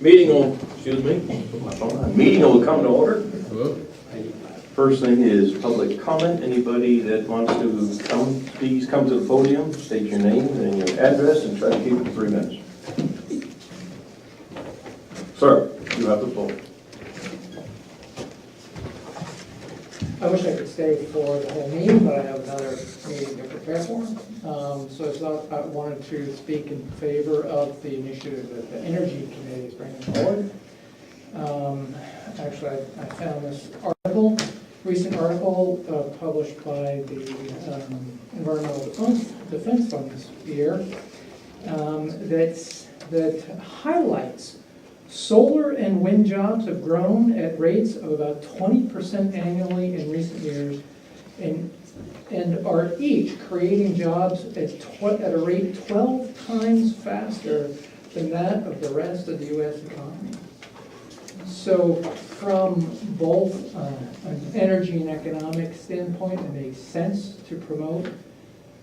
Meeting will, excuse me, put my phone on. Meeting will come to order. First thing is public comment. Anybody that wants to come, please come to the podium, state your name and your address, and try to keep it to 3 minutes. Sir, you have the floor. I wish I could stay for the whole meeting, but I have another meeting to prepare for. So I wanted to speak in favor of the initiative that the Energy Committee is bringing forward. Actually, I found this article, recent article published by the Environmental Defense Fund this year that highlights solar and wind jobs have grown at rates of about 20% annually in recent years and are each creating jobs at a rate 12 times faster than that of the rest of the U.S. economy. So from both an energy and economic standpoint, it makes sense to promote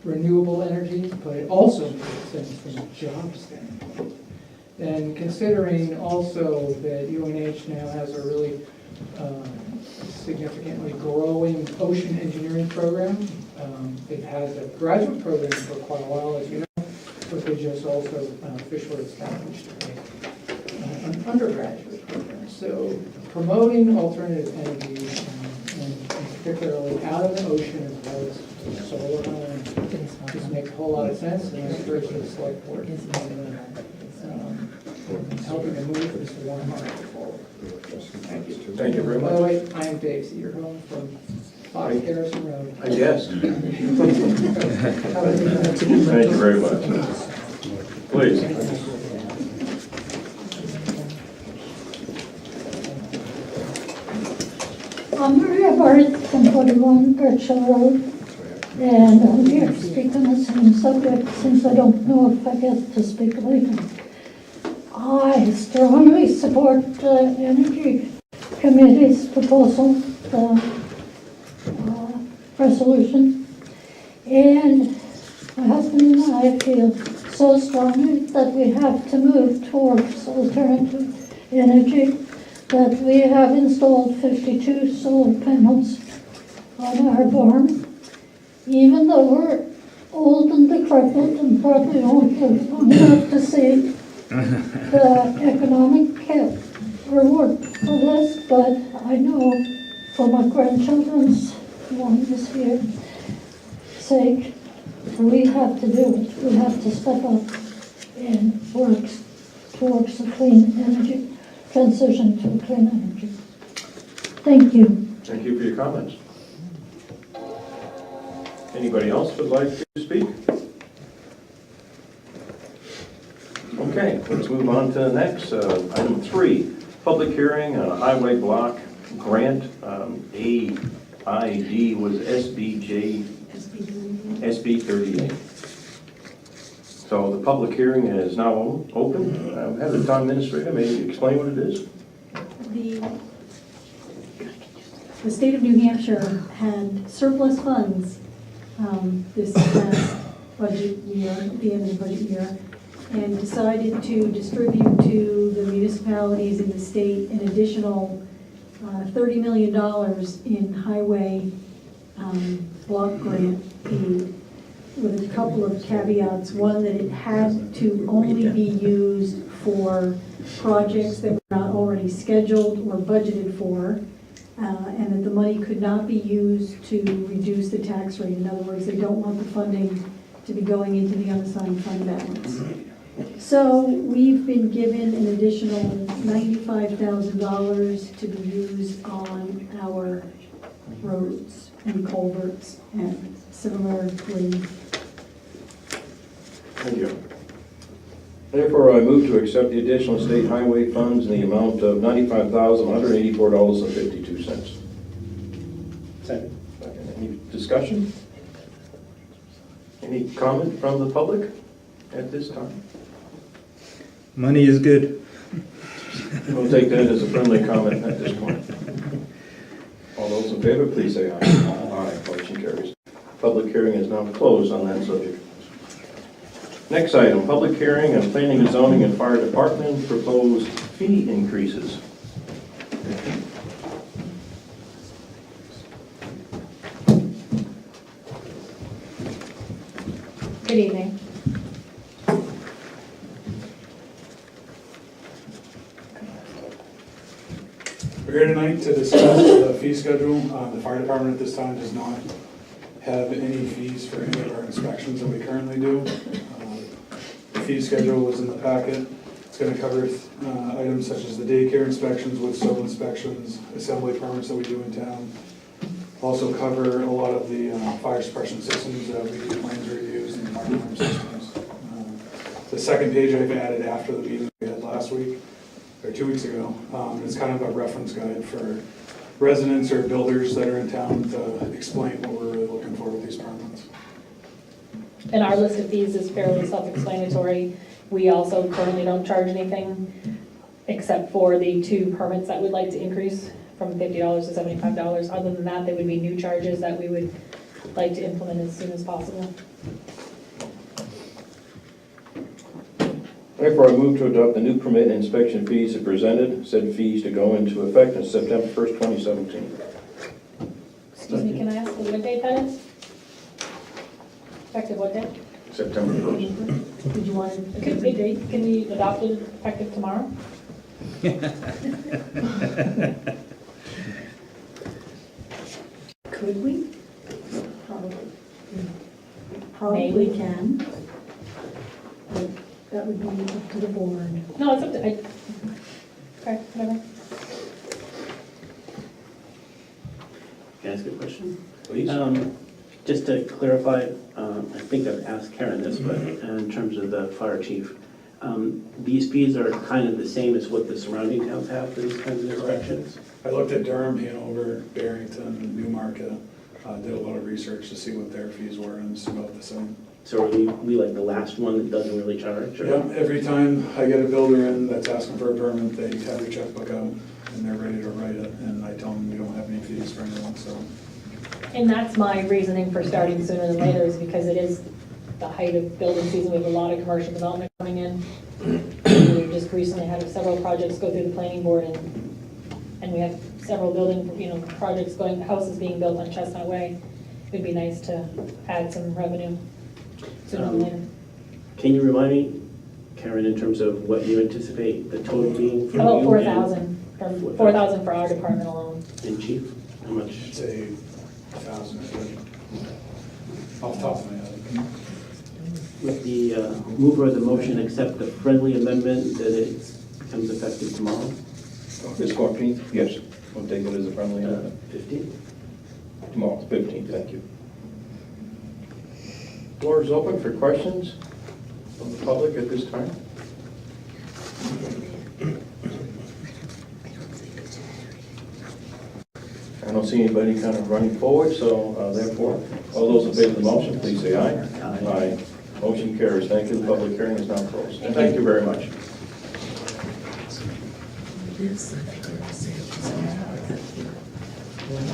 renewable energy, but it also makes sense from a job standpoint. And considering also that UNH now has a really significantly growing ocean engineering program, they've had a graduate program for quite a while, as you know, but they just also officially established an undergraduate program. So promoting alternative energy, and particularly out of the ocean as well as solar, just makes a whole lot of sense, and I encourage the select board helping to move this warm market forward. Thank you. Thank you very By the much. way, I am Dave Cedarholm from 5 Harrison Road. I guess. Thank you very much. Please. I'm Maria Bart from 41 Birchill Road, and I'm here to speak on the same subject since I don't know if I get to speak later. I strongly support the Energy Committee's proposal, the resolution, and my husband and I feel so strongly that we have to move towards alternative energy that we have installed 52 solar panels on our barn. Even though we're old and decrepit and probably won't live long enough to see the economic reward for this, but I know for my grandchildren's one this year sake, we have to do it. We have to step up and work towards the clean energy, transition to clean energy. Thank you. Thank you for your comments. Anybody else would like to speak? Okay, let's move on to the next. Item 3, public hearing on a highway block grant. AID was SB 38. So the public hearing is now open. Have the town administrator maybe explain what it is. The state of New Hampshire had surplus funds this past budget year, at the end of the budget year, and decided to distribute to the municipalities in the state an additional $30 million in highway block grant aid, with a couple of caveats. One, that it had to only be used for projects that were not already scheduled or budgeted for, and that the money could not be used to reduce the tax rate. In other words, they don't want the funding to be going into the unassigned fund balance. So we've been given an additional $95,000 to be used on our roads and culverts and similarly. Thank you. Therefore, I move to accept the additional state highway funds in the amount of $95,184.52. Second. Any discussion? Any comment from the public at this time? Money is good. We'll take that as a friendly comment at this point. All those in favor, please say aye. Aye. Motion carries. Public hearing is now closed on that subject. Next item, public hearing on planning and zoning and fire department proposed fee increases. Good evening. We're here tonight to discuss the fee schedule. The fire department at this time does not have any fees for any of our inspections that we currently do. The fee schedule was in the packet. It's going to cover items such as the daycare inspections, wood stove inspections, assembly permits that we do in town. Also cover a lot of the fire suppression systems that we do plans reviews and fire alarm systems. The second page I've added after the meeting we had last week, or 2 weeks ago. It's kind of a reference guide for residents or builders that are in town to explain what we're really looking for with these permits. And our list of fees is fairly self-explanatory. We also currently don't charge anything except for the 2 permits that we'd like to increase from $50 to $75. Other than that, there would be new charges that we would like to implement as soon as possible. Therefore, I move to adopt the new permit and inspection fees as presented, said fees to go into effect on September 1st, 2017. Excuse me, can I ask what date that is? Effective what date? September 1st. Did you want to Can give the date? we adopt it effective tomorrow? Could we? Probably. Maybe. Probably can. But that would be up to the board. No, it's up to, okay, whatever. Can I ask a question? Please. Just to clarify, I think I've asked Karen this, but in terms of the fire chief, these fees are kind of the same as what the surrounding towns have for these kinds of inspections? I looked at Durham, Hanover, Barrington, Newmarket, did a lot of research to see what their fees were, and it's about the same. So are we like the last one that doesn't really charge? or- Yeah, every time I get a builder in that's asking for a permit, they have their checkbook out and they're ready to write it, and I tell them we don't have any fees for anyone, so. And that's my reasoning for starting sooner than later, is because it is the height of building season. We have a lot of commercial development coming in. We just recently had several projects go through the planning board, and we have several building, projects going, houses being built on Chestnut Way. It'd be nice to add some revenue sooner than later. Can you remind me, Karen, in terms of what you anticipate the total being for you? About and- 4,000, or 4,000 for our department alone. And chief, how much? I'd say 1,000, I think, off the top of my head. With the mover of the motion, accept the friendly amendment that it becomes effective tomorrow? August 14th? Yes. We'll take it as a friendly amendment. 15th? Tomorrow, 15th, thank you. Floor is open for questions from the public at this time. I don't see anybody kind of running forward, so therefore, all those in favor of the motion, please say aye. Aye. Motion carries. Thank you. The public hearing is now closed. Thank you very much.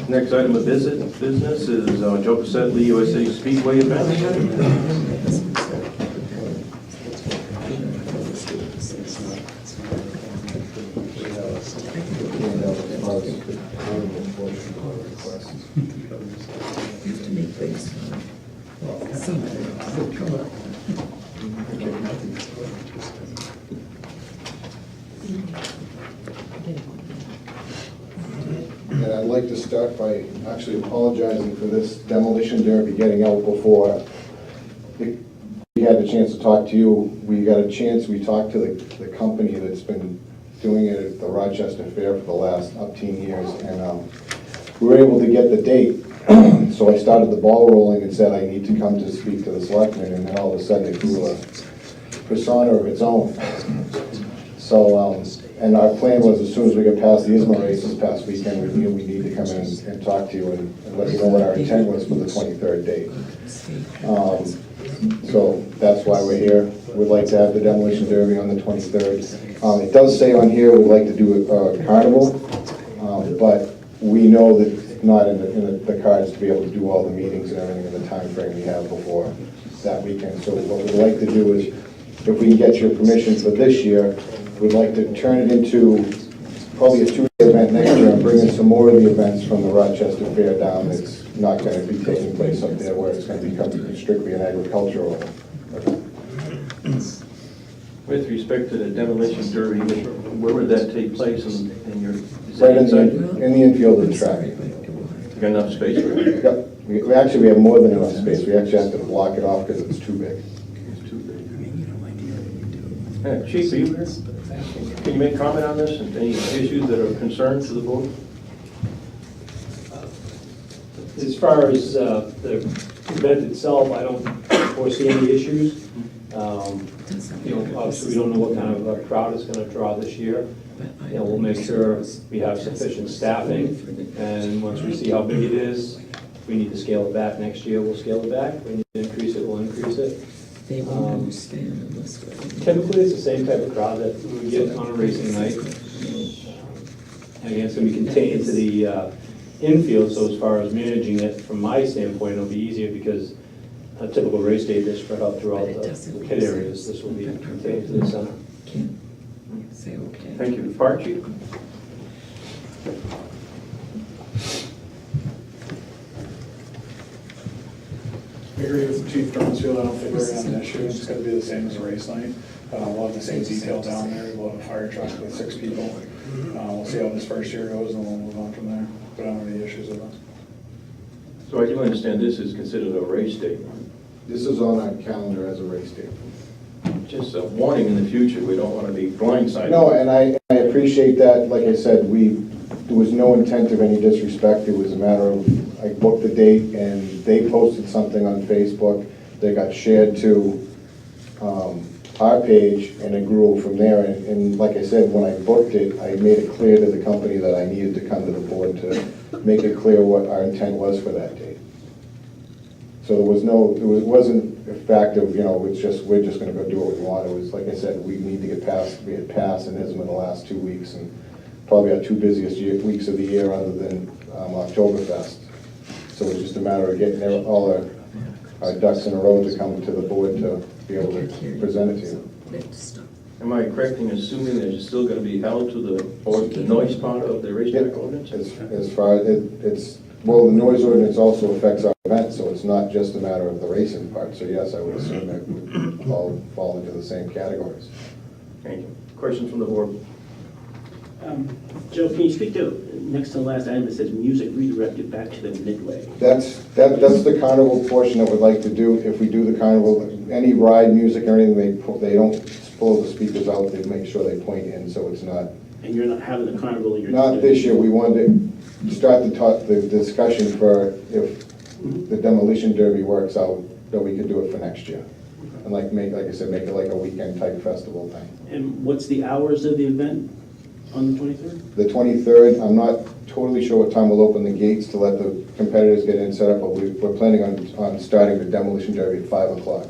Next item of business is Joe Passett Lee USA Speedway event. And I'd like to start by actually apologizing for this demolition derby getting out before we had a chance to talk to you. We talked to the company that's been doing it at the Rochester Fair for the last 18 years, and we were able to get the date. So I started the ball rolling and said I need to come to speak to the selectmen, and then all of a sudden it grew a persona of its own. So, and our plan was as soon as we got past the ISMA race this past weekend, we knew we need to come in and talk to you and let you know what our intent was for the 23rd date. So that's why we're here. We'd like to have the demolition derby on the 23rd. It does say on here we'd like to do a carnival, but we know that it's not in the cards to be able to do all the meetings and everything in the time frame we have before that weekend. So what we'd like to do is, if we can get your permission for this year, we'd like to turn it into probably a 2-day event next year and bring in some more of the events from the Rochester Fair down that's not going to be taking place up there where it's going to become strictly an agricultural event. With respect to the demolition derby, where would that take place in your? is that Right inside? in the infield of the track. You got enough space for it? Yep, we actually have more than enough space. We actually have to block it off because it's too big. It's too big. Chief, are you here? Can you make comment on this and any issues that are of concern to the board? As far as the event itself, I don't foresee any issues. Obviously, we don't know what kind of a crowd it's going to draw this year. We'll make sure we have sufficient staffing, and once we see how big it is, if we need to scale it back next year, we'll scale it back. If we need to increase it, we'll increase it. Typically, it's the same type of crowd that we get on a racing night. And again, it's going to be contained to the infield, so as far as managing it, from my standpoint, it'll be easier because a typical race day, they're spread out throughout the pit areas. This will be contained to the center. Thank you. Fire chief? I agree with Chief Drumsfield. I don't think we're going to have an issue. It's going to be the same as a race night. We'll have the same detail down there. We'll have a fire truck with 6 people. We'll see how this first year goes, and we'll move on from there. But I don't have any issues with that. So I do understand this is considered a race day. This is on our calendar as a race day. Just a warning in the future, we don't want to be blindsided. No, and I appreciate that. Like I said, there was no intent of any disrespect. It was a matter of, I booked the date and they posted something on Facebook that got shared to our page, and it grew from there. And like I said, when I booked it, I made it clear to the company that I needed to come to the board to make it clear what our intent was for that date. So there was no, it wasn't a fact of, it's just, we're just gonna go do what we want. It was, like I said, we need to get past, we had passed in ISMA the last 2 weeks, and probably our 2 busiest weeks of the year other than Oktoberfest. So it's just a matter of getting all our ducks in a row to come to the board to be able to present it to you. Am I correct in assuming that it's still going to be held to the noise part of the racetrack ordinance? As far as well, the noise ordinance also affects our event, so it's not just a matter of the racing part. So yes, I would assume that would all fall into the same categories. Thank you. Questions from the board? Joe, can you speak to, next to the last item, it says music redirected back to the midway. That's the carnival portion that we'd like to do. If we do the carnival, any ride music or anything, they don't pull the speakers out. They make sure they point in, so it's not. And you're not having the carnival, you're Not this year. We wanted to start the discussion for if the demolition derby works out, that we could do it for next year. And like I said, make it like a weekend type festival thing. And what's the hours of the event on the 23rd? The 23rd, I'm not totally sure what time we'll open the gates to let the competitors get in set up, but we're planning on starting the demolition derby at 5 o'clock.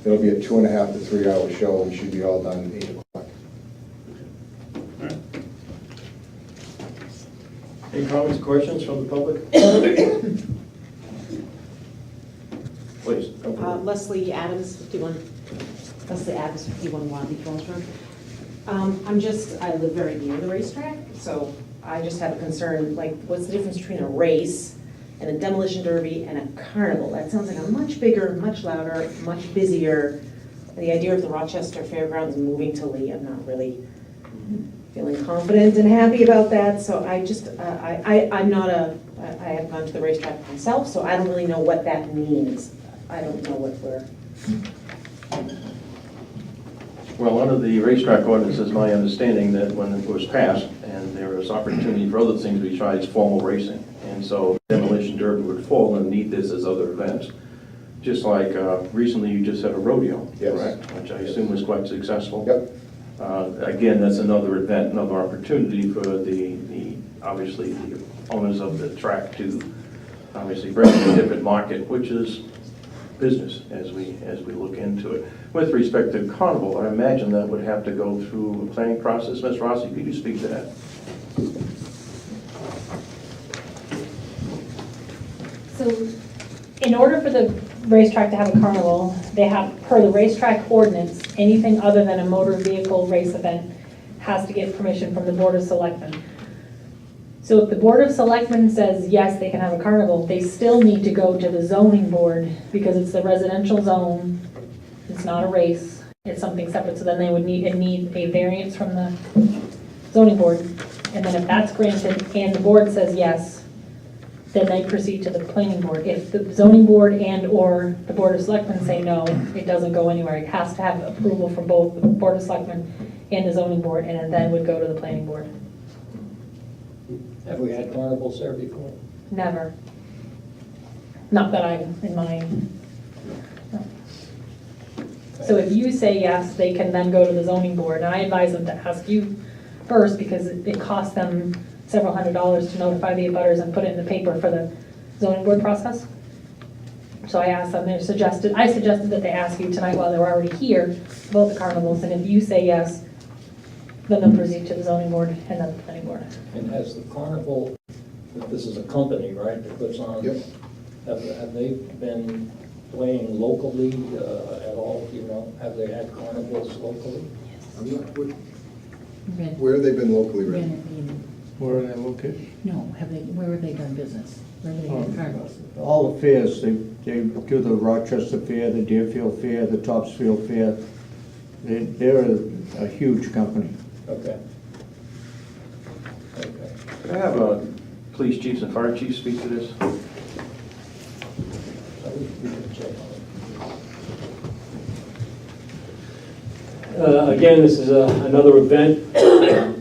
It'll be a 2.5 to 3 hour show. We should be all done at 8 o'clock. Any comments, questions from the public? Please. come forward. Leslie Adams, 51 Wadley Falls Road. I live very near the racetrack, so I just have a concern, like, what's the difference between a race and a demolition derby and a carnival? That sounds like a much bigger, much louder, much busier. The idea of the Rochester Fairgrounds moving to Lee, I'm not really feeling confident and happy about that, so I have gone to the racetrack myself, so I don't really know what that means. I don't know what we're... Well, under the racetrack ordinance, is my understanding that when it was passed, and there was opportunity for other things besides formal racing, and so demolition derby would fall underneath this as other events. Just like recently you just had a rodeo, Yes. correct? Which I assume was quite successful. Yep. Again, that's another event, another opportunity for obviously the owners of the track to obviously bring in a different market, which is business as we look into it. With respect to carnival, I imagine that would have to go through a planning process. Ms. Rossi, could you speak to that? So in order for the racetrack to have a carnival, they have, per the racetrack ordinance, anything other than a motor vehicle race event has to get permission from the Board of Selectmen. So if the Board of Selectmen says, yes, they can have a carnival, they still need to go to the zoning board because it's the residential zone. It's not a race, it's something separate. So then they would need a variance from the zoning board. And then if that's granted and the board says yes, then they proceed to the planning board. If the zoning board and/or the Board of Selectmen say no, it doesn't go anywhere. It has to have approval from both the Board of Selectmen and the zoning board, and then would go to the planning board. Have we had carnivals there before? Never. Not that I'm in mind. No. So if you say yes, they can then go to the zoning board, and I advise them to ask you first, because it costs them several $100s to notify the abutters and put it in the paper for the zoning board process. So I asked them, I suggested that they ask you tonight while they were already here about the carnivals, and if you say yes, then they'll proceed to the zoning board and then the planning board. And has the carnival, this is a company, right, that puts on? Yep. Have they been playing locally at all, you know? Have they had carnivals locally? I'm not, Red, where have they been locally, Red Rick? and Eden. Where are they located? No, where have they done business? Where have they had carnivals? All the fairs, they do the Rochester Fair, the Deerfield Fair, the Topsfield Fair. They're a huge company. Okay. Okay. Could I have police chiefs and fire chiefs speak to this? So we can check on it. Again, this is another event.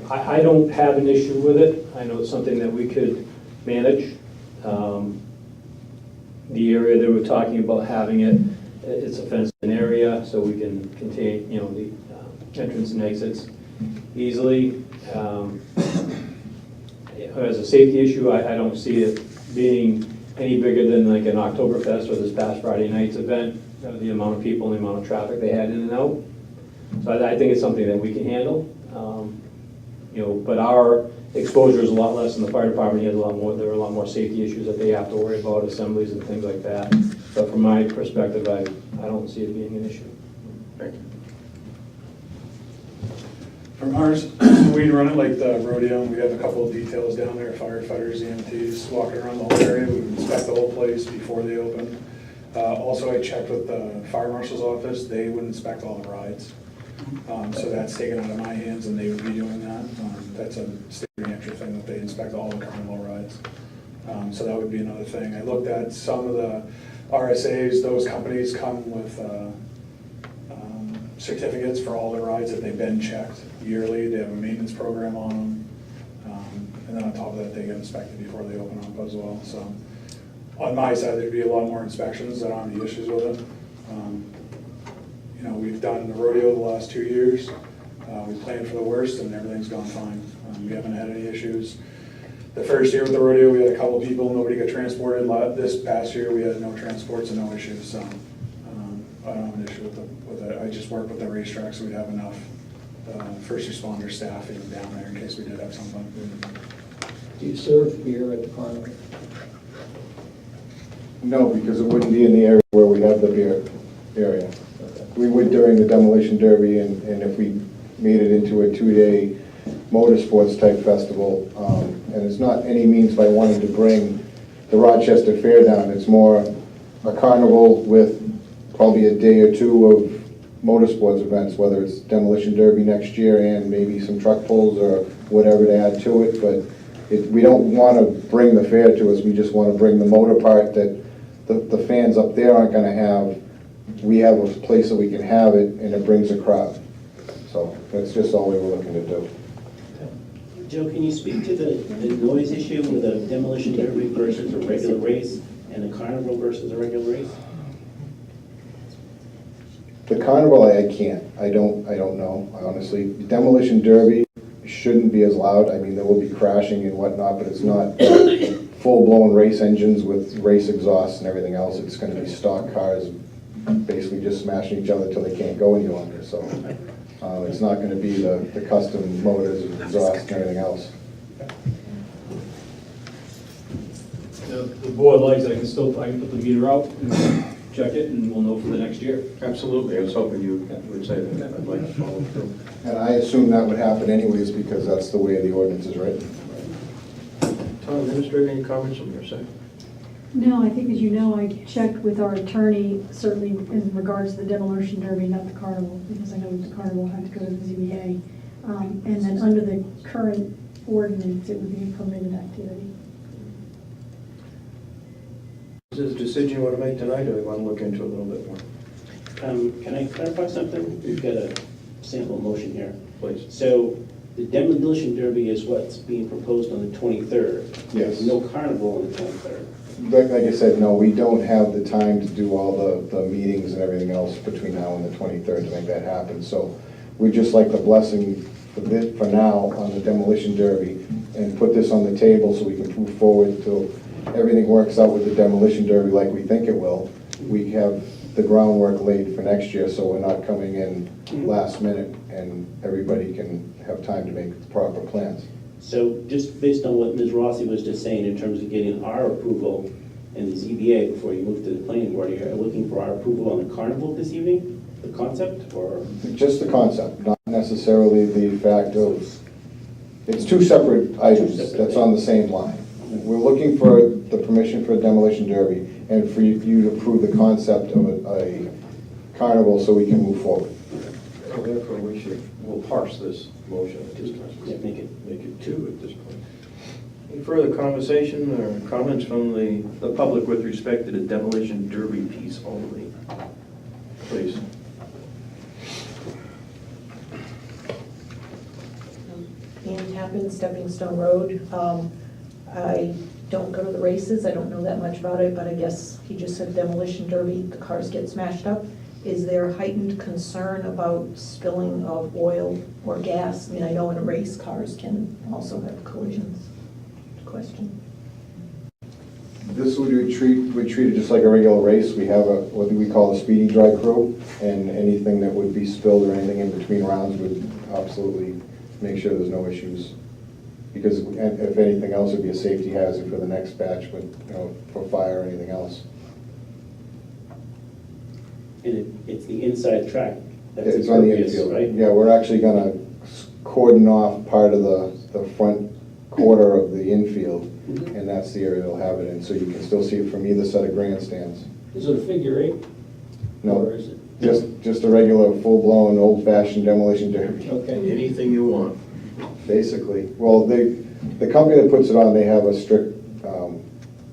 I don't have an issue with it. I know it's something that we could manage. The area they were talking about having it, it's a fenced-in area, so we can contain, you know, the entrance and exits easily. As a safety issue, I don't see it being any bigger than like an Oktoberfest or this past Friday night's event, the amount of people and the amount of traffic they had in and out. So I think it's something that we can handle. You know, but our exposure is a lot less than the fire department. He has a lot more, there are a lot more safety issues that they have to worry about, assemblies and things like that. But from my perspective, I don't see it being an issue. Thank you. From ours, we run it like the rodeo. We have a couple of details down there, firefighters, EMTs, walking around the whole area. We inspect the whole place before they open. Also, I checked with the fire marshal's office. They would inspect all the rides. So that's taken out of my hands, and they would be doing that. That's a state of New Hampshire thing, that they inspect all the carnival rides. So that would be another thing. I looked at some of the RSAs. Those companies come with certificates for all the rides that they've been checked yearly. They have a maintenance program on them. And then on top of that, they get inspected before they open up as well. So on my side, there'd be a lot more inspections. I don't have any issues with it. You know, we've done the rodeo the last 2 years. We planned for the worst, and everything's gone fine. We haven't had any issues. The first year with the rodeo, we had a couple people, nobody got transported. This past year, we had no transports and no issues, so I don't have an issue with it. I just work with the racetrack, so we'd have enough first responder staff even down there in case we did have something. Do you serve beer at the carnival? No, because it wouldn't be in the area where we have the beer area. Okay. We would during the demolition derby, and if we made it into a 2-day motorsports type festival, and it's not any means by wanting to bring the Rochester Fair down. It's more a carnival with probably a day or two of motorsports events, whether it's demolition derby next year and maybe some truck pulls or whatever to add to it. But we don't want to bring the fair to us. We just want to bring the motor part that the fans up there aren't going to have. We have a place that we can have it, and it brings a crowd. So that's just all we were looking to do. Joe, can you speak to the noise issue with a demolition derby versus a regular race and a carnival versus a regular race? The carnival, I can't. I don't know, honestly. Demolition derby shouldn't be as loud. I mean, there will be crashing and whatnot, but it's not full-blown race engines with race exhausts and everything else. It's going to be stock cars basically just smashing each other until they can't go any longer. So it's not going to be the custom motors and exhaust and everything else. The board likes, I can put the meter out and check it and we'll know for the next year. Absolutely, I was hoping you would say that. I'd like to follow through. And I assume that would happen anyways because that's the way the ordinance is written. Town administrator, any comments from your side? No, I think, as you know, I checked with our attorney, certainly in regards to the demolition derby, not the carnival, because I know the carnival had to go to the ZBA. And then under the current ordinance, it would be a permitted activity. Is this a decision you want to make tonight, or do you want to look into it a little bit more? Can I clarify something? We've got a sample motion here. Please. So the demolition derby is what's being proposed on the 23rd. Yes. There's no carnival on the 23rd. Like I said, no, we don't have the time to do all the meetings and everything else between now and the 23rd to make that happen. So we'd just like the blessing for now on the demolition derby and put this on the table so we can move forward until everything works out with the demolition derby like we think it will. We have the groundwork laid for next year, so we're not coming in last minute and everybody can have time to make the proper plans. So just based on what Ms. Rossi was just saying in terms of getting our approval and the ZBA before you move to the planning board, are you looking for our approval on the carnival this evening, the concept, or? Just the concept, not necessarily the fact of, it's two separate items that's on the same line. We're looking for the permission for a demolition derby and for you to approve the concept of a carnival so we can move forward. So therefore, we'll parse this motion at this time. Yeah, make it two at this point. Any further conversation or comments from the public with respect to the demolition derby piece only? Please. Ann Tappan, Stepping Stone Road. I don't go to the races, I don't know that much about it, but I guess he just said demolition derby, the cars get smashed up. Is there heightened concern about spilling of oil or gas? I mean, I know in a race, cars can also have collisions. Question. This would we treat it just like a regular race. We have what we call a speedy dry crew, and anything that would be spilled or anything in between rounds would absolutely make sure there's no issues. Because if anything else, it would be a safety hazard for the next batch, but for fire or anything else. And it's the inside track that's It's on the impervious, infield, right? Yeah, we're actually gonna cordon off part of the front quarter of the infield, and that's the area they'll have it in, so you can still see it from either set of grandstands. Is it a figure eight? No, Or is it? just a regular, full-blown, old-fashioned demolition derby, Okay. Anything you want. basically. Well, the company that puts it on, they have a strict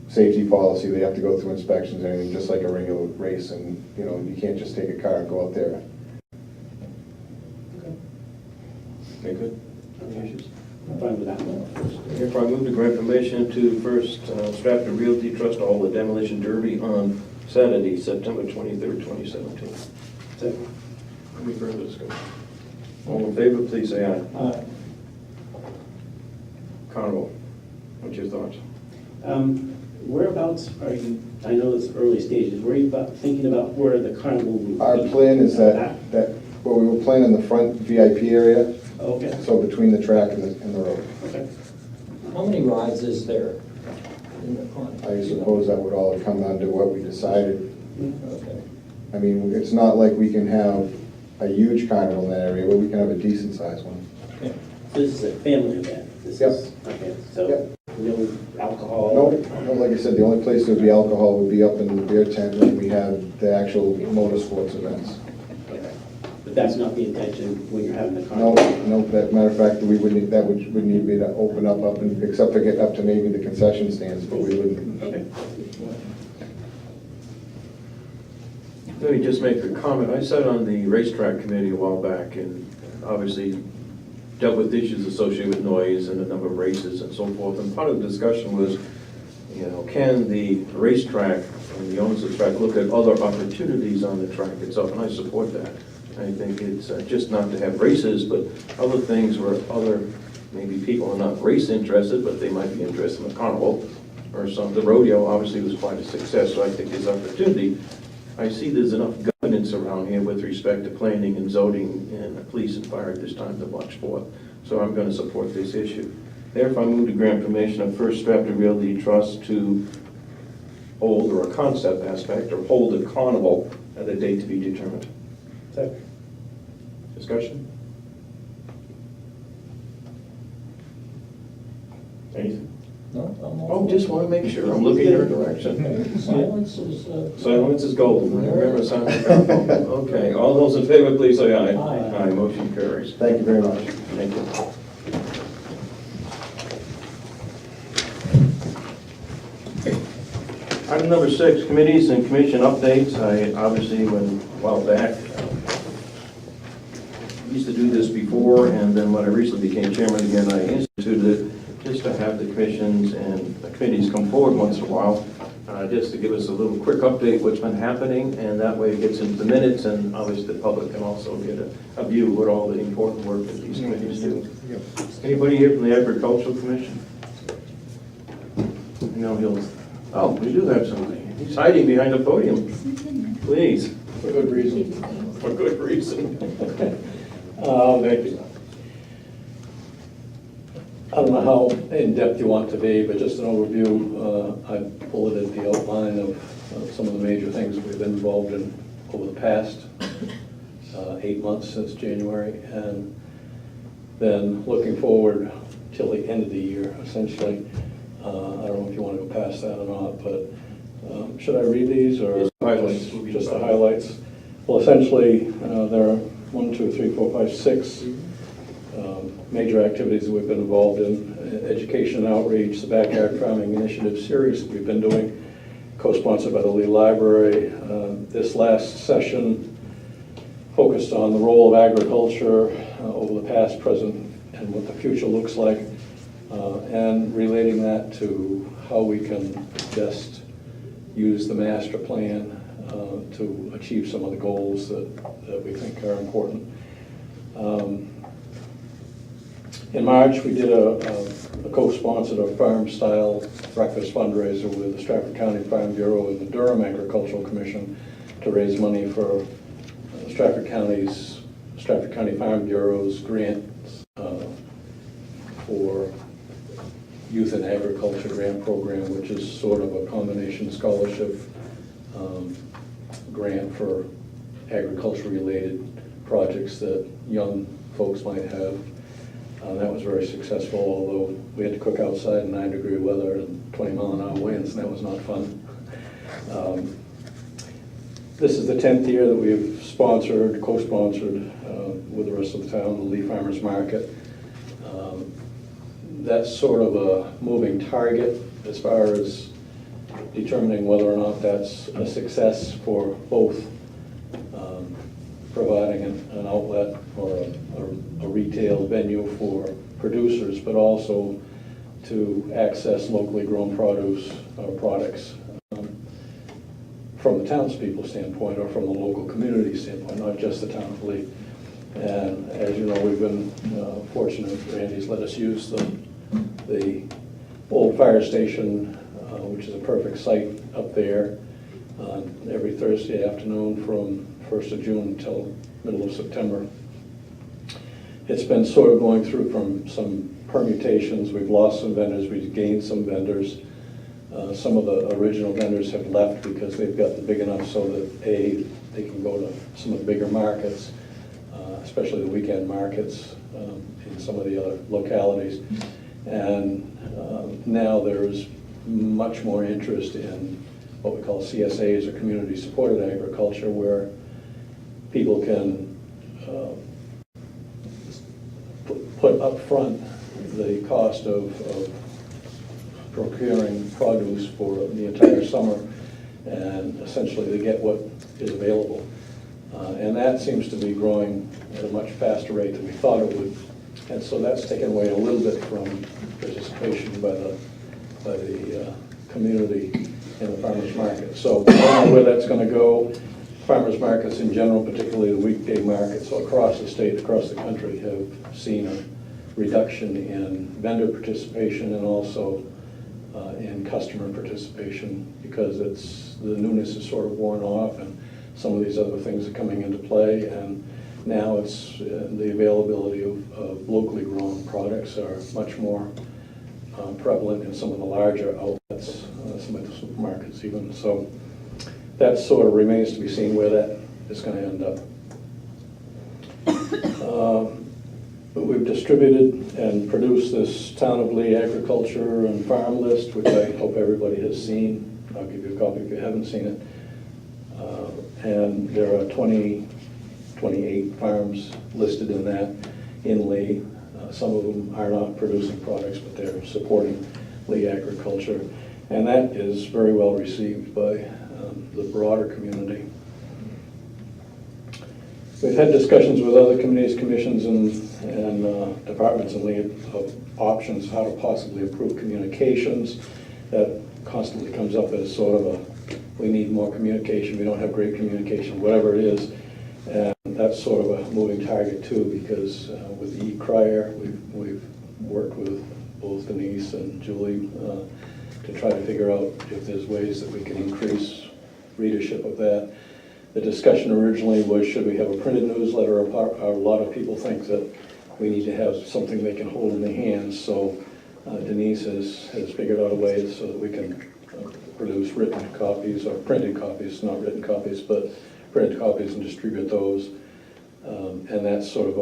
safety policy. They have to go through inspections and everything, just like a regular race, and you can't just take a car and go out there. Okay, good. Any issues? I'm fine with that. Therefore, I move to grant permission to First Stratford Realty Trust to hold the demolition derby on Saturday, September 23rd, 2017. Second. Any further discussion? All in favor, please say aye. Carnival, what's your thoughts? Whereabouts are you, I know it's early stages, where are you thinking about where the carnival will be? Our plan is that well, we were planning the front VIP area, Okay, so between the track and the road. okay. How many rides is there in the carnival? I suppose that would all come down to what we decided. Okay. I mean, it's not like we can have a huge carnival in that area, but we can have a decent sized one. This is a family event? This Yep. is, okay, so Yep. no alcohol? No, like I said, the only place there would be alcohol would be up in the beer tent when we have the actual motorsports events. Okay. But that's not the intention when you're having the No, carnival? that matter of fact, we wouldn't, that would need to be to open up and, except for getting up to maybe the concession stands, but we wouldn't. Okay. Let me just make a comment. I sat on the racetrack committee a while back and obviously dealt with issues associated with noise and the number of races and so forth. And part of the discussion was, can the racetrack and the owners of the track look at other opportunities on the track itself? And I support that. I think it's just not to have races, but other things where other, maybe people are not race interested, but they might be interested in the carnival or something. The rodeo obviously was quite a success, so I think there's opportunity. I see there's enough governance around here with respect to planning and zoning and police and fire at this time to watch forth. So I'm going to support this issue. Therefore, I move to grant permission of First Stratford Realty Trust to hold, or a concept aspect, or hold a carnival at a date to be determined. Discussion? Anything? No, I'm Oh, all. just want to make sure, I'm looking your direction. Silence is, Silence is golden, remember silence is golden. Okay, all those in favor, please say aye. Aye. Aye, motion carries. Thank you very much. Thank you. Item number 6, committees and commission updates. I obviously went a while back. Used to do this before, and then when I recently became chairman again, I instituted it just to have the commissions and the committees come forward once in a while, just to give us a little quick update what's been happening, and that way it gets into the minutes, and obviously the public can also get a view of what all the important work that these committees do. Anybody here from the Agricultural Commission? No, oh, we do have somebody. He's hiding behind the podium. Please. For good reason. For good reason. Thank you. I don't know how in-depth you want to be, but just an overview. I bulleted the outline of some of the major things we've been involved in over the past 8 months since January, and then looking forward till the end of the year, essentially. I don't know if you want to go past that or not, but should I read these or Just highlights. just the highlights? Well, essentially, there are 1, 2, 3, 4, 5, 6 major activities that we've been involved in. Education and outreach, the Backyard Farming Initiative series that we've been doing, co-sponsored by the Lee Library. This last session focused on the role of agriculture over the past, present, and what the future looks like, and relating that to how we can best use the master plan to achieve some of the goals that we think are important. In March, we did a co-sponsored farm-style breakfast fundraiser with the Stratford County Farm Bureau and the Durham Agricultural Commission to raise money for Stratford County Farm Bureau's grants for Youth in Agriculture Grant Program, which is sort of a combination scholarship grant for agriculture-related projects that young folks might have. That was very successful, although we had to cook outside in 9-degree weather and 20-mile-an-hour winds, and that was not fun. This is the 10th year that we've sponsored, co-sponsored with the rest of the town, the Lee Farmers Market. That's sort of a moving target as far as determining whether or not that's a success for both providing an outlet or a retail venue for producers, but also to access locally grown produce or products from the townspeople standpoint or from the local community standpoint, not just the town of Lee. And as you know, we've been fortunate, Randy's let us use the old fire station, which is a perfect site up there, every Thursday afternoon from 1st of June until middle of September. It's been sort of going through from some permutations. We've lost some vendors, we've gained some vendors. Some of the original vendors have left because they've gotten big enough so that they can go to some of the bigger markets, especially the weekend markets in some of the other localities. And now there's much more interest in what we call CSAs, or community supported agriculture, where people can put up front the cost of procuring produce for the entire summer, and essentially they get what is available. And that seems to be growing at a much faster rate than we thought it would. And so that's taken away a little bit from participation by the community in the farmers market. So I don't know where that's going to go. Farmers markets in general, particularly the weekday markets across the state, across the country, have seen a reduction in vendor participation and also in customer participation, because the newness is sort of worn off and some of these other things are coming into play, and now it's the availability of locally grown products are much more prevalent in some of the larger outlets, some of the markets even. So that sort of remains to be seen where that is going to end up. We've distributed and produced this Town of Lee Agriculture and Farm List, which I hope everybody has seen. I'll give you a copy if you haven't seen it. And there are 28 farms listed in that in Lee. Some of them are not producing products, but they're supporting Lee Agriculture. And that is very well received by the broader community. We've had discussions with other committees, commissions, and departments in Lee of options how to possibly improve communications. That constantly comes up as sort of a, we need more communication, we don't have great communication, whatever it is. And that's sort of a moving target too, because with E-Crier, we've worked with both Denise and Julie to try to figure out if there's ways that we can increase readership of that. The discussion originally was, should we have a printed newsletter? A lot of people think that we need to have something they can hold in their hands. So Denise has figured out a way so that we can produce written copies, or printed copies, not written copies, but printed copies and distribute those. And that's sort of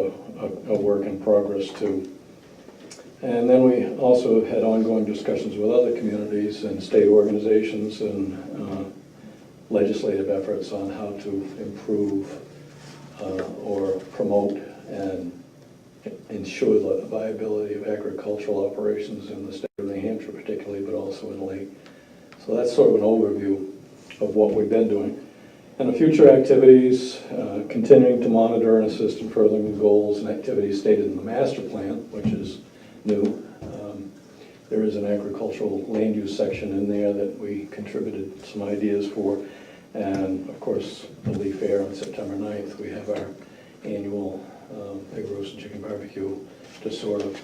a work in progress too. And then we also had ongoing discussions with other communities and state organizations and legislative efforts on how to improve or promote and ensure the viability of agricultural operations in the state of New Hampshire particularly, but also in Lee. So that's sort of an overview of what we've been doing. And the future activities, continuing to monitor and assist in furthering the goals and activities stated in the master plan, which is new. There is an agricultural land use section in there that we contributed some ideas for. And of course, the Lee Fair on September 9th, we have our annual Pig Roast and Chicken Barbecue to sort of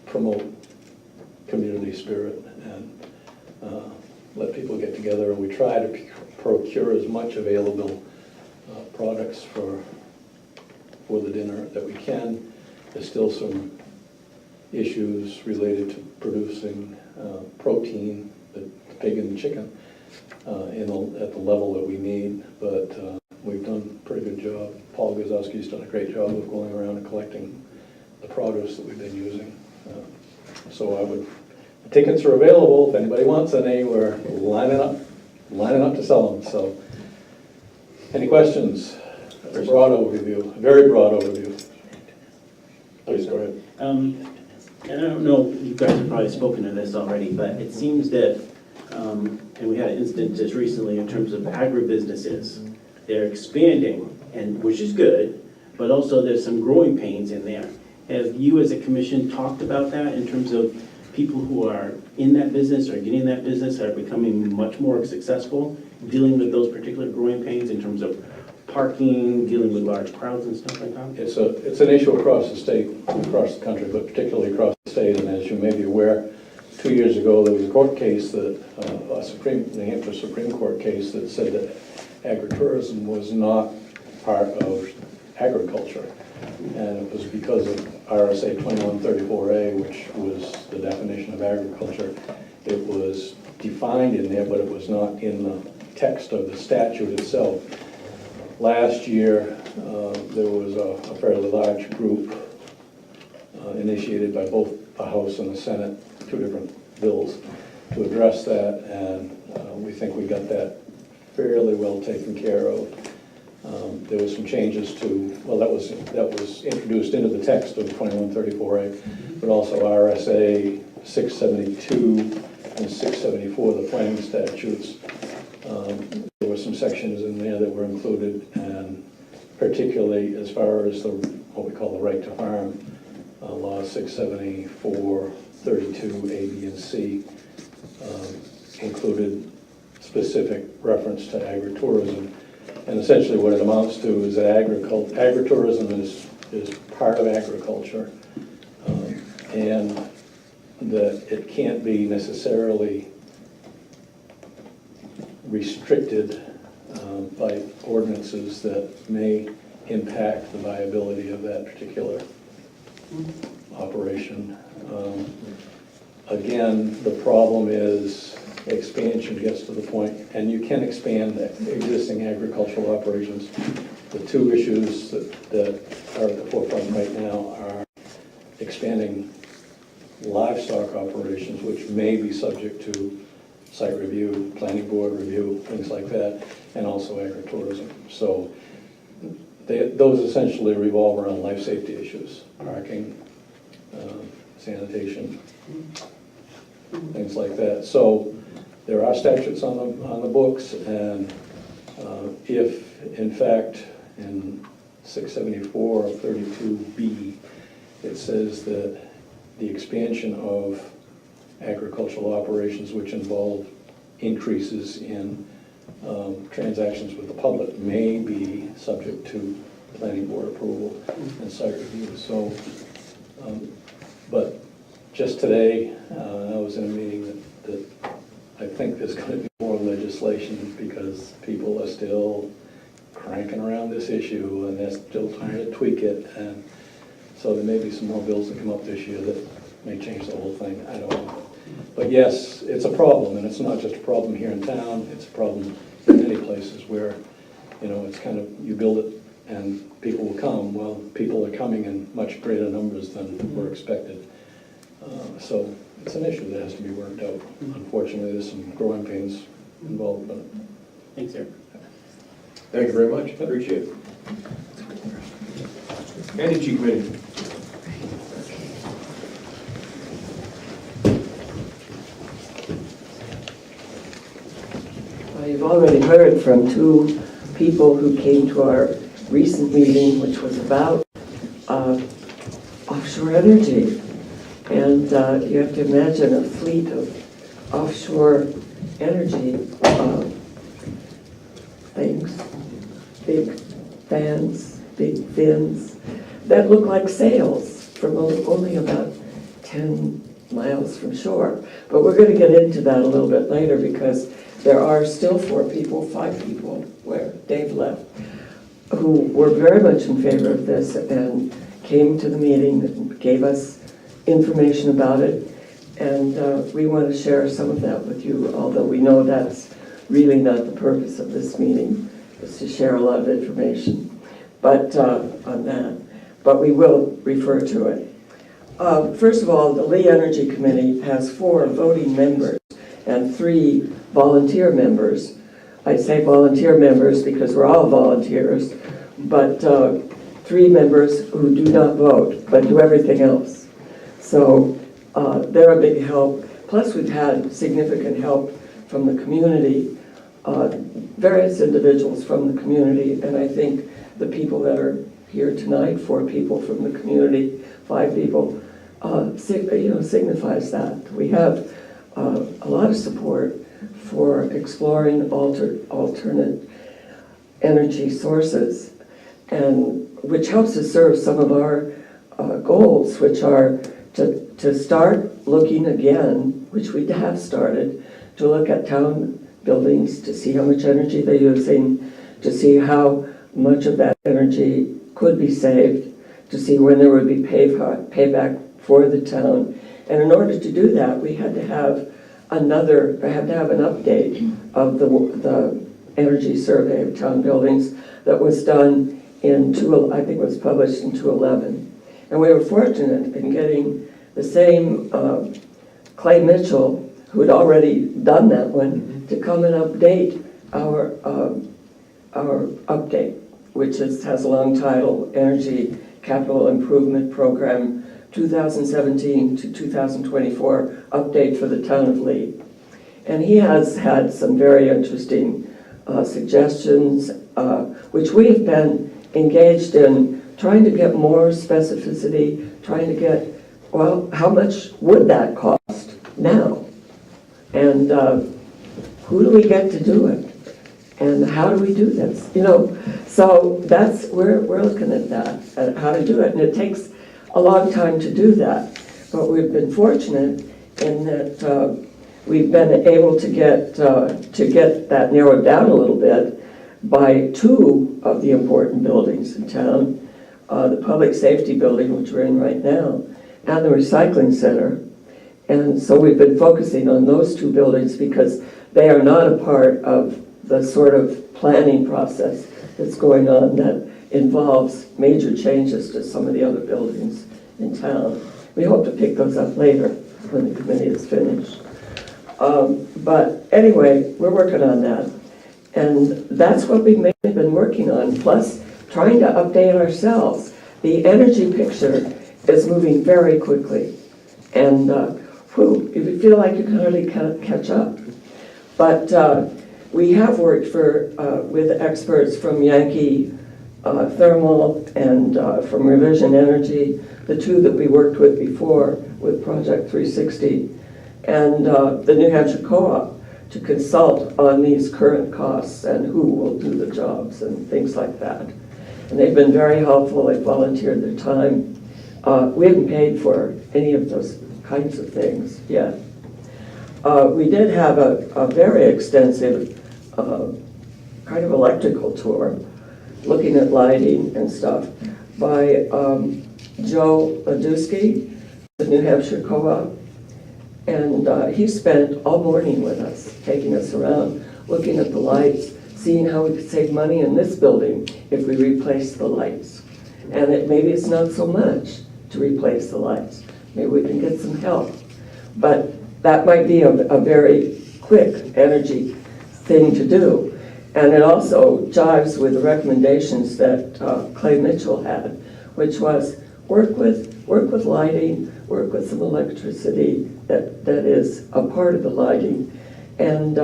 promote community spirit and let people get together. And we try to procure as much available products for the dinner that we can. There's still some issues related to producing protein, the pig and the chicken, at the level that we need, but we've done a pretty good job. Paul Gazowski's done a great job of going around and collecting the produce that we've been using. So the tickets are available if anybody wants any. We're lining up to sell them. So, any questions? A broad overview, a very broad overview. Please go ahead. And I don't know, you guys have probably spoken to this already, but it seems that, and we had an instance just recently in terms of agribusinesses, they're expanding, and which is good, but also there's some growing pains in there. Have you as a commission talked about that in terms of people who are in that business or getting that business are becoming much more successful, dealing with those particular growing pains in terms of parking, dealing with large crowds and stuff like that? It's an issue across the state, across the country, but particularly across the state. And as you may be aware, 2 years ago there was a court case that New Hampshire Supreme Court case that said that agritourism was not part of agriculture, and it was because of RSA 2134A, which was the definition of agriculture. It was defined in there, but it was not in the text of the statute itself. Last year, there was a fairly large group initiated by both the House and the Senate, 2 different bills, to address that, and we think we got that fairly well taken care of. There was some changes to, well, that was introduced into the text of 2134A, but also RSA 672 and 674, the planning statutes. There were some sections in there that were included, and particularly as far as what we call the right to farm, law 674, 32, A, B, and C, included specific reference to agritourism. And essentially what it amounts to is that agritourism is part of agriculture, and that it can't be necessarily restricted by ordinances that may impact the viability of that particular operation. Again, the problem is expansion gets to the point, and you can expand existing agricultural operations. The two issues that are at the forefront right now are expanding livestock operations, which may be subject to site review, planning board review, things like that, and also agritourism. So those essentially revolve around life safety issues, parking, sanitation, things like that. So there are statutes on the books, and if in fact in 674 of 32B it says that the expansion of agricultural operations which involve increases in transactions with the public may be subject to planning board approval and site review. So, but just today, I was in a meeting that I think there's going to be more legislation because people are still cranking around this issue and they're still trying to tweak it. And so there may be some more bills that come up this year that may change the whole thing. I don't know. But yes, it's a problem, and it's not just a problem here in town. It's a problem in many places where, you know, it's kind of, you build it and people will come. Well, people are coming in much greater numbers than were expected. So it's an issue that has to be worked out. Unfortunately, there's some growing pains involved in it. Thanks, Eric. Thank you very much, appreciate it. Energy Committee. You've already heard from two people who came to our recent meeting, which was about offshore energy. And you have to imagine a fleet of offshore energy things, big fans, big fins, that look like sails from only about 10 miles from shore. But we're going to get into that a little bit later because there are still 5 people, where Dave left, who were very much in favor of this and came to the meeting and gave us information about it. And we want to share some of that with you, although we know that's really not the purpose of this meeting, is to share a lot of information but on that. But we will refer to it. First of all, the Lee Energy Committee has 4 voting members and 3 volunteer members. I say volunteer members because we're all volunteers, but 3 members who do not vote, but do everything else. So they're a big help. Plus we've had significant help from the community, various individuals from the community, and I think the people that are here tonight, 4 people from the community, 5 people, signifies that. We have a lot of support for exploring alternate energy sources, and which helps us serve some of our goals, which are to start looking again, which we have started, to look at town buildings, to see how much energy they're using, to see how much of that energy could be saved, to see when there would be payback for the town. And in order to do that, we had to have an update of the energy survey of town buildings that was done I think it was published in 2011. And we were fortunate in getting the same Clay Mitchell, who had already done that one, to come and update our update, which has a long title, Energy Capital Improvement Program 2017 to 2024 update for the town of Lee. And he has had some very interesting suggestions, which we've been engaged in trying to get more specificity, trying to get, well, how much would that cost now? And who do we get to do it? And how do we do this? So we're looking at that, at how to do it. And it takes a long time to do that. But we've been fortunate in that we've been able to get that narrowed down a little bit by 2 of the important buildings in town, the public safety building, which we're in right now, and the recycling center. And so we've been focusing on those two buildings because they are not a part of the sort of planning process that's going on that involves major changes to some of the other buildings in town. We hope to pick those up later when the committee is finished. But anyway, we're working on that. And that's what we've mainly been working on, plus trying to update ourselves. The energy picture is moving very quickly. And you feel like you can hardly catch up. But we have worked with experts from Yankee Thermal and from Revision Energy, the two that we worked with before with Project 360, and the New Hampshire Co-op to consult on these current costs and who will do the jobs and things like that. And they've been very helpful. They've volunteered their time. We haven't paid for any of those kinds of things yet. We did have a very extensive kind of electrical tour, looking at lighting and stuff, by Joe Ladusky, the New Hampshire Co-op. And he spent all morning with us, taking us around, looking at the lights, seeing how we could save money in this building if we replace the lights. And maybe it's not so much to replace the lights. Maybe we can get some help. But that might be a very quick energy thing to do. And it also jives with the recommendations that Clay Mitchell had, which was work with lighting, work with some electricity that is a part of the lighting. And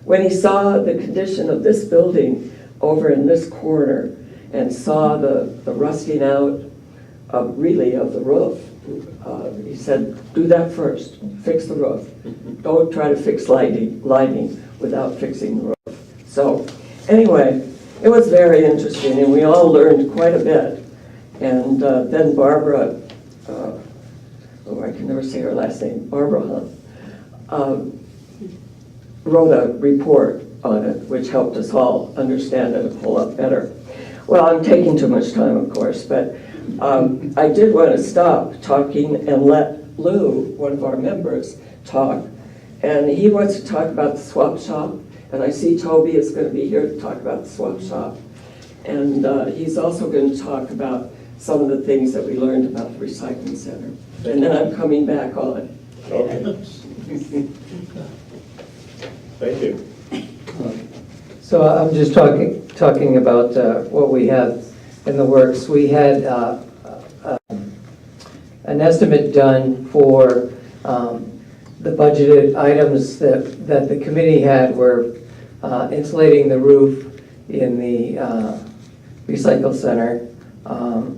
when he saw the condition of this building over in this corner and saw the rusting out of the roof, he said, do that first, fix the roof. Don't try to fix lighting without fixing the roof. So anyway, it was very interesting, and we all learned quite a bit. And then Barbara, I can never say her last name, Barbara Hunt, wrote a report on it, which helped us all understand it a whole lot better. Well, I'm taking too much time, of course, but I did want to stop talking and let Lou, one of our members, talk. And he wants to talk about the swap shop. And I see Toby is going to be here to talk about the swap shop. And he's also going to talk about some of the things that we learned about the recycling center. And then I'm coming back on. Okay. Thank you. So I'm just talking about what we have in the works. We had an estimate done for the budgeted items that the committee had were insulating the roof in the recycle center,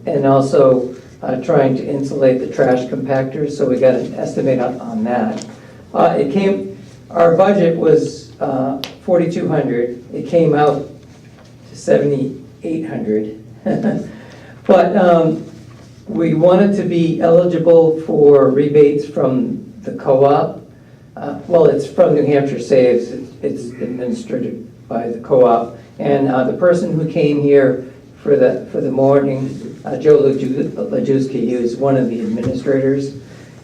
and also trying to insulate the trash compactors. So we got an estimate on that. Our budget was $4,200. It came out to $7,800. But we wanted to be eligible for rebates from the co-op. Well, it's from New Hampshire Saves. It's administered by the co-op. And the person who came here for the morning, Joe Lajewski, he was one of the administrators.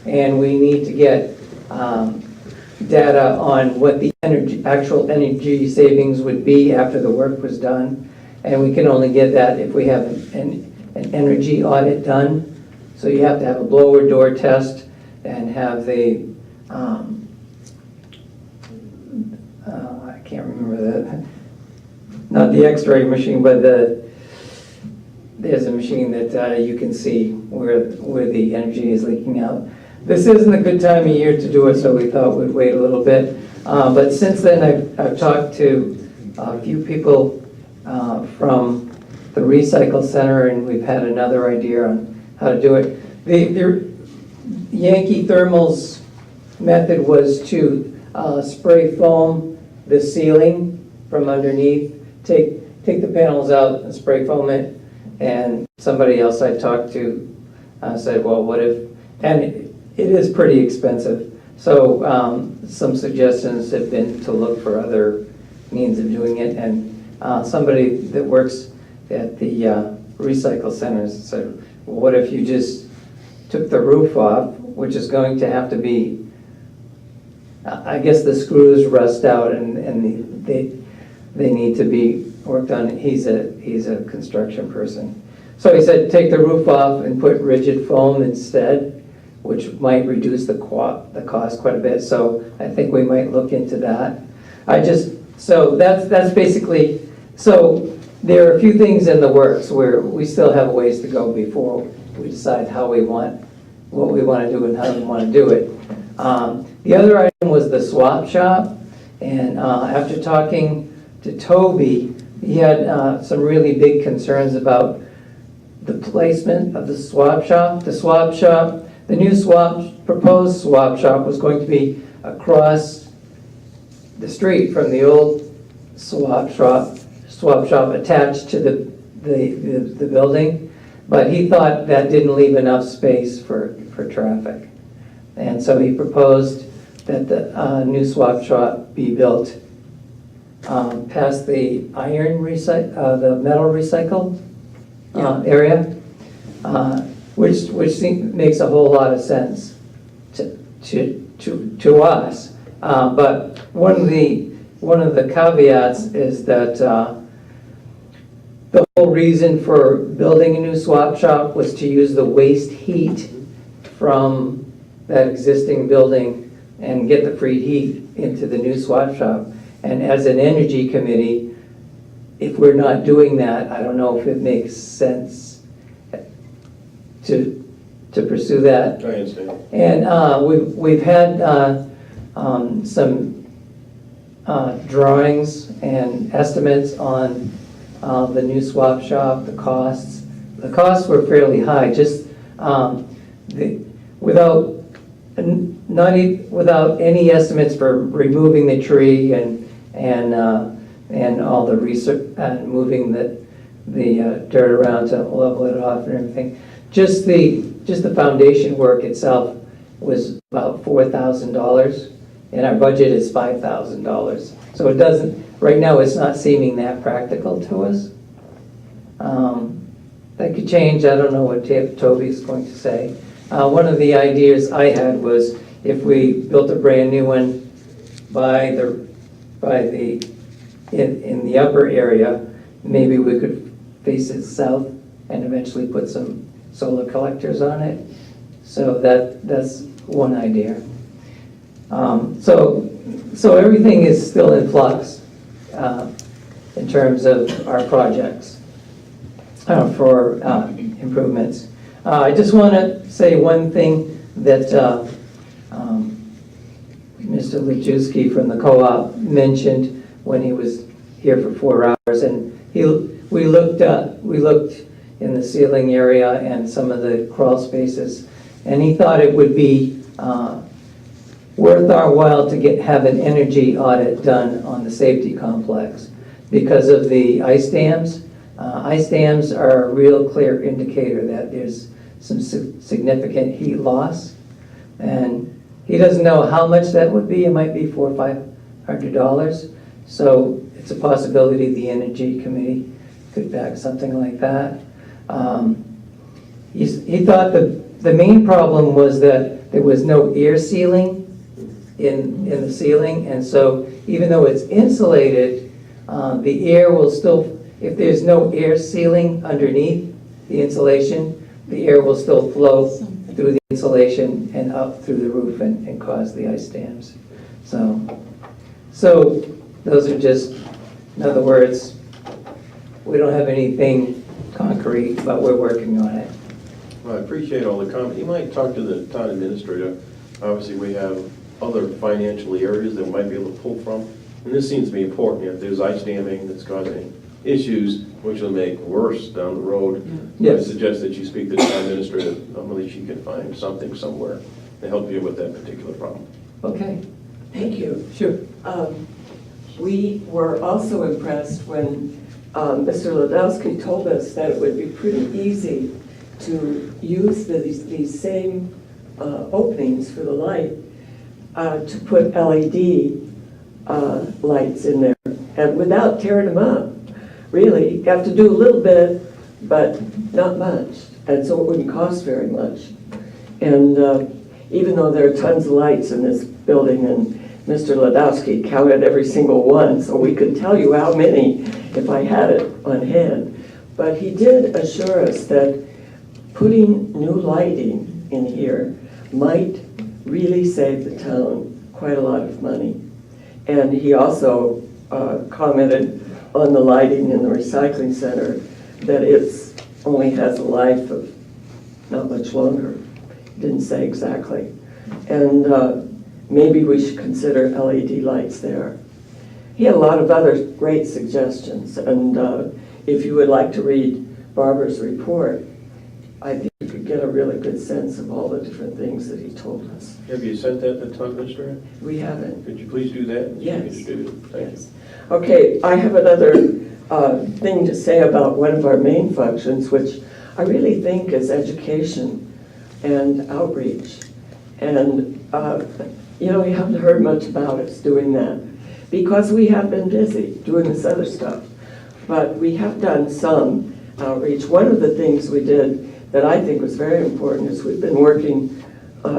And we need to get data on what the actual energy savings would be after the work was done. And we can only get that if we have an energy audit done. So you have to have a blower door test and have the, I can't remember not the x-ray machine, but there's a machine that you can see where the energy is leaking out. This isn't a good time of year to do it, so we thought we'd wait a little bit. But since then, I've talked to a few people from the recycle center, and we've had another idea on how to do it. The Yankee Thermal's method was to spray foam the ceiling from underneath, take the panels out and spray foam it. And somebody else I talked to said, well, what if, and it is pretty expensive. So some suggestions have been to look for other means of doing it. And somebody that works at the recycle centers said, well, what if you just took the roof off, which is going to have to be, I guess the screws rust out and they need to be worked on. He's a construction person. So he said, take the roof off and put rigid foam instead, which might reduce the cost quite a bit. So I think we might look into that. So that's basically, so there are a few things in the works where we still have a ways to go before we decide what we want to do and how we want to do it. The other item was the swap shop, and after talking to Toby, he had some really big concerns about the placement of the swap shop. The new proposed swap shop was going to be across the street from the old swap shop attached to the building, but he thought that didn't leave enough space for traffic. And so he proposed that the new swap shop be built past the the metal recycle area, which makes a whole lot of sense to us. But one of the caveats is that the whole reason for building a new swap shop was to use the waste heat from that existing building and get the free heat into the new swap shop. And as an energy committee, if we're not doing that, I don't know if it makes sense to pursue that. I understand. And we've had some drawings and estimates on the new swap shop, the costs. The costs were fairly high, just without any estimates for removing the tree and all the research and moving the dirt around to level it off and everything. Just the foundation work itself was about $4,000, and our budget is $5,000. So it doesn't, right now it's not seeming that practical to us. That could change. I don't know what Toby's going to say. One of the ideas I had was if we built a brand new one in the upper area, maybe we could face it south and eventually put some solar collectors on it. So that's one idea. So everything is still in flux in terms of our projects for improvements. I just want to say one thing that Mr. Lejewski from the co-op mentioned when he was here for 4 hours, and we looked in the ceiling area and some of the crawl spaces, and he thought it would be worth our while to have an energy audit done on the safety complex because of the ice dams. Ice dams are a real clear indicator that there's some significant heat loss, and he doesn't know how much that would be. It might be $400 or $500. So it's a possibility the Energy Committee could back something like that. He thought the main problem was that there was no air sealing in the ceiling, and so even though it's insulated, the air will still, if there's no air sealing underneath the insulation, the air will still flow through the insulation and up through the roof and cause the ice dams. So those are just, in other words, we don't have anything concrete, but we're working on it. Well, I appreciate all the comments. You might talk to the town administrator. Obviously, we have other financial areas that we might be able to pull from. And this seems to be important. If there's ice damming that's causing issues, which will make worse down the road, Yes. I suggest that you speak to the town administrator. Normally, she can find something somewhere to help you with that particular problem. Okay. Thank you. Sure. We were also impressed when Mr. Ladowski told us that it would be pretty easy to use these same openings for the light to put LED lights in there, and without tearing them up. Really, you have to do a little bit, but not much, and so it wouldn't cost very much. And even though there are tons of lights in this building, and Mr. Ladowski counted every single one, so we could tell you how many if I had it on hand. But he did assure us that putting new lighting in here might really save the town quite a lot of money. And he also commented on the lighting in the recycling center that it's only has a life of not much longer. Didn't say exactly. And maybe we should consider LED lights there. He had a lot of other great suggestions, and if you would like to read Barbara's report, I think you could get a really good sense of all the different things that he told us. Have you sent that to Todd Lister? We haven't. Could you please do that? Yes. Thank you. Okay, I have another thing to say about one of our main functions, which I really think is education and outreach. And, you know, we haven't heard much about us doing that because we have been busy doing this other stuff. But we have done some outreach. One of the things we did that I think was very important is we've been working,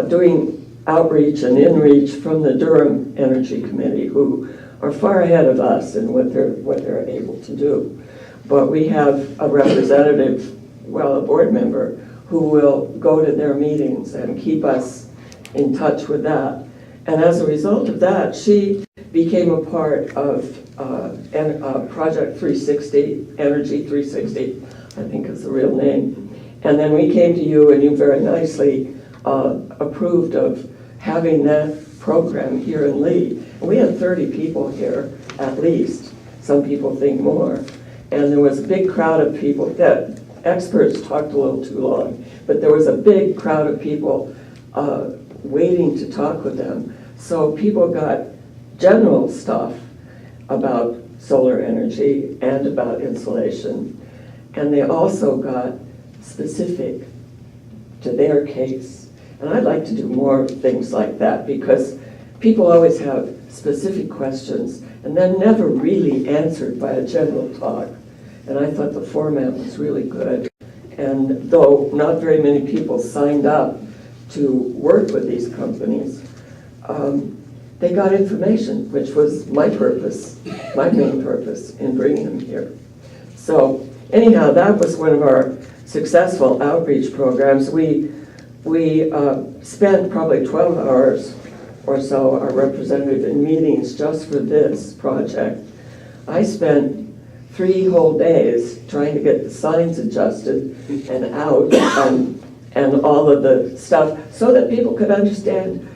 doing outreach and inreach from the Durham Energy Committee, who are far ahead of us in what they're able to do. But we have a representative, well, a board member, who will go to their meetings and keep us in touch with that. And as a result of that, she became a part of Project 360, Energy 360, I think is the real name. And then we came to you and you very nicely approved of having that program here in Lee. And we had 30 people here, at least. Some people think more. And there was a big crowd of people. That experts talked a little too long, but there was a big crowd of people waiting to talk with them. So people got general stuff about solar energy and about insulation. And they also got specific to their case. And I'd like to do more things like that because people always have specific questions and they're never really answered by a general talk. And I thought the format was really good. And though not very many people signed up to work with these companies, they got information, which was my purpose, my main purpose in bringing them here. So anyhow, that was one of our successful outreach programs. We spent probably 12 hours or so, our representative, in meetings just for this project. I spent 3 whole days trying to get the signs adjusted and out and all of the stuff so that people could understand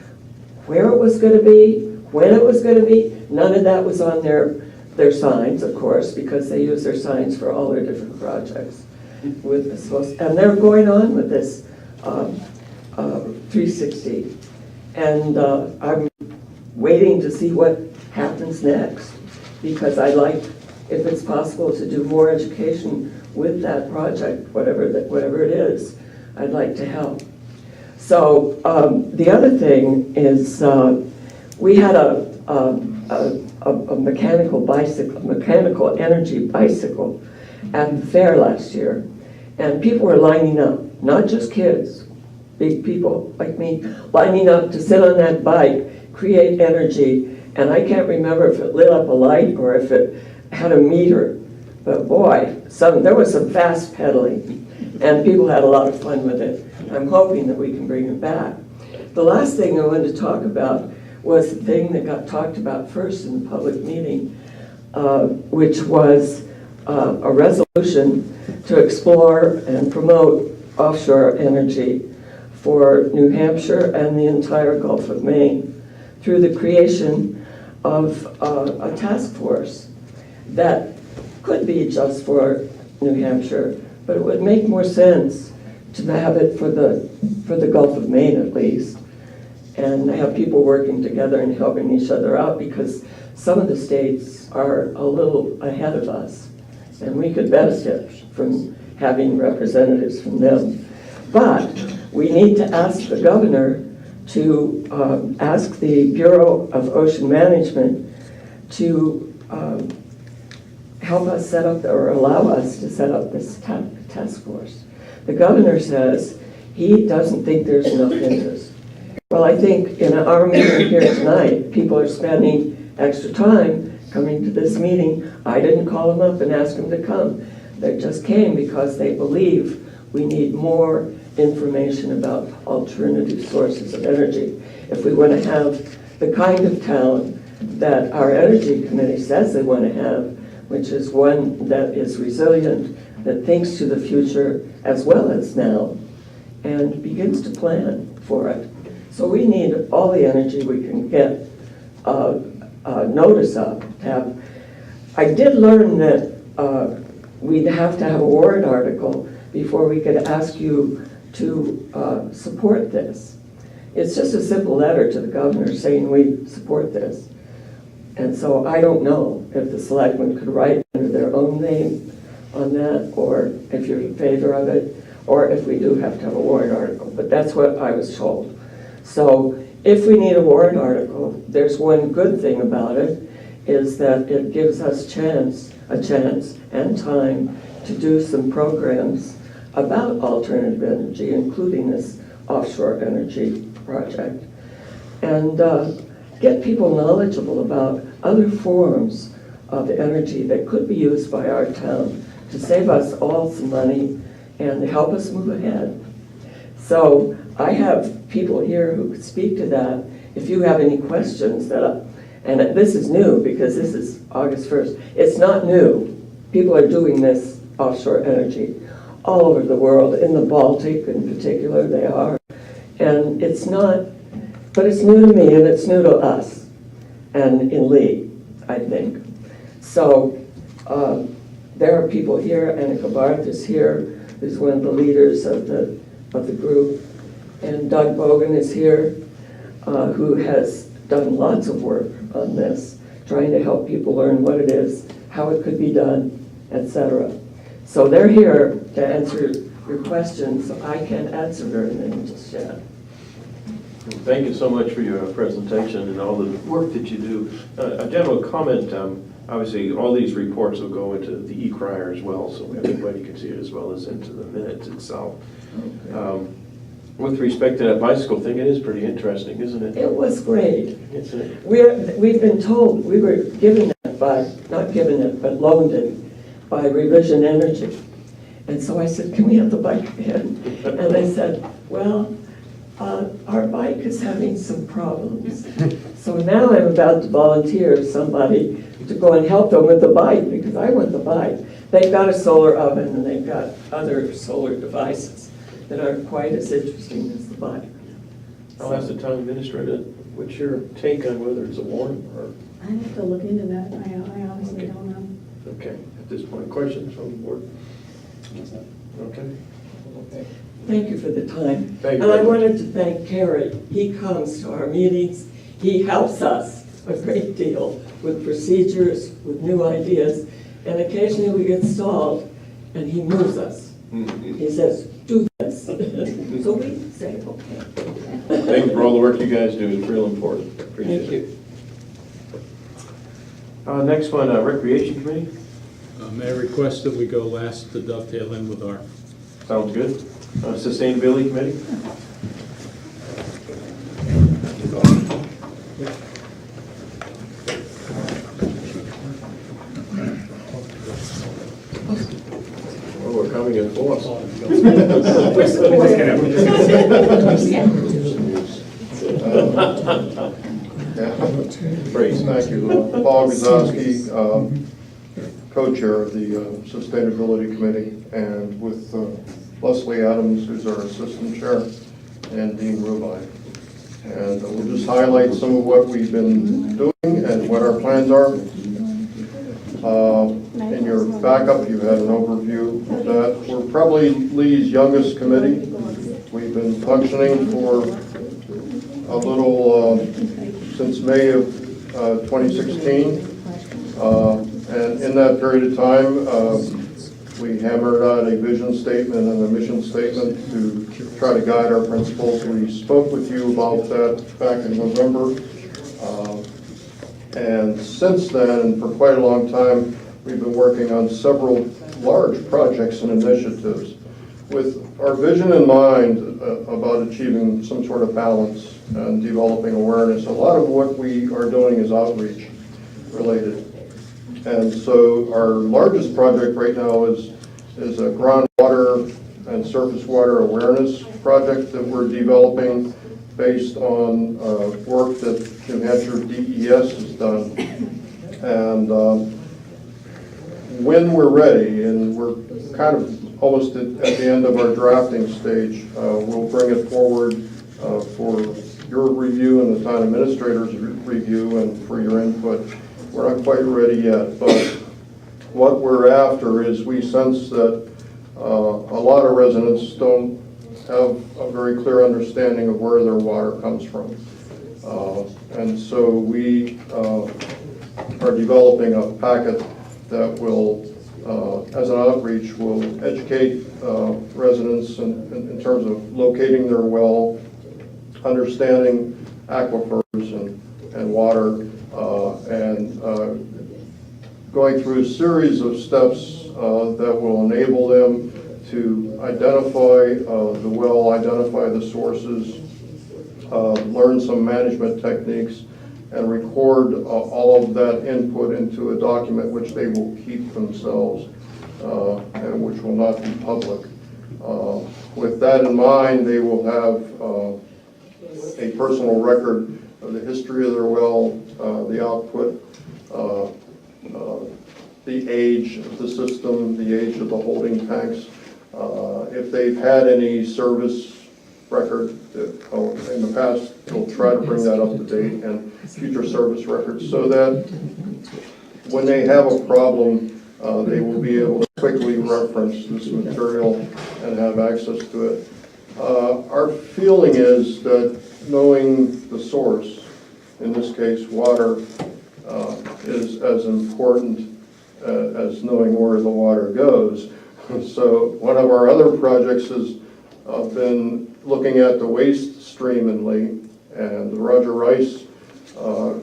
where it was going to be, when it was going to be. None of that was on their signs, of course, because they use their signs for all their different projects. And they're going on with this 360. And I'm waiting to see what happens next, because I'd like, if it's possible, to do more education with that project, whatever it is. I'd like to help. So the other thing is we had a mechanical energy bicycle at the fair last year, and people were lining up, not just kids, big people like me, lining up to sit on that bike, create energy, and I can't remember if it lit up a light or if it had a meter, but boy, there was some fast pedaling, and people had a lot of fun with it. I'm hoping that we can bring it back. The last thing I wanted to talk about was the thing that got talked about first in the public meeting, which was a resolution to explore and promote offshore energy for New Hampshire and the entire Gulf of Maine through the creation of a task force that could be just for New Hampshire, but it would make more sense to have it for the Gulf of Maine at least, and have people working together and helping each other out, because some of the states are a little ahead of us, and we could benefit from having representatives from them. But we need to ask the governor to ask the Bureau of Ocean Management to help us set up, or allow us to set up this task force. The governor says he doesn't think there's enough interest. Well, I think in our meeting here tonight, people are spending extra time coming to this meeting. I didn't call them up and ask them to come. They just came because they believe we need more information about alternative sources of energy. If we want to have the kind of town that our energy committee says they want to have, which is one that is resilient, that thinks to the future as well as now, and begins to plan for it. So we need all the energy we can get notice of. I did learn that we'd have to have a warrant article before we could ask you to support this. It's just a simple letter to the governor saying we support this. And so I don't know if the selectmen could write under their own name on that, or if you're in favor of it, or if we do have to have a warrant article, but that's what I was told. So if we need a warrant article, there's one good thing about it, is that it gives us a chance and time to do some programs about alternative energy, including this offshore energy project, and get people knowledgeable about other forms of energy that could be used by our town to save us all some money and help us move ahead. So I have people here who could speak to that. If you have any questions and this is new because this is August 1st. It's not new. People are doing this offshore energy all over the world, in the Baltic in particular they are. And it's not, but it's new to me and it's new to us and in Lee, I think. So there are people here, Annika Barth is here, who's one of the leaders of the group, and Doug Bogan is here, who has done lots of work on this, trying to help people learn what it is, how it could be done, etc. So they're here to answer your questions. So I can't answer very many just yet. Thank you so much for your presentation and all the work that you do. A general comment, obviously all these reports will go into the e-crier as well, so everybody can see it as well as into the minutes itself. Okay. With respect to that bicycle thing, it is pretty interesting, isn't it? It was great. We've been told, we were given it by, not given it, but loaned it by Revision Energy. And so I said, can we have the bike again? And they said, well, our bike is having some problems. So now I'm about to volunteer somebody to go and help them with the bike, because I want the bike. They've got a solar oven and they've got other solar devices that aren't quite as interesting as the bike. I'll ask the town administrator, what's your take on whether it's a warrant or? I have to look into that. I honestly don't know. Okay, at this point, questions from the board? Okay. Thank you for the time. Thank you. And I wanted to thank Kerry. He comes to our meetings. He helps us a great deal with procedures, with new ideas, and occasionally we get stalled and he moves us. He says, do this. So we say, okay. Thank you for all the work you guys do. It's real important. Appreciate it. Thank you. Next one, Recreation Committee. May I request that we go last to dovetail in with our... Sounds good. Sustainability Committee. Well, we're coming in force. Thank you. Paul Guzowski, co-chair of the Sustainability Committee, and with Leslie Adams, who's our assistant chair, and Dean Rubai. And we'll just highlight some of what we've been doing and what our plans are. In your backup, you had an overview of that. We're probably Lee's youngest committee. We've been functioning for a little since May of 2016. And in that period of time, we hammered out a vision statement and a mission statement to try to guide our principals. We spoke with you about that back in November. And since then, for quite a long time, we've been working on several large projects and initiatives. with our vision in mind about achieving some sort of balance and developing awareness, a lot of what we are doing is outreach related. And so our largest project right now is a groundwater and surface water awareness project that we're developing based on work that New Hampshire DES has done. And when we're ready, and we're kind of almost at the end of our drafting stage, we'll bring it forward for your review and the town administrator's review and for your input. We're not quite ready yet, but what we're after is we sense that a lot of residents don't have a very clear understanding of where their water comes from. And so we are developing a packet that will, as an outreach, will educate residents in terms of locating their well, understanding aquifers and water, and going through a series of steps that will enable them to identify the well, identify the sources, learn some management techniques, and record all of that input into a document which they will keep themselves and which will not be public. With that in mind, they will have a personal record of the history of their well, the output, the age of the system, the age of the holding tanks, if they've had any service record in the past, we'll try to bring that up to date, and future service records, so that when they have a problem, they will be able to quickly reference this material and have access to it. Our feeling is that knowing the source, in this case water, is as important as knowing where the water goes. So one of our other projects has been looking at the waste stream in Lee, and Roger Rice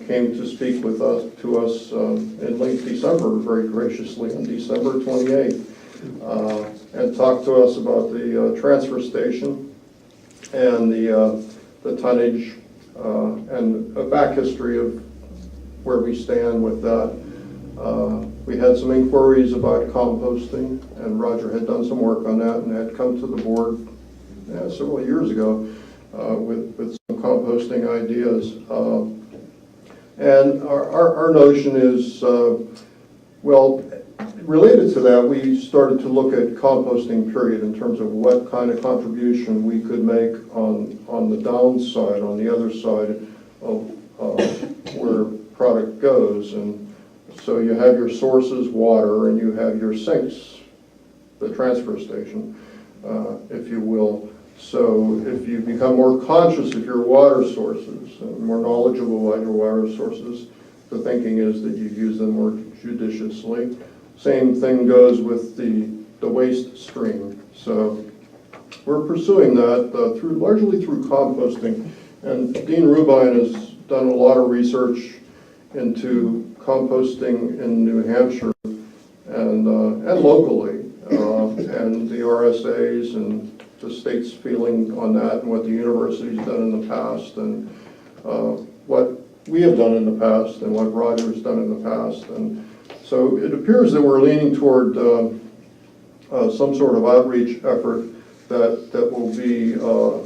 came to speak with us in late December, very graciously, on December 28th, and talked to us about the transfer station and the tonnage and a back history of where we stand with that. We had some inquiries about composting, and Roger had done some work on that and had come to the board several years ago with some composting ideas. And our notion is, well, related to that, we started to look at composting period in terms of what kind of contribution we could make on the downside, on the other side of where product goes. And so you have your sources, water, and you have your sinks, the transfer station, if you will. So if you become more conscious of your water sources and more knowledgeable about your water sources, the thinking is that you use them more judiciously. Same thing goes with the waste stream. So we're pursuing that largely through composting. And Dean Rubine has done a lot of research into composting in New Hampshire and locally, and the RSAs and the state's feeling on that, and what the university's done in the past, and what we have done in the past, and what Roger's done in the past. And so it appears that we're leaning toward some sort of outreach effort that will be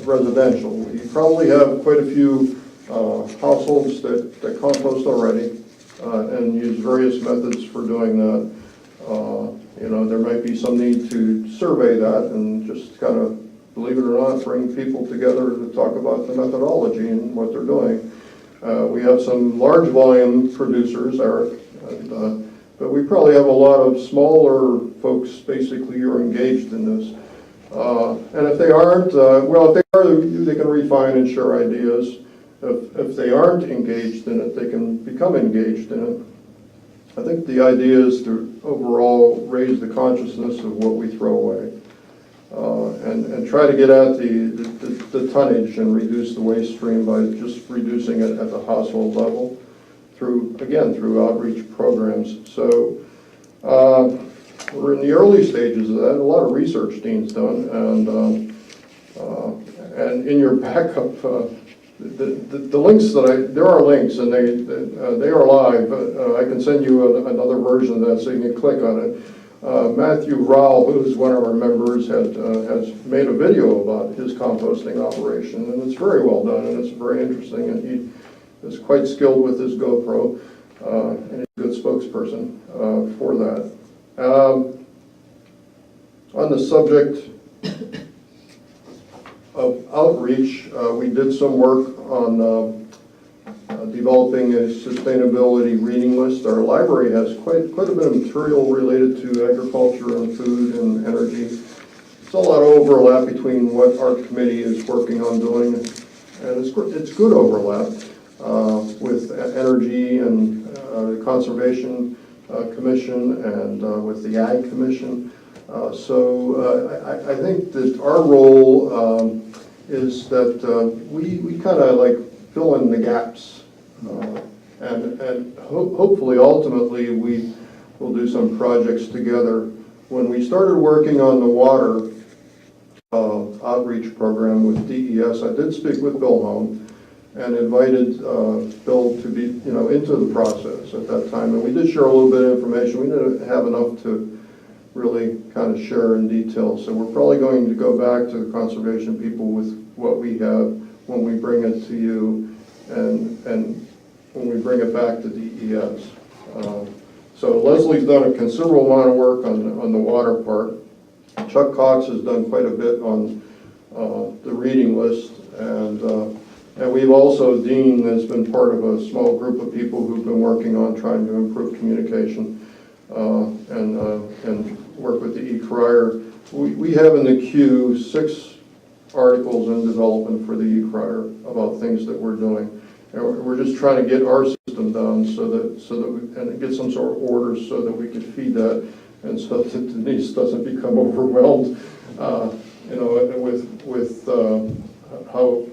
residential. You probably have quite a few households that compost already and use various methods for doing that. You know, there might be some need to survey that and just kind of, believe it or not, bring people together to talk about the methodology and what they're doing. We have some large volume producers, Eric, but we probably have a lot of smaller folks basically who are engaged in this. And if they aren't, well, if they are, they can refine and share ideas. If they aren't engaged in it, they can become engaged in it. I think the idea is to overall raise the consciousness of what we throw away, and try to get at the tonnage and reduce the waste stream by just reducing it at the household level through outreach programs. So we're in the early stages of that. A lot of research Dean's done, and in your backup, the links there are links, and they are live. I can send you another version of that so you can click on it. Matthew Rowell, who's one of our members, has made a video about his composting operation, and it's very well done, and it's very interesting, and he is quite skilled with his GoPro, and he's a good spokesperson for that. On the subject of outreach, we did some work on developing a sustainability reading list. Our library has quite a bit of material related to agriculture and food and energy. There's a lot of overlap between what our committee is working on doing, and it's good overlap with energy and the Conservation Commission and with the Ag Commission. So I think that our role is that we kind of like fill in the gaps. And hopefully, ultimately, we will do some projects together. When we started working on the water outreach program with DES, I did speak with Bill Home and invited Bill to be, into the process at that time. And we did share a little bit of information. We didn't have enough to really kind of share in detail. So we're probably going to go back to the conservation people with what we have when we bring it to you and when we bring it back to DES. So Leslie's done a considerable amount of work on the water part. Chuck Cox has done quite a bit on the reading list, and we've also, Dean has been part of a small group of people who've been working on trying to improve communication and work with the E-Crier. We have in the queue 6 articles in development for the E-Crier about things that we're doing. And we're just trying to get our system done so that and get some sort of orders so that we can feed that, and so that Denise doesn't become overwhelmed, with how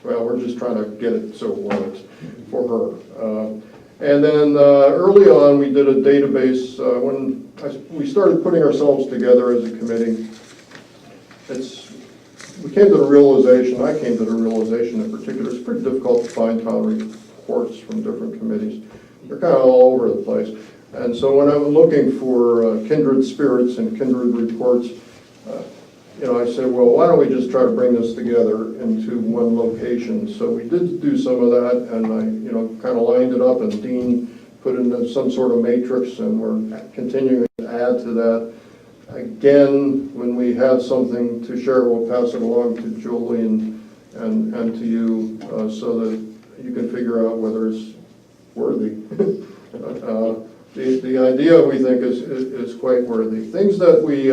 well, we're just trying to get it so it works for her. And then early on, we did a database when we started putting ourselves together as a committee. We came to the realization, I came to the realization in particular, it's pretty difficult to find town reports from different committees. They're kind of all over the place. And so when I'm looking for kindred spirits and kindred reports, I said, well, why don't we just try to bring this together into one location? So we did do some of that, and I, kind of lined it up, and Dean put in some sort of matrix, and we're continuing to add to that. Again, when we have something to share, we'll pass it along to Julie and to you so that you can figure out whether it's worthy. The idea, we think, is quite worthy. Things that we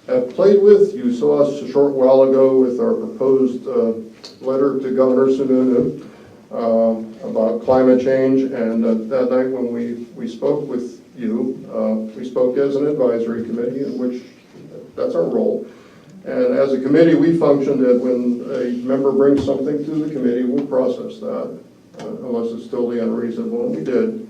have played with. You saw us a short while ago with our proposed letter to Governor Sununu about climate change, and that night when we spoke with you, we spoke as an advisory committee, in which that's our role. And as a committee, we functioned that when a member brings something to the committee, we'll process that, unless it's totally unreasonable, and we did.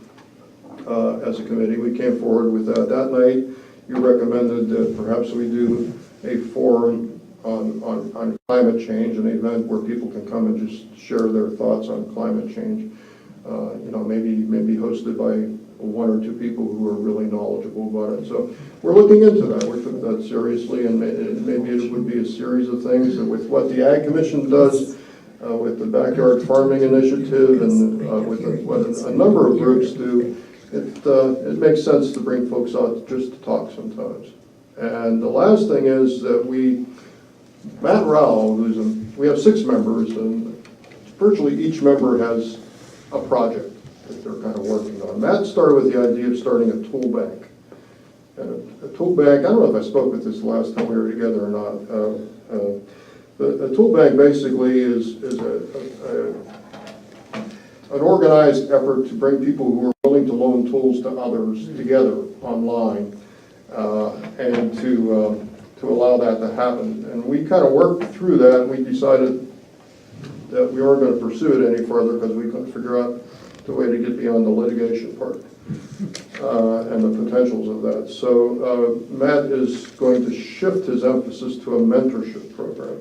As a committee, we came forward with that. That night, you recommended that perhaps we do a forum on climate change, an event where people can come and just share their thoughts on climate change. Maybe hosted by 1 or 2 people who are really knowledgeable about it. So we're looking into that. We took that seriously, and maybe it would be a series of things. And with what the Ag Commission does, with the Backyard Farming Initiative, and with what a number of groups do, it makes sense to bring folks out just to talk sometimes. And the last thing is that Matt Rowell, we have 6 members, and virtually each member has a project that they're kind of working on. Matt started with the idea of starting a tool bank. And a tool bank, I don't know if I spoke with this last time we were together or not. A tool bank basically is an organized effort to bring people who are willing to loan tools to others together online, and to allow that to happen. And we kind of worked through that, and we decided that we weren't going to pursue it any further because we couldn't figure out the way to get beyond the litigation part and the potentials of that. So Matt is going to shift his emphasis to a mentorship program,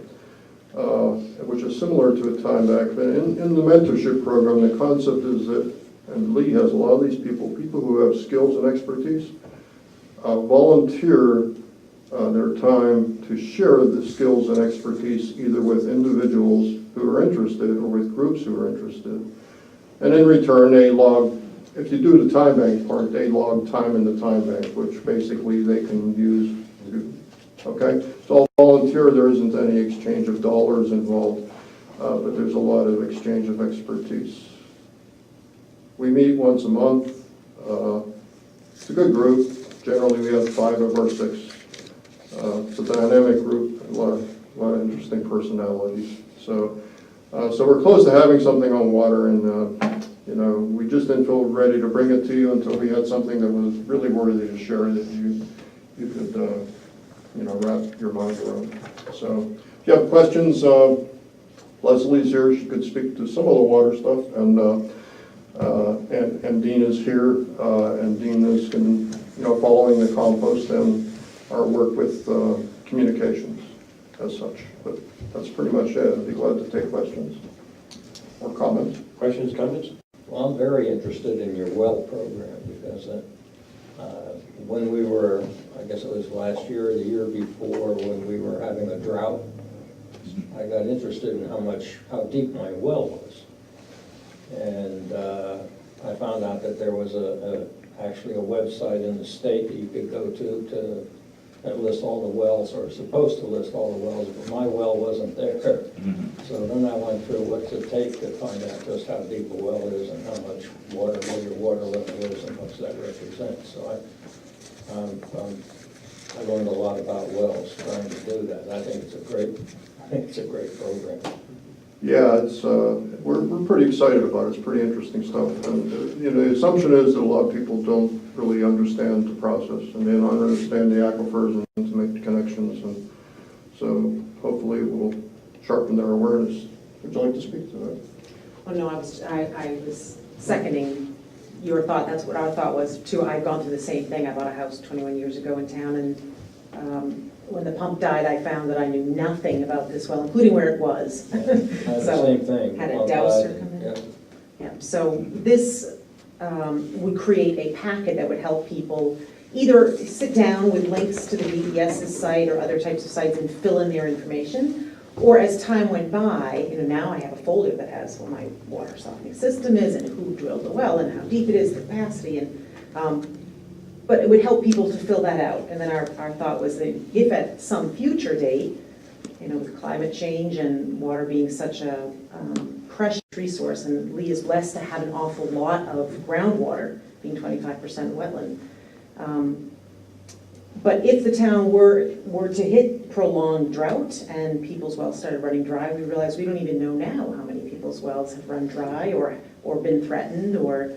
which is similar to a time back. But in the mentorship program, the concept is that, and Lee has a lot of these people who have skills and expertise, volunteer their time to share the skills and expertise either with individuals who are interested or with groups who are interested. And in return, they log, if you do the time bank part, they log time in the time bank, which basically they can use to, okay? It's all volunteer, there isn't any exchange of dollars involved, but there's a lot of exchange of expertise. We meet once a month. It's a good group. Generally, we have 5 of our 6. It's a dynamic group, a lot of interesting personalities. So we're close to having something on water, and you know, we just didn't feel ready to bring it to you until we had something that was really worthy to share that you could you know, wrap your mind around. So if you have questions, Leslie's here. She could speak to some of the water stuff, and Dean is here, and Dean is following the compost and our work with communications as such. But that's pretty much it. I'd be glad to take questions or comments. Questions, comments? Well, I'm very interested in your well program because when we were, I guess it was last year or the year before, when we were having a drought, I got interested in how deep my well was. And I found out that there was actually a website in the state that you could go to that lists all the wells, or is supposed to list all the wells, but my well wasn't there. So then I went through what's it take to find out just how deep a well is and how much water, where your water level is and what that represents. So I learned a lot about wells trying to do that. I think it's a great program. Yeah, it's we're pretty excited about it. It's pretty interesting stuff. And you know, the assumption is that a lot of people don't really understand the process, and they don't understand the aquifers and to make the connections. And so hopefully it will sharpen their awareness. Would you like to speak to that? Oh no, I was seconding your thought. That's what our thought was too. I've gone through the same thing. I bought a house 21 years ago in town, and when the pump died, I found that I knew nothing about this well, including where it was. I had the same thing. Had a dowser come in. Yeah. So this would create a packet that would help people either sit down with links to the DES's site or other types of sites and fill in their information, or as time went by, you know, now I have a folder that has what my water softening system is and who drilled the well and how deep it is, the capacity, and but it would help people to fill that out. And then our thought was that if at some future date, you know, with climate change and water being such a precious resource, and Lee is blessed to have an awful lot of groundwater, being 25% wetland. But if the town were to hit prolonged drought and people's wells started running dry, we realized we don't even know now how many people's wells have run dry or been threatened, or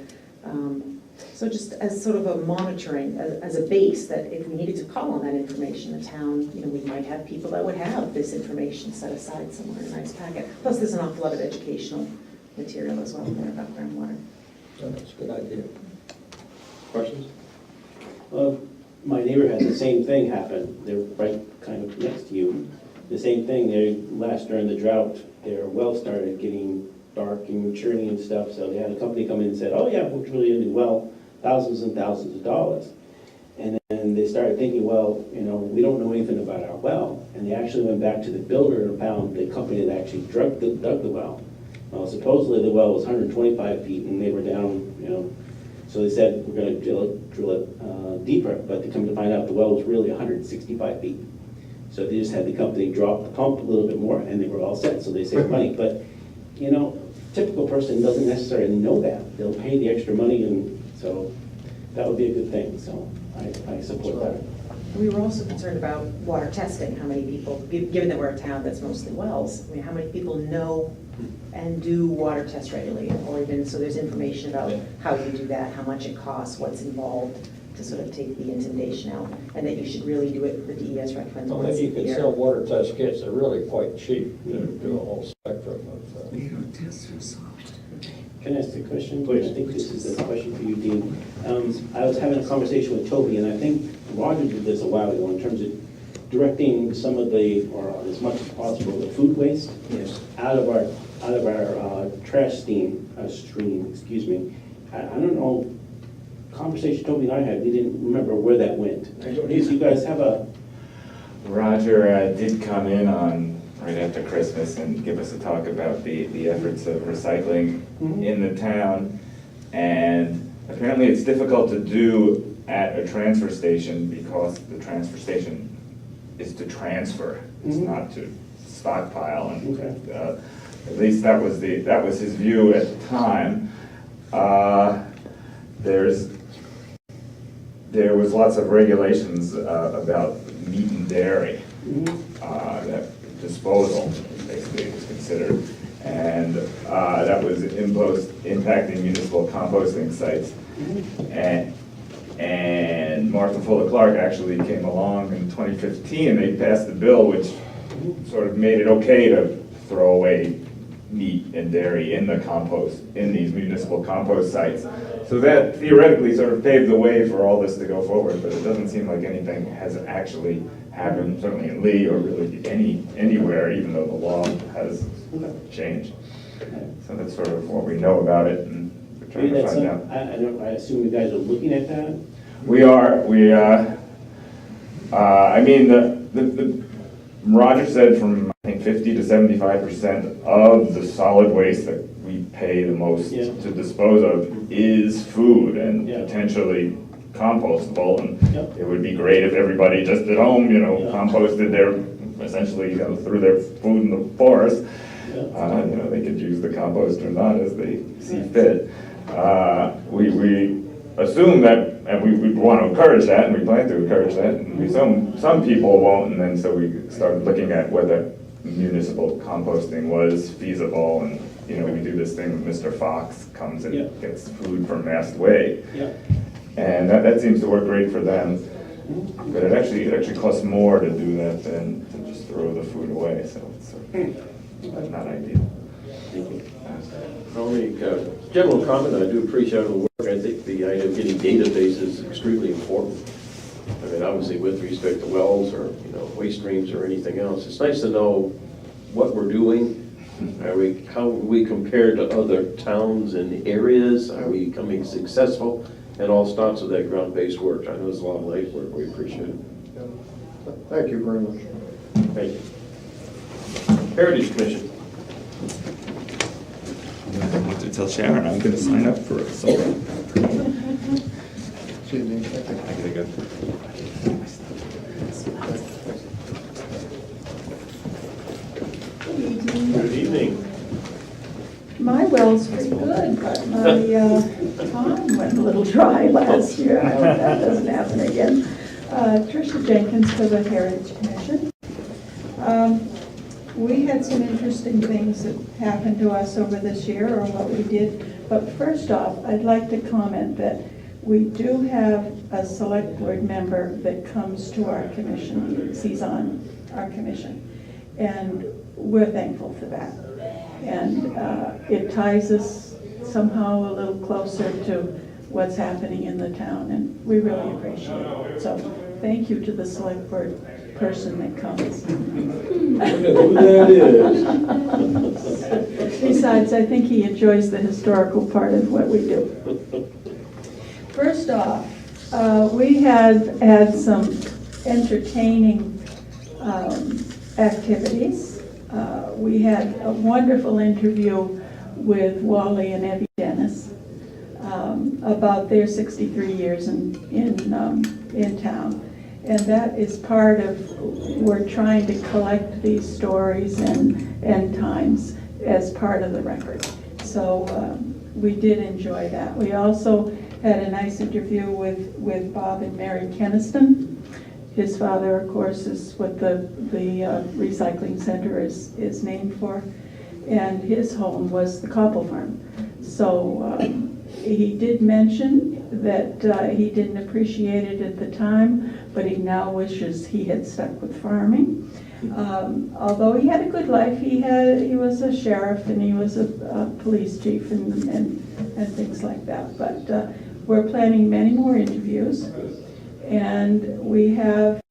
so just as sort of a monitoring, as a base, that if we needed to call on that information, the town, you know, we might have people that would have this information set aside somewhere in a nice packet. Plus there's an awful lot of educational material as well there about groundwater. That's a good idea. Questions? Well, my neighbor had the same thing happen. They're right kind of next to you. The same thing, during the drought, their well started getting dark and churning and stuff, so they had a company come in and said, oh yeah, we'll drill you a new well, thousands and thousands of dollars. And then they started thinking, well, you know, we don't know anything about our well. And they actually went back to the builder and found the company that actually dug the well. Well, supposedly the well was 125 feet and they were down, you know, so they said, we're going to drill it deeper, but they come to find out the well was really 165 feet. So they just had the company drop the pump a little bit more and they were all set, so they saved money. But, you know, typical person doesn't necessarily know that. They'll pay the extra money, and so that would be a good thing. So I support that. We were also concerned about water testing. How many people, given that we're a town that's mostly wells, I mean, how many people know and do water tests regularly, or even so there's information about how you do that, how much it costs, what's involved. to sort of take the intimidation out, and that you should really do it, the DES recommends Well, once a maybe you could year. sell water test kits, they're really quite cheap to do a whole spectrum of. Can I ask a question? Please. I think this is a question for you, Dean. I was having a conversation with Toby, and I think Roger did this a while ago in terms of directing some of the, or as much as possible, the food waste out of our trash stream, excuse me. I don't know, conversation Toby and I had, we didn't remember where that went. You guys have a... Roger did come in on right after Christmas and give us a talk about the efforts of recycling in the town. And apparently it's difficult to do at a transfer station because the transfer station is to transfer, it's not to stockpile. And at least that was his view at the time. There was lots of regulations about meat and dairy, that disposal basically was considered, and that was impacting municipal composting sites. And Martha Fuller Clark actually came along in 2015. They passed a bill which sort of made it okay to throw away meat and dairy in the compost, in these municipal compost sites. So that theoretically sort of paved the way for all this to go forward, but it doesn't seem like anything has actually happened, certainly in Lee or really anywhere, even though the law has changed. So that's sort of what we know about it, and we're trying to find out. I assume you guys are looking at that? We are. I mean, Roger said from, I think, 50 to 75% of the solid waste that we pay the most to dispose of is food and potentially compostable. And it would be great if everybody just at home, composted essentially threw their food in the forest. They could use the compost or not as they see fit. We assume that, and we want to encourage that, and we plan to encourage that. And some people won't, and then so we started looking at whether municipal composting was feasible. And we do this thing. Mr. Fox comes and gets food from Mast Way, and that seems to work great for them. But it actually costs more to do that than to just throw the food away. So it's not ideal. Thank you. I'll make a general comment. I do appreciate the work. I think the idea of getting database is extremely important. I mean, obviously with respect to wells or, waste streams or anything else, it's nice to know what we're doing. How we compare to other towns and areas? Are we becoming successful? And all starts with that ground-based work. I know there's a lot of light work. We appreciate it. Thank you very much. Thank you. Heritage Commission. I have to tell Sharon I'm going to sign up for a solar. I gotta go. Good evening. My well's pretty good, but my pond went a little dry last year. I hope that doesn't happen again. Tricia Jenkins for the Heritage Commission. We had some interesting things that happened to us over this year, or what we did. But first off, I'd like to comment that we do have a select board member that comes to our commission meetings. He's on our commission. And we're thankful for that. And it ties us somehow a little closer to what's happening in the town, and we really appreciate it. So thank you to the select board person that comes. Who that is. Besides, I think he enjoys the historical part of what we do. First off, we had some entertaining activities. We had a wonderful interview with Wally and Evie Dennis about their 63 years in town. And that is part of, we're trying to collect these stories and times as part of the record. So we did enjoy that. We also had a nice interview with Bob and Mary Keniston. His father, of course, is what the recycling center is named for. And his home was the Koppel Farm. So he did mention that he didn't appreciate it at the time, but he now wishes he had stuck with farming. Although he had a good life, he was a sheriff and he was a police chief and things like that. But we're planning many more interviews, and we have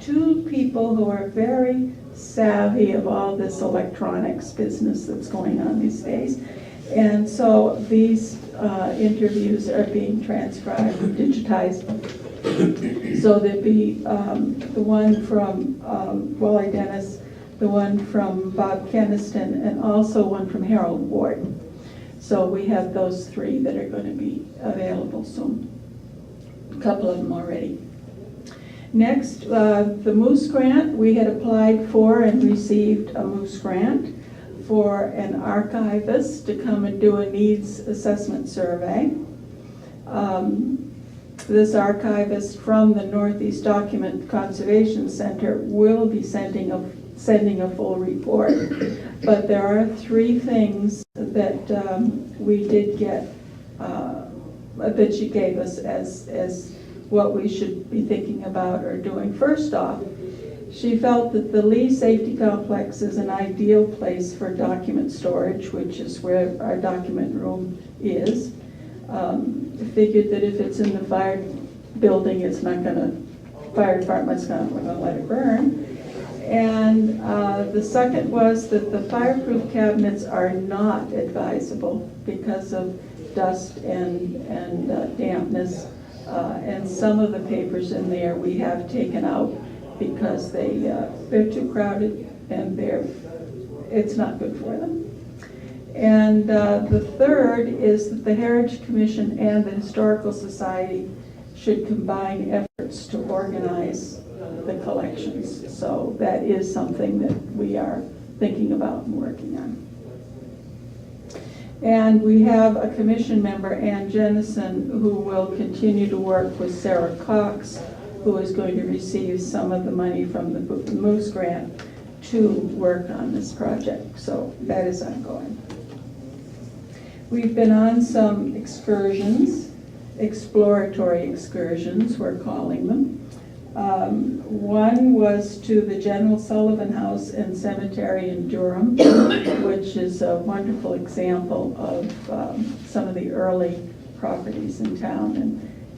2 people who are very savvy of all this electronics business that's going on these days. And so these interviews are being transcribed and digitized. So there'd be the one from Wally Dennis, the one from Bob Keniston, and also one from Harold Ward. So we have those 3 that are going to be available soon. A couple of them already. Next, the Moose Grant. We had applied for and received a Moose Grant for an archivist to come and do a needs assessment survey. This archivist from the Northeast Document Conservation Center will be sending a full report. But there are 3 things that we did get, that she gave us as what we should be thinking about or doing. First off, she felt that the Lee Safety Complex is an ideal place for document storage, which is where our document room is. Figured that if it's in the fire building, it's not gonna, fire department's not gonna let it burn. And the second was that the fireproof cabinets are not advisable because of dust and dampness. And some of the papers in there we have taken out because they're too crowded and it's not good for them. And the third is that the Heritage Commission and the Historical Society should combine efforts to organize the collections. So that is something that we are thinking about and working on. And we have a commission member, Ann Jennison, who will continue to work with Sarah Cox, who is going to receive some of the money from the Moose Grant to work on this project. So that is ongoing. We've been on some excursions, exploratory excursions, we're calling them. One was to the General Sullivan House and Cemetery in Durham, which is a wonderful example of some of the early properties in town,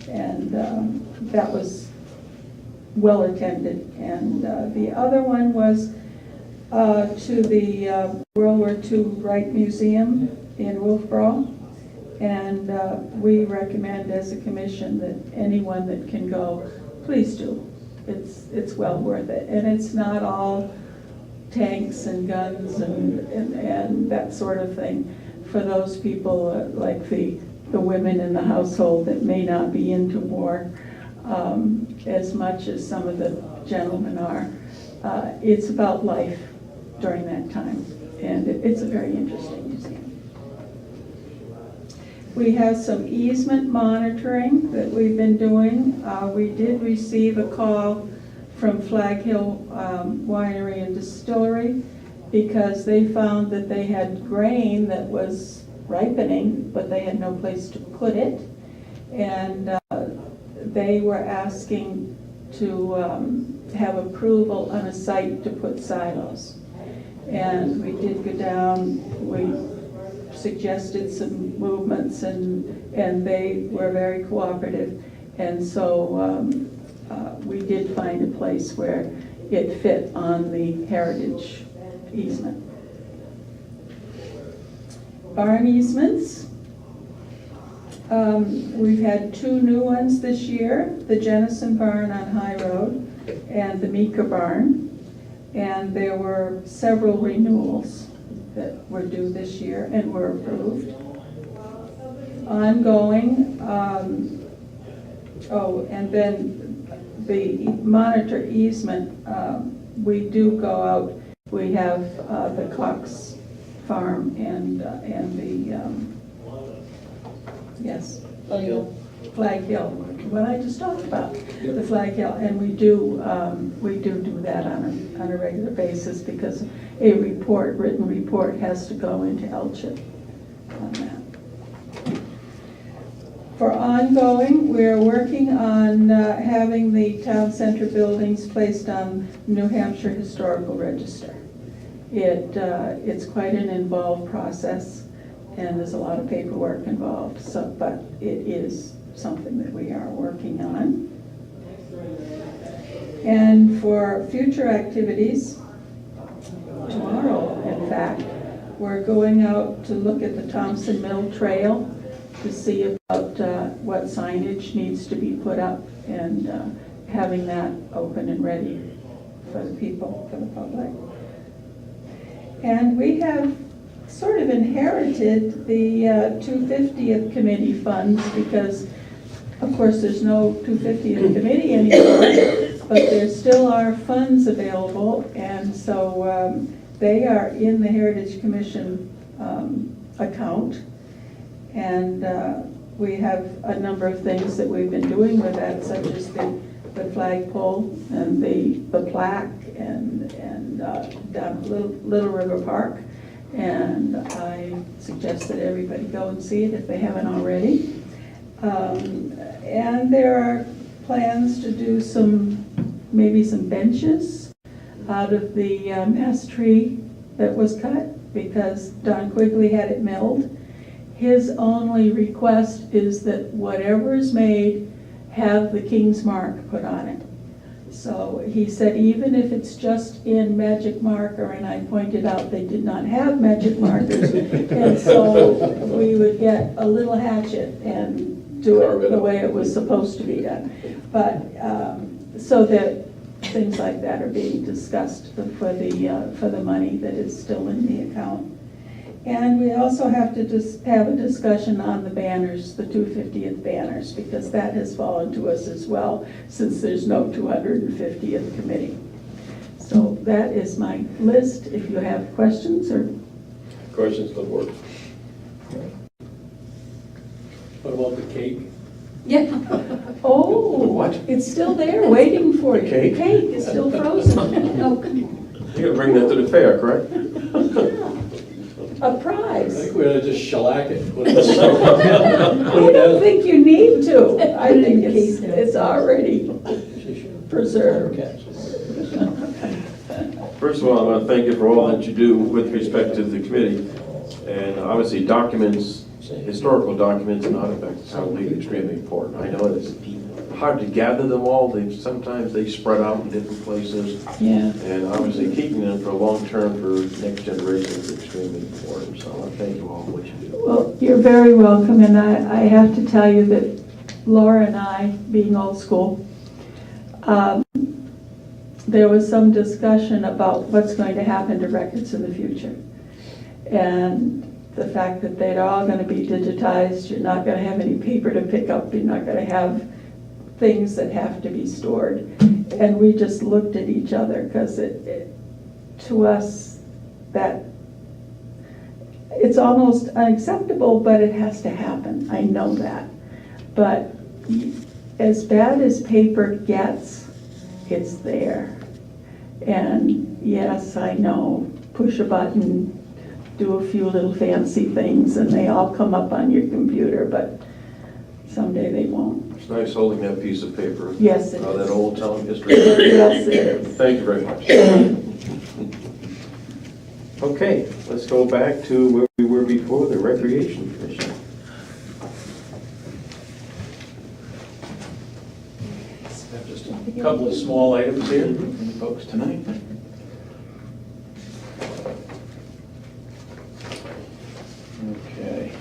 and that was well attended. And the other one was to the World War II Wright Museum in Wolfboro, and we recommend as a commission that anyone that can go, please do. It's well worth it, and it's not all tanks and guns and that sort of thing. For those people like the women in the household that may not be into war as much as some of the gentlemen are, it's about life during that time, and it's a very interesting museum. We have some easement monitoring that we've been doing. We did receive a call from Flag Hill Winery and Distillery because they found that they had grain that was ripening, but they had no place to put it. And they were asking to have approval on a site to put silos. And we did go down, we suggested some movements, and they were very cooperative, and so we did find a place where it fit on the heritage easement. Barn easements. We've had 2 new ones this year, the Jennison Barn on High Road and the Meeker Barn, and there were several renewals that were due this year and were approved. Ongoing, and then the monitor easement, we do go out. We have the Cox Farm and the, yes, Flag Hill, what I just talked about, the Flag Hill, and we do that on a regular basis because a written report has to go into LCHIP on that. For ongoing, we're working on having the town center buildings placed on New Hampshire Historical Register. It's quite an involved process, and there's a lot of paperwork involved, but it is something that we are working on. And for future activities, tomorrow, in fact, we're going out to look at the Thompson Mill Trail to see about what signage needs to be put up, and having that open and ready for the people, for the public. And we have sort of inherited the 250th committee funds, because of course there's no 250th committee anymore, but there still are funds available, and so they are in the Heritage Commission account. And we have a number of things that we've been doing with that, such as the flagpole and the plaque and down at Little River Park. And I suggest that everybody go and see it if they haven't already. And there are plans to do maybe some benches out of the mass tree that was cut, because Don Quigley had it milled. His only request is that whatever is made, have the King's Mark put on it. So he said, even if it's just in magic marker, and I pointed out they did not have magic markers, and so we would get a little hatchet and do it the way it was supposed to be done. But so that things like that are being discussed for the money that is still in the account. And we also have to have a discussion on the banners, the 250th banners, because that has fallen to us as well, since there's no 250th committee. So that is my list. If you have questions or... Questions to the board? What about the cake? Yeah. Oh, what? It's still there waiting for you. Cake? The cake is still frozen. Oh, come on. You're gonna bring that to the fair, correct? A prize. I think we ought to just shellac it. I don't think you need to. I think it's already preserved. First of all, I want to thank you for all that you do with respect to the committee. And obviously documents, historical documents and artifacts are extremely important. I know it's hard to gather them all. Sometimes they spread out in different places. Yeah. And obviously keeping them for long term for next generation is extremely important. So I want to thank you all for what you do. Well, you're very welcome, and I have to tell you that Laura and I, being old school, there was some discussion about what's going to happen to records in the future. And the fact that they're all going to be digitized, you're not going to have any paper to pick up, you're not going to have things that have to be stored. And we just looked at each other, because to us, that it's almost unacceptable, but it has to happen. I know that. But as bad as paper gets, it's there. And yes, I know, push a button, do a few little fancy things, and they all come up on your computer, but someday they won't. It's nice holding that piece of paper. Yes, it is. That old town history. Yes, it is. Thank you very much. Okay, let's go back to where we were before, the Recreation Commission. Just a couple of small items here for you folks tonight. Okay.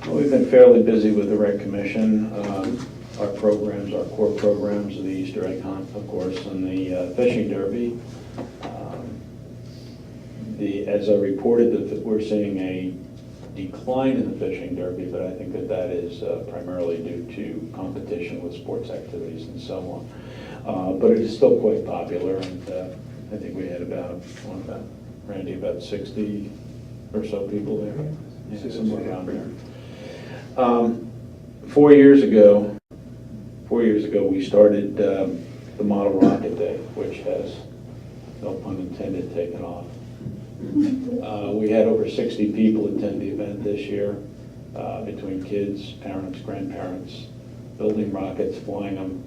Well, we've been fairly busy with the Rec Commission. Our programs, our core programs are the Easter egg hunt, of course, and the fishing derby. As I reported, that we're seeing a decline in the fishing derby, but I think that is primarily due to competition with sports activities and so on. But it is still quite popular, and I think we had about 60 or so people there. Yeah, somewhere around there. 4 years ago, we started the Model Rocket Day, which has, no pun intended, taken off. We had over 60 people attend the event this year. between kids, parents, grandparents, building rockets, flying them.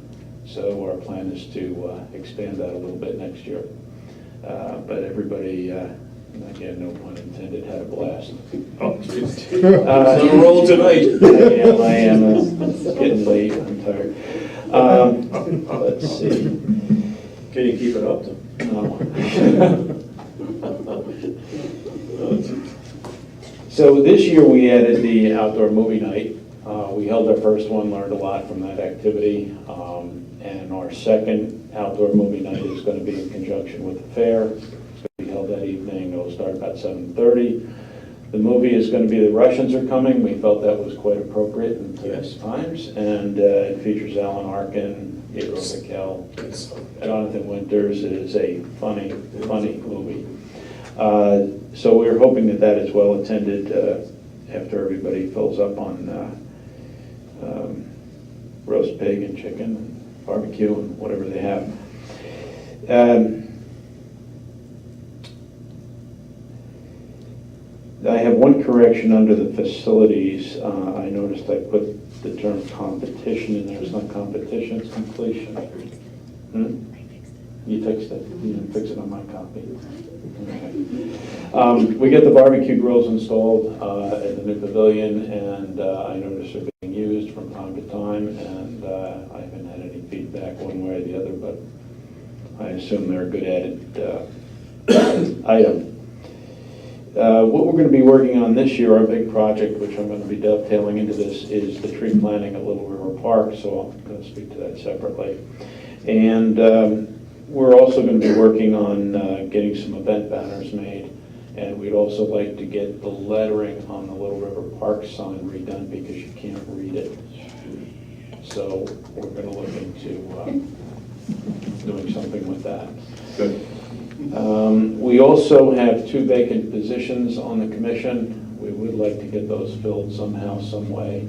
So our plan is to expand that a little bit next year. But everybody, again, no pun intended, had a blast. Oh, it's on a roll tonight. I am. It's getting late, I'm tired. Let's see. Can you keep it up? No. So this year we added the outdoor movie night. We held our first one, learned a lot from that activity. And our second outdoor movie night is going to be in conjunction with the fair. It's going to be held that evening. It'll start about 7:30. The movie is going to be The Russians Are Coming. We felt that was quite appropriate in today's times. And it features Alan Arkin, Gabriel Raquel, Jonathan Winters. It is a funny movie. So we're hoping that that is well attended after everybody fills up on roast pig and chicken and barbecue and whatever they have. I have one correction under the facilities. I noticed I put the term competition in there. It's not competition, it's completion. You fixed it? You didn't fix it on my copy. Okay. We get the barbecue grills installed at the new pavilion, and I noticed they're being used from time to time, and I haven't had any feedback one way or the other, but I assume they're a good added item. What we're going to be working on this year, our big project, which I'm going to be dovetailing into this, is the tree planting at Little River Park, so I'm going to speak to that separately. And we're also going to be working on getting some event banners made, and we'd also like to get the lettering on the Little River Park sign redone because you can't read it. So we're going to look into doing something with that. Good. We also have 2 vacant positions on the commission. We would like to get those filled somehow, some way.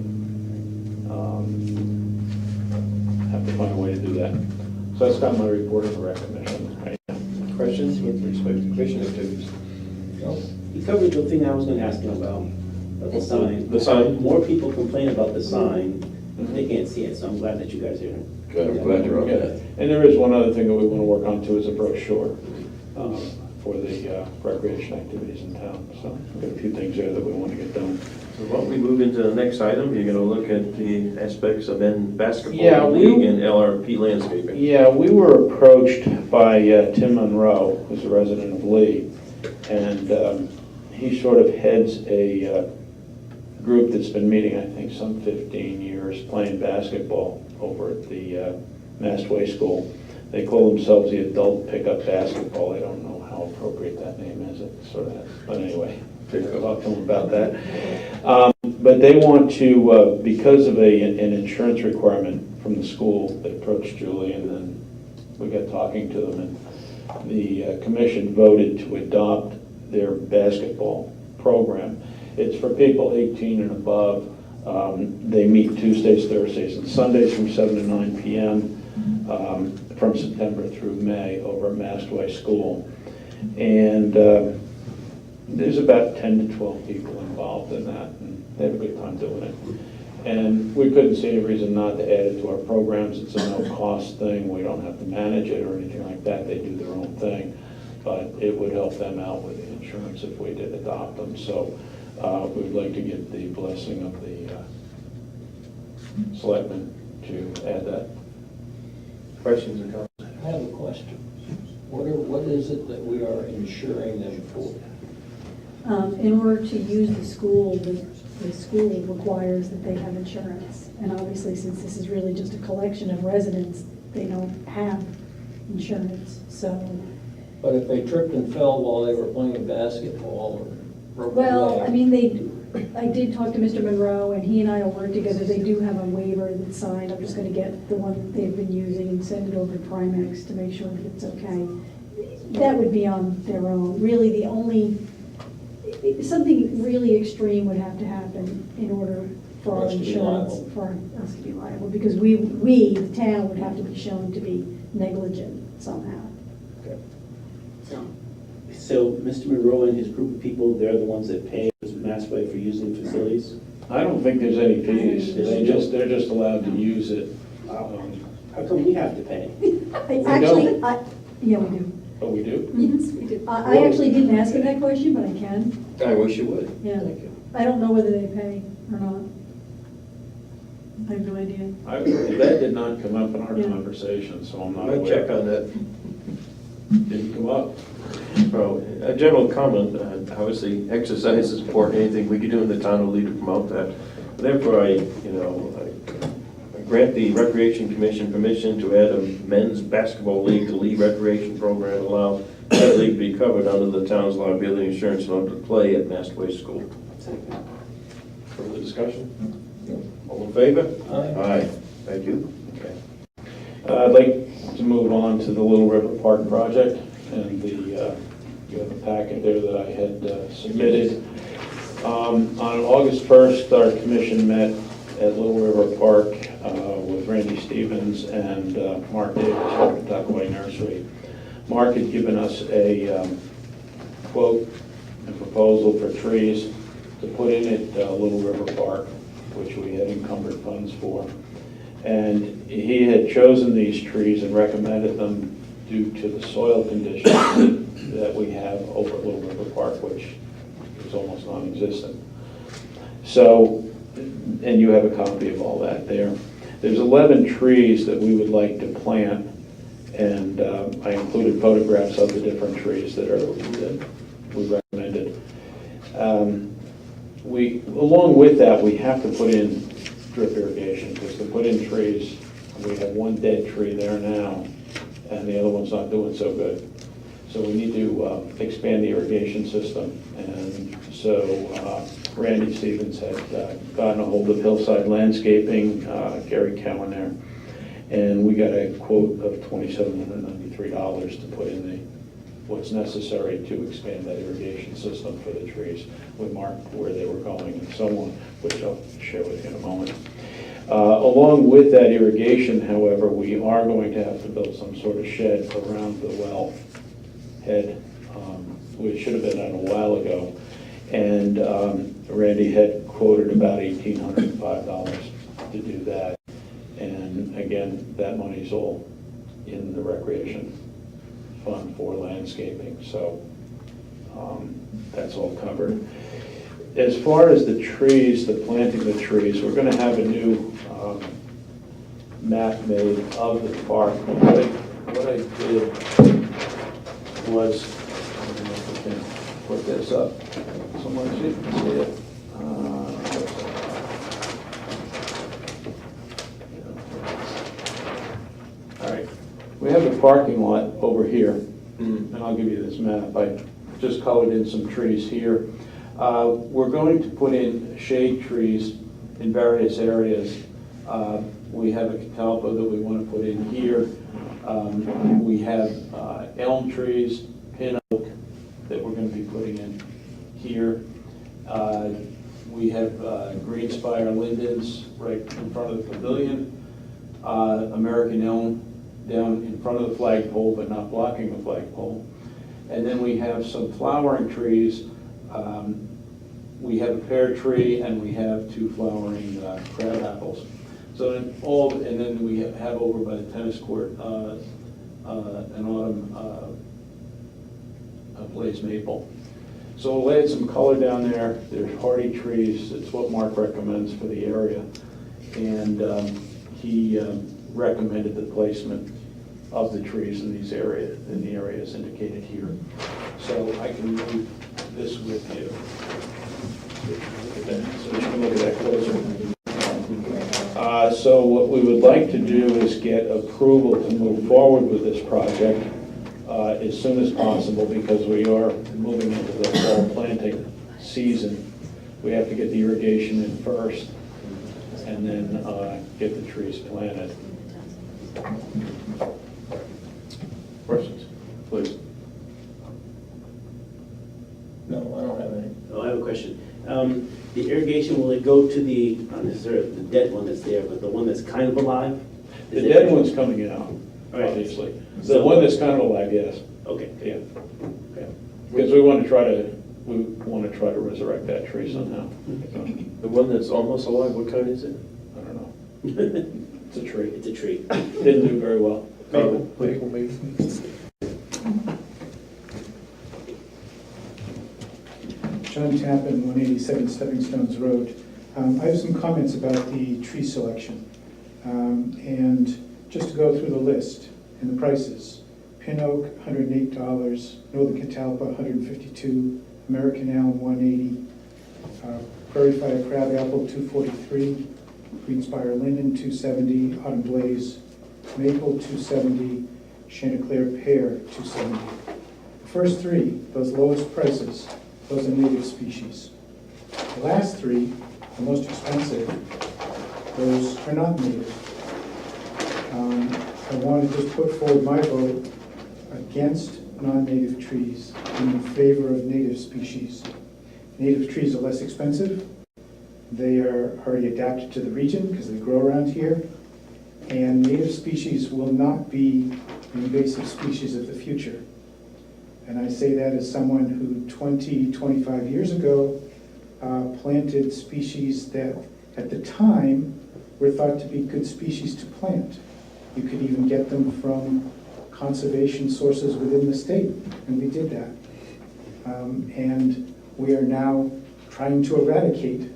Have to find a way to do that. So that's got my report of the rec commission right now. Questions with respect to commission activities? No. You covered the thing I was going to ask him about the sign. The sign? More people complain about the sign. They can't see it, so I'm glad that you guys are here. Good, I'm glad you're on that. And there is one other thing that we want to work on too, is a brochure for the recreation activities in town. So we've got a few things there that we want to get done. So why don't we move into the next item? You're going to look at the aspects of basketball Yeah, league and LRP landscaping. Yeah, we were approached by Tim Monroe, who's a resident of Lee, and he sort of heads a group that's been meeting, I think, some 15 years, playing basketball over at the Mastway School. They call themselves the Adult Pickup Basketball. I don't know how appropriate that name is. It sort of, but anyway, I'll talk to them about that. But they want to, because of an insurance requirement from the school, they approached Julie, and then we got talking to them, and the commission voted to adopt their basketball program. It's for people 18 and above. They meet Tuesdays, Thursdays, and Sundays from 7 to 9 p.m. From September through May over at Mastway School. And there's about 10 to 12 people involved in that, and they have a good time doing it. And we couldn't see any reason not to add it to our programs. It's a no-cost thing. We don't have to manage it or anything like that. They do their own thing. But it would help them out with the insurance if we did adopt them. So we'd like to get the blessing of the selectmen to add that. Questions or comments? I have a question. What is it that we are insuring them for? In order to use the school requires that they have insurance. And obviously, since this is really just a collection of residents, they don't have insurance, so. But if they tripped and fell while they were playing basketball or broke their Well, leg? I mean, I did talk to Mr. Monroe, and he and I will work together. They do have a waiver that's signed. I'm just gonna get the one that they've been using and send it over to Primex to make sure that it's okay. That would be on their own. Really, the only, something really extreme would have to happen in order for our us to be insurance, liable. for us to be liable, because we, the town, would have to be shown to be negligent somehow. Okay. So Mr. Monroe and his group of people, they're the ones that pay Mastway for using the facilities? I don't think there's any fees. They're just allowed to use it. How come we have to pay? Actually, yeah, we do. Oh, we do? Yes, we do. I actually didn't ask him that question, but I can. I wish you would. Yeah. I don't know whether they pay or not. I have no idea. That did not come up in our Yeah. conversation, so I'm not I'll aware. check on that. Didn't come up. Well, a general comment, obviously exercise is important, anything we can do in the town will lead to promote that. Therefore, I grant the Recreation Commission permission to add a men's basketball league to Lee Recreation Program, allow that league to be covered under the town's liability insurance in order to play at Mastway School. Further discussion? All in favor? Aye. Thank you. Okay. I'd like to move on to the Little River Park project, and you have a packet there that I had submitted. On August 1st, our commission met at Little River Park with Randy Stevens and Mark Davis from Pawtucket Nursery. Mark had given us a quote and proposal for trees to put in at Little River Park, which we had encumbered funds for. And he had chosen these trees and recommended them due to the soil conditions that we have over at Little River Park, which is almost non-existent. So, and you have a copy of all that there. There's 11 trees that we would like to plant, and I included photographs of the different trees that we recommended. Along with that, we have to put in drip irrigation, because to put in trees, we have one dead tree there now, and the other one's not doing so good. So we need to expand the irrigation system. And so Randy Stevens had gotten a hold of Hillside Landscaping, Gary Cowan there, and we got a quote of $2,793 to put in what's necessary to expand that irrigation system for the trees. We marked where they were going and so on, which I'll share with you in a moment. Along with that irrigation, however, we are going to have to build some sort of shed around the well head, which should have been done a while ago. And Randy had quoted about $1,805 to do that. And again, that money's all in the recreation fund for landscaping, so that's all covered. As far as the trees, the planting the trees, we're going to have a new map made of the park. What I did was, I don't know if I can put this up so much you can see it. All right, we have the parking lot over here, and I'll give you this map. I just colored in some trees here. We're going to put in shade trees in various areas. We have a catalpa that we want to put in here. We have elm trees, pin oak that we're going to be putting in here. We have green spire lindens right in front of the pavilion. American elm down in front of the flagpole, but not blocking the flagpole. And then we have some flowering trees. We have a pear tree and we have 2 flowering crab apples. So and then we have over by the tennis court an autumn blaze maple. So we'll add some color down there. There's hardy trees. It's what Mark recommends for the area. And he recommended the placement of the trees in these areas, in the areas indicated here. So I can move this with you. So you can look at that closer. So what we would like to do is get approval to move forward with this project as soon as possible, because we are moving into the fall planting season. We have to get the irrigation in first and then get the trees planted. Questions, please? No, I don't have any. Oh, I have a question. The irrigation, will it go to the, not necessarily the dead one that's there, but the one that's kind of alive? The dead one's coming out, obviously. The one that's kind of alive, yes. Okay. Yeah. Because we want to try to we want to try to resurrect that tree somehow. The one that's almost alive, what kind is it? I don't know. It's a tree. It's a tree. Didn't do very well. Maple, maybe. John Tappan, 187 Stepping Stones Road. I have some comments about the tree selection. And just to go through the list and the prices. Pin oak, $108, Northern Catalpa, $152, American elm, $180, Prairie Fire Crab Apple, $243, Greenspire Linden, $270, Autumn Blaze Maple, $270, Chanticleer Pear, $270. The first three, those lowest prices, those are native species. The last three, the most expensive, those are not native. I want to just put forward my vote against non-native trees and in favor of native species. Native trees are less expensive. They are already adapted to the region because they grow around here. And native species will not be an invasive species of the future. And I say that as someone who 20, 25 years ago planted species that at the time were thought to be good species to plant. You could even get them from conservation sources within the state, and we did that. And we are now trying to eradicate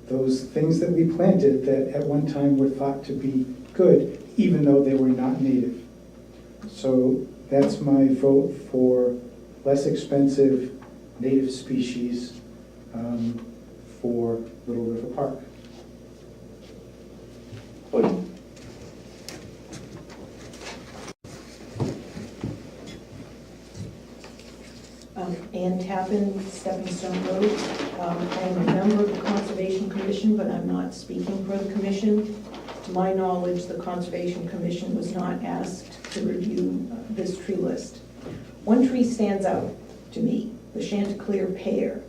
those things that we planted that at one time were thought to be good, even though they were not native. So that's my vote for less expensive native species for Little River Park. Ann Tappan, Stepping Stone Road. I am a member of the Conservation Commission, but I'm not speaking for the commission. To my knowledge, the Conservation Commission was not asked to review this tree list. One tree stands out to me, the Chanticleer pear.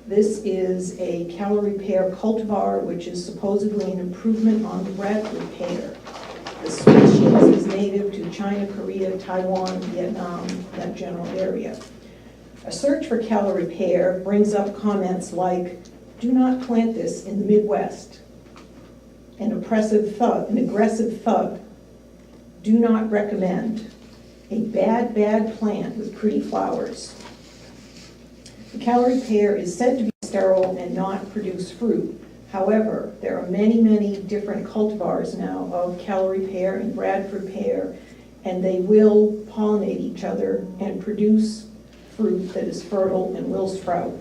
This is a calorie pear cultivar, which is supposedly an improvement on the Bradford pear. The species is native to China, Korea, Taiwan, Vietnam, that general area. A search for calorie pear brings up comments like, do not plant this in the Midwest. An aggressive thug, do not recommend. A bad, bad plant with pretty flowers. The calorie pear is said to be sterile and not produce fruit. However, there are many, many different cultivars now of calorie pear and Bradford pear, and they will pollinate each other and produce fruit that is fertile and will sprout.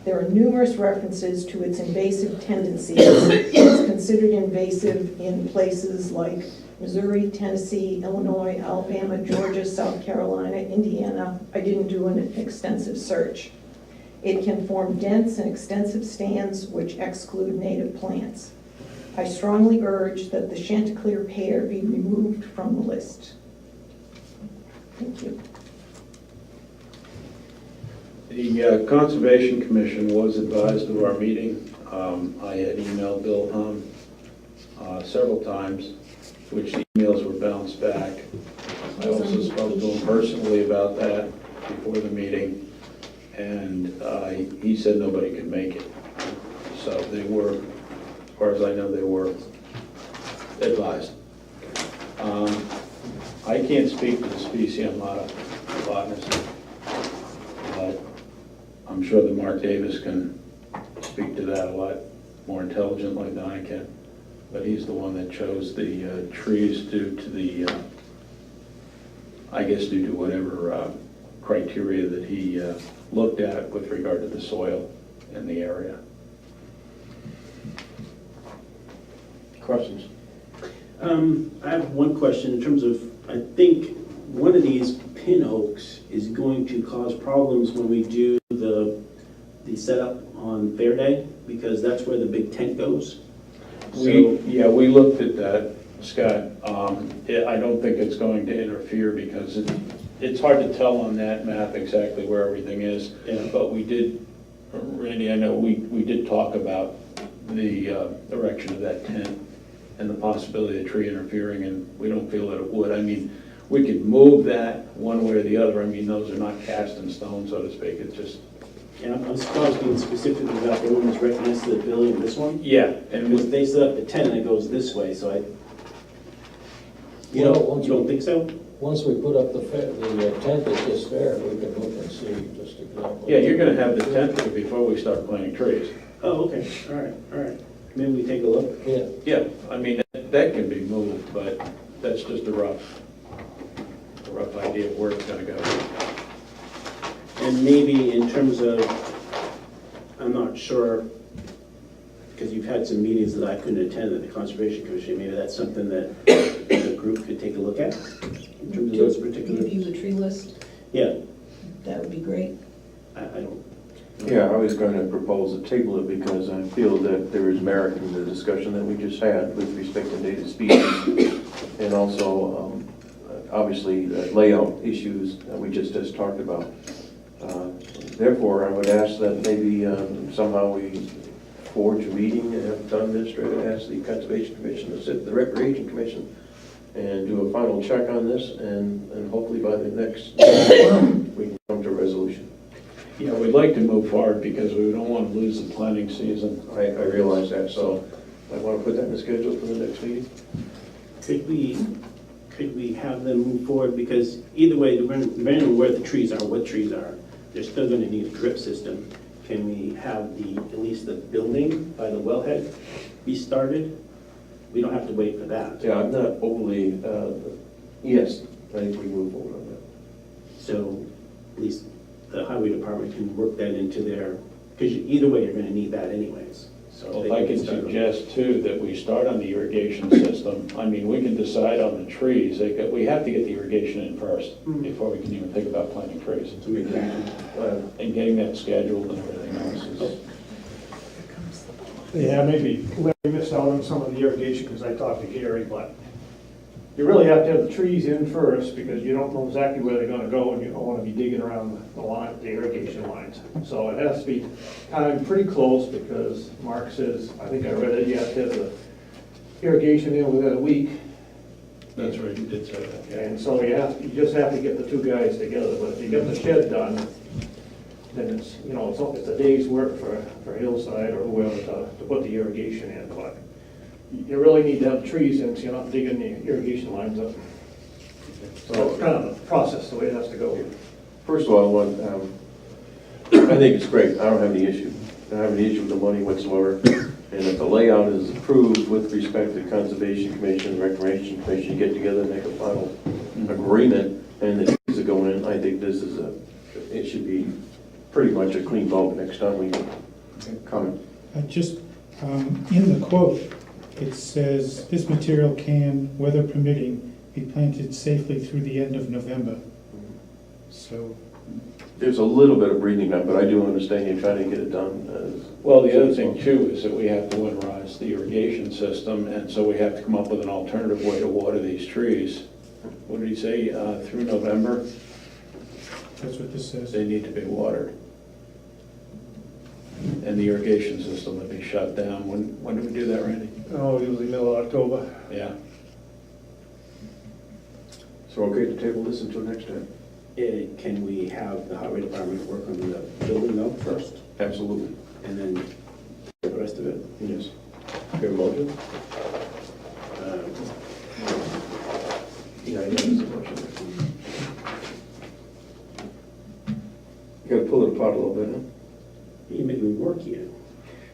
There are numerous references to its invasive tendencies. It's considered invasive in places like Missouri, Tennessee, Illinois, Alabama, Georgia, South Carolina, Indiana. I didn't do an extensive search. It can form dense and extensive stands which exclude native plants. I strongly urge that the Chanticleer pear be removed from the list. Thank you. The Conservation Commission was advised of our meeting. I had emailed Bill Hum several times, which the emails were bounced back. I also spoke to him personally about that before the meeting, and he said nobody could make it. So they were, as far as I know, they were advised. I can't speak to the species, I'm not a botanist, but I'm sure that Mark Davis can speak to that a lot more intelligently than I can. But he's the one that chose the trees due to the, I guess due to whatever criteria that he looked at with regard to the soil in the area. Questions? I have one question in terms of, I think one of these pin oaks is going to cause problems when we do the setup on Fair Day, because that's where the big tent goes. We looked at that, Scott. I don't think it's going to interfere because it's hard to tell on that map exactly where everything is. Yeah. But we did, Randy, I know we did talk about the erection of that tent and the possibility of tree interfering, and we don't feel that it would. I mean, we could move that one way or the other. I mean, those are not cast in stone, so to speak. It's just Yeah, I'm surprised being specific about the one that's right next to the building and this one. Yeah, Because they set up the tent and it goes this way, so you don't think so? Once we put up the tent that's just there, we can look and see just exactly. Yeah, you're gonna have the tent there before we start planting trees. Oh, okay, all right. Maybe we take a look. Yeah. Yeah, I mean, that can be moved, but that's just a rough idea of where it's gonna go. And maybe in terms of, I'm not sure, because you've had some meetings that I couldn't attend at the Conservation Commission, maybe that's something that the group could take a look at in terms of those particular. Review the tree list, Yeah, that would be great. I don't. Yeah, I was going to propose a table it because I feel that there is merit in the discussion that we just had with respect to native species and also, obviously, layout issues that we just talked about. Therefore, I would ask that maybe somehow we forge a meeting and have the town administrator ask the Conservation Commission to sit the Recreation Commission and do a final check on this, and hopefully by the next we can come to a resolution. Yeah, we'd like to move forward because we don't want to lose the planting season. I realize that, so I want to put that in the schedule for the next meeting. Could we have them move forward, because either way, depending on where the trees are, what trees are, they're still going to need a drip system. Can we have at least the building by the wellhead be started? We don't have to wait for that. Yeah, I'm not overly, yes, I think we move forward on that. So at least the highway department can work that into their, because either way, you're going to need that anyways. So Well, they if I can start on- suggest too, that we start on the irrigation system. I mean, we can decide on the trees. We have to get the irrigation in first before we can even think about planting trees. And getting that scheduled and everything else is. Yeah, maybe Larry missed out on some of the irrigation because I talked to Gary, but you really have to have the trees in first because you don't know exactly where they're gonna go and you don't wanna be digging around the line, the irrigation lines. So it has to be timed pretty close because Mark says, I think I read it, you have to have the irrigation in within a week. That's right, you did say that. Yeah. And so you just have to get the two guys together, but if you get the shed done, then it's, it's a day's work for Hillside or whoever to put the irrigation in, but you really need to have trees in so you're not digging the irrigation lines up. So it's kind of the process, the way it has to go. First of all, I think it's great. I don't have any issue. I don't have any issue with the money whatsoever. And if the layout is approved with respect to Conservation Commission, Recreation Commission, you get together and make a final agreement and the trees are going in, I think this is it should be pretty much a clean vote next time we come. Just in the quote, it says, this material can, weather permitting, be planted safely through the end of November. So. There's a little bit of breathing time, but I do understand you're trying to get it done. Well, the other thing too is that we have to winterize the irrigation system, and so we have to come up with an alternative way to water these trees. What did he say, through November? That's what this says. They need to be watered. And the irrigation system would be shut down. When do we do that, Randy? Oh, usually middle of October. Yeah. So okay to table this until next time? Can we have the highway department work on the building though first? Absolutely. And then the rest of it? Yes. Your motion? Yeah, I know there's a motion. You gotta pull it apart a little bit, huh? You make me work here.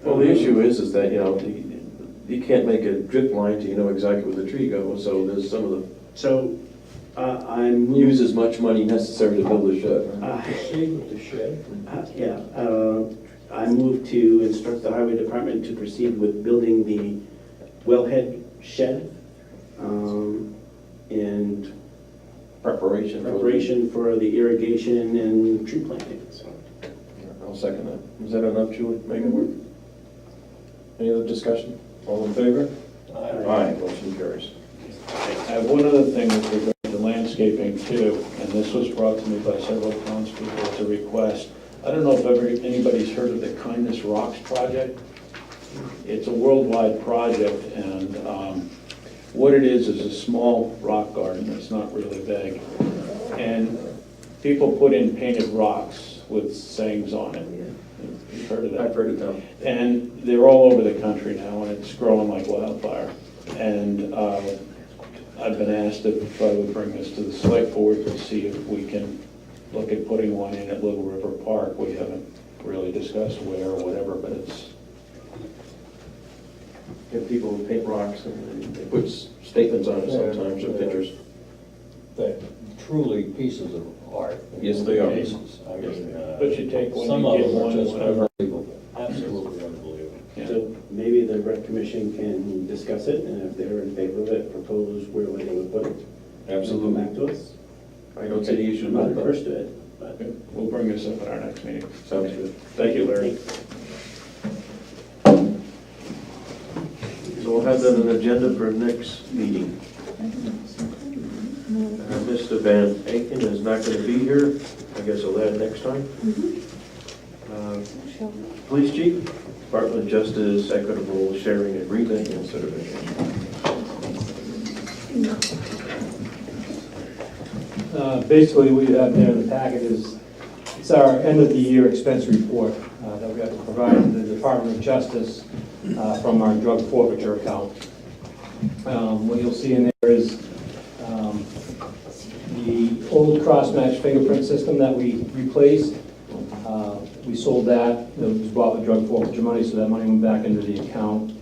Well, the issue is that, you can't make a drip line till you know exactly where the tree goes, so there's some of the. So, I'm. Use as much money necessary to build a shed. Yeah, I move to instruct the highway department to proceed with building the wellhead shed, and Preparation for the irrigation and tree planting, so. I'll second that. Is that enough, Julie? Make it work? Any other discussion? All in favor? Aye. Motion carries. I have one other thing with regard to landscaping too, and this was brought to me by several townspeople as a request. I don't know if anybody's heard of the Kindness Rocks project. It's a worldwide project, and what it is a small rock garden. It's not really big. And people put in painted rocks with sayings on it. You've heard of that? I've heard of them. And they're all over the country now, and it's growing like wildfire. And I've been asked if I would bring this to the select board to see if we can look at putting one in at Little River Park. We haven't really discussed where or whatever, but it's... If people paint rocks and they put statements on it sometimes, or pictures. They're truly pieces of art. Yes, they are. Cases. I mean, But you take one, some you of get them are one, just whatever. unbelievable, absolutely unbelievable. So maybe the rec commission can discuss it, and if they're in favor of it, propose where they would put it. Absolutely. Come back to us. I don't see any issue I'm not with averse that. to it, but. We'll bring this up at our next meeting. Sounds good. Thank you, Larry. So we'll have that on the agenda for next meeting. Mr. Van Aiken is not going to be here. I guess I'll add next time. Police Chief, Department of Justice, Equitable Sharing Agreement and Certification. Basically, what you have there in the packet is, it's our end of the year expense report that we have to provide to the Department of Justice from our drug forfeiture account. What you'll see in there is the old cross-match fingerprint system that we replaced. We sold that. It was bought with drug forfeiture money, so that money went back into the account.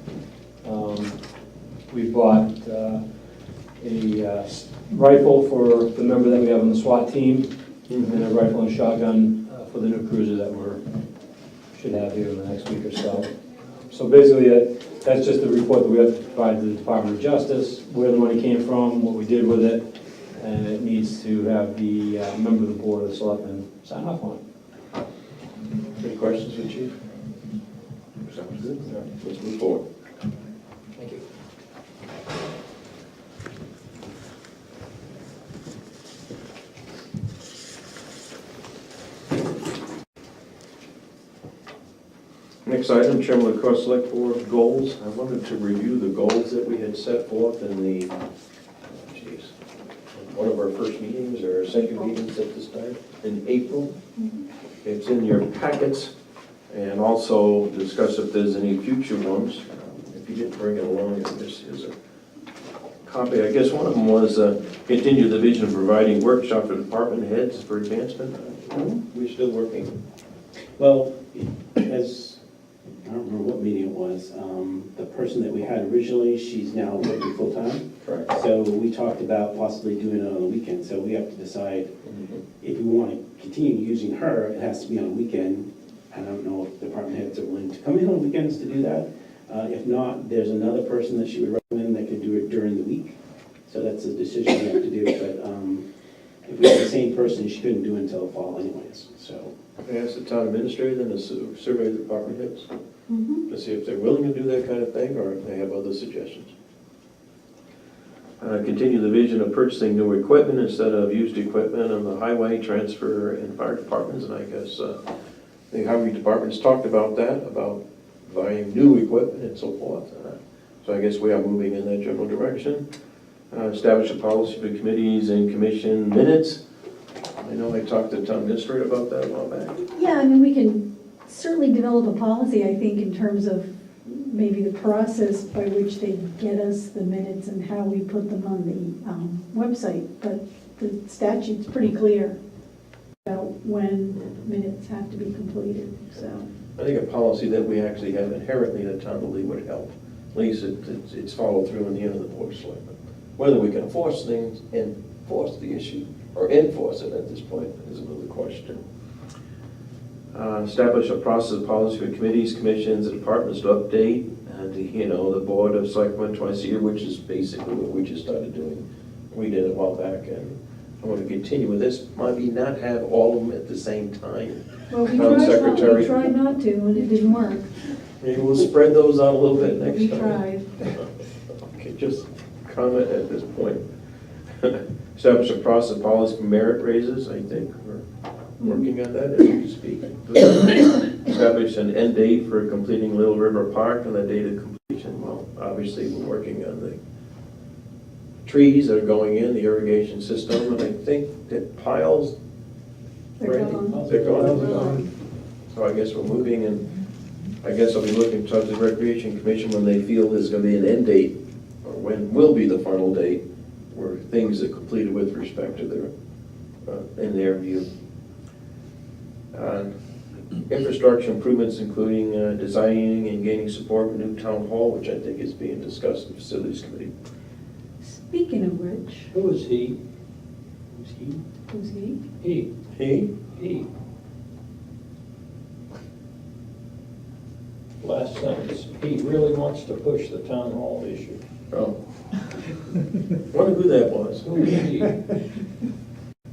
We bought a rifle for the member that we have on the SWAT team, and then a rifle and shotgun for the new cruiser that should have here in the next week or so. So basically, that's just the report that we have to provide to the Department of Justice, where the money came from, what we did with it, and it needs to have the member of the Board of the Selectmen sign off on it. Any questions for Chief? Sounds good. All right, let's move forward. Thank you. Next item, Chairman of the Cross Select Board goals. I wanted to review the goals that we had set forth in the, one of our first meetings or second meetings at this time in April. It's in your packets, and also discuss if there's any future ones. If you didn't bring it along, this is a copy. I guess one of them was continue the vision of providing workshop for department heads for advancement. We're still working. Well, as, I don't remember what meeting it was, the person that we had originally, she's now working full-time. Correct. So we talked about possibly doing it on the weekend, so we have to decide if we want to continue using her, it has to be on a weekend. I don't know if department heads are willing to come in on weekends to do that. If not, there's another person that she would recommend that could do it during the week. So that's a decision we have to do, but if we have the same person, she couldn't do it until the fall anyways, so. I asked the town administrator then to survey the department heads to see if they're willing to do that kind of thing or if they have other suggestions. Continue the vision of purchasing new equipment instead of used equipment on the highway, transfer, and fire departments. And I guess the highway department's talked about that, about buying new equipment and so forth. So I guess we are moving in that general direction. Establish a policy for committees and commission minutes. I know I talked to the town administrator about that a while back. Yeah, I mean, we can certainly develop a policy, I think, in terms of maybe the process by which they get us the minutes and how we put them on the website. But the statute's pretty clear about when minutes have to be completed, so. I think a policy that we actually have inherently in the town of Lee would help. At least it's followed through in the end of the board of selectmen. Whether we can enforce things, enforce the issue, or enforce it at this point is another question. Establish a process policy for committees, commissions, and departments to update, and the board of selectmen twice a year, which is basically what we just started doing. We did it a while back, and I want to continue with this. Maybe not have all of them at the same time. Well, we tried not to, and it didn't work. Maybe we'll spread those out a little bit next We time. tried. Okay, just comment at this point. Establish a process policy for merit raises, I think. We're working on that as we speak. Establish an end date for completing Little River Park and the date of completion. Well, obviously, we're working on the trees that are going in, the irrigation system, and I think that piles, They're gone. They're gone. So I guess we're moving, and I guess I'll be looking to the Recreation Commission when they feel there's gonna be an end date, or when will be the final date, where things are completed with respect to their, in their view. Infrastructure improvements, including designing and gaining support for new town hall, which I think is being discussed in the Facilities Committee. Speaking of which, Who is he? Who's he? who's he? He. He? He. Last sentence, he really wants to push the town hall issue. Oh. Wonder who that was. Who is he?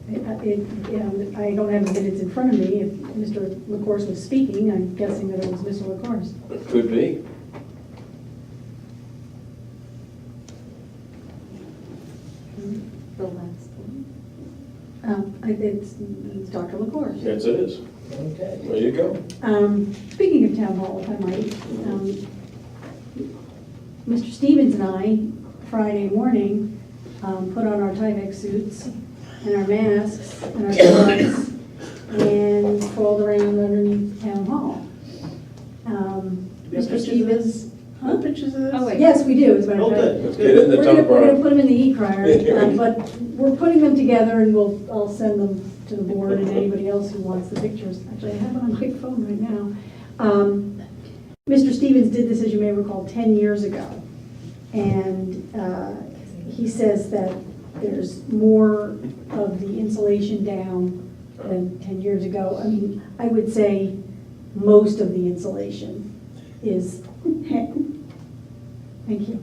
I don't have the minutes in front of me. If Mr. LaCourse was speaking, I'm guessing that it was Mr. LaCourse. Could be. The last one. It's Dr. LaCourse. Yes, it is. Okay. There you go. Speaking of town hall, if I might, Mr. Stevens and I, Friday morning, put on our Tyvek suits and our masks and our gloves and crawled around underneath town hall. Mr. Stevens. Huh? Pictures of this? Oh, wait. Yes, we do, as a matter of fact. Let's get in the We're town gonna bar. put them in the e-crier, but we're putting them together and I'll send them to the board and anybody else who wants the pictures. Actually, I have it on my phone right now. Mr. Stevens did this, as you may recall, 10 years ago. And he says that there's more of the insulation down than 10 years ago. I mean, I would say most of the insulation is, thank you,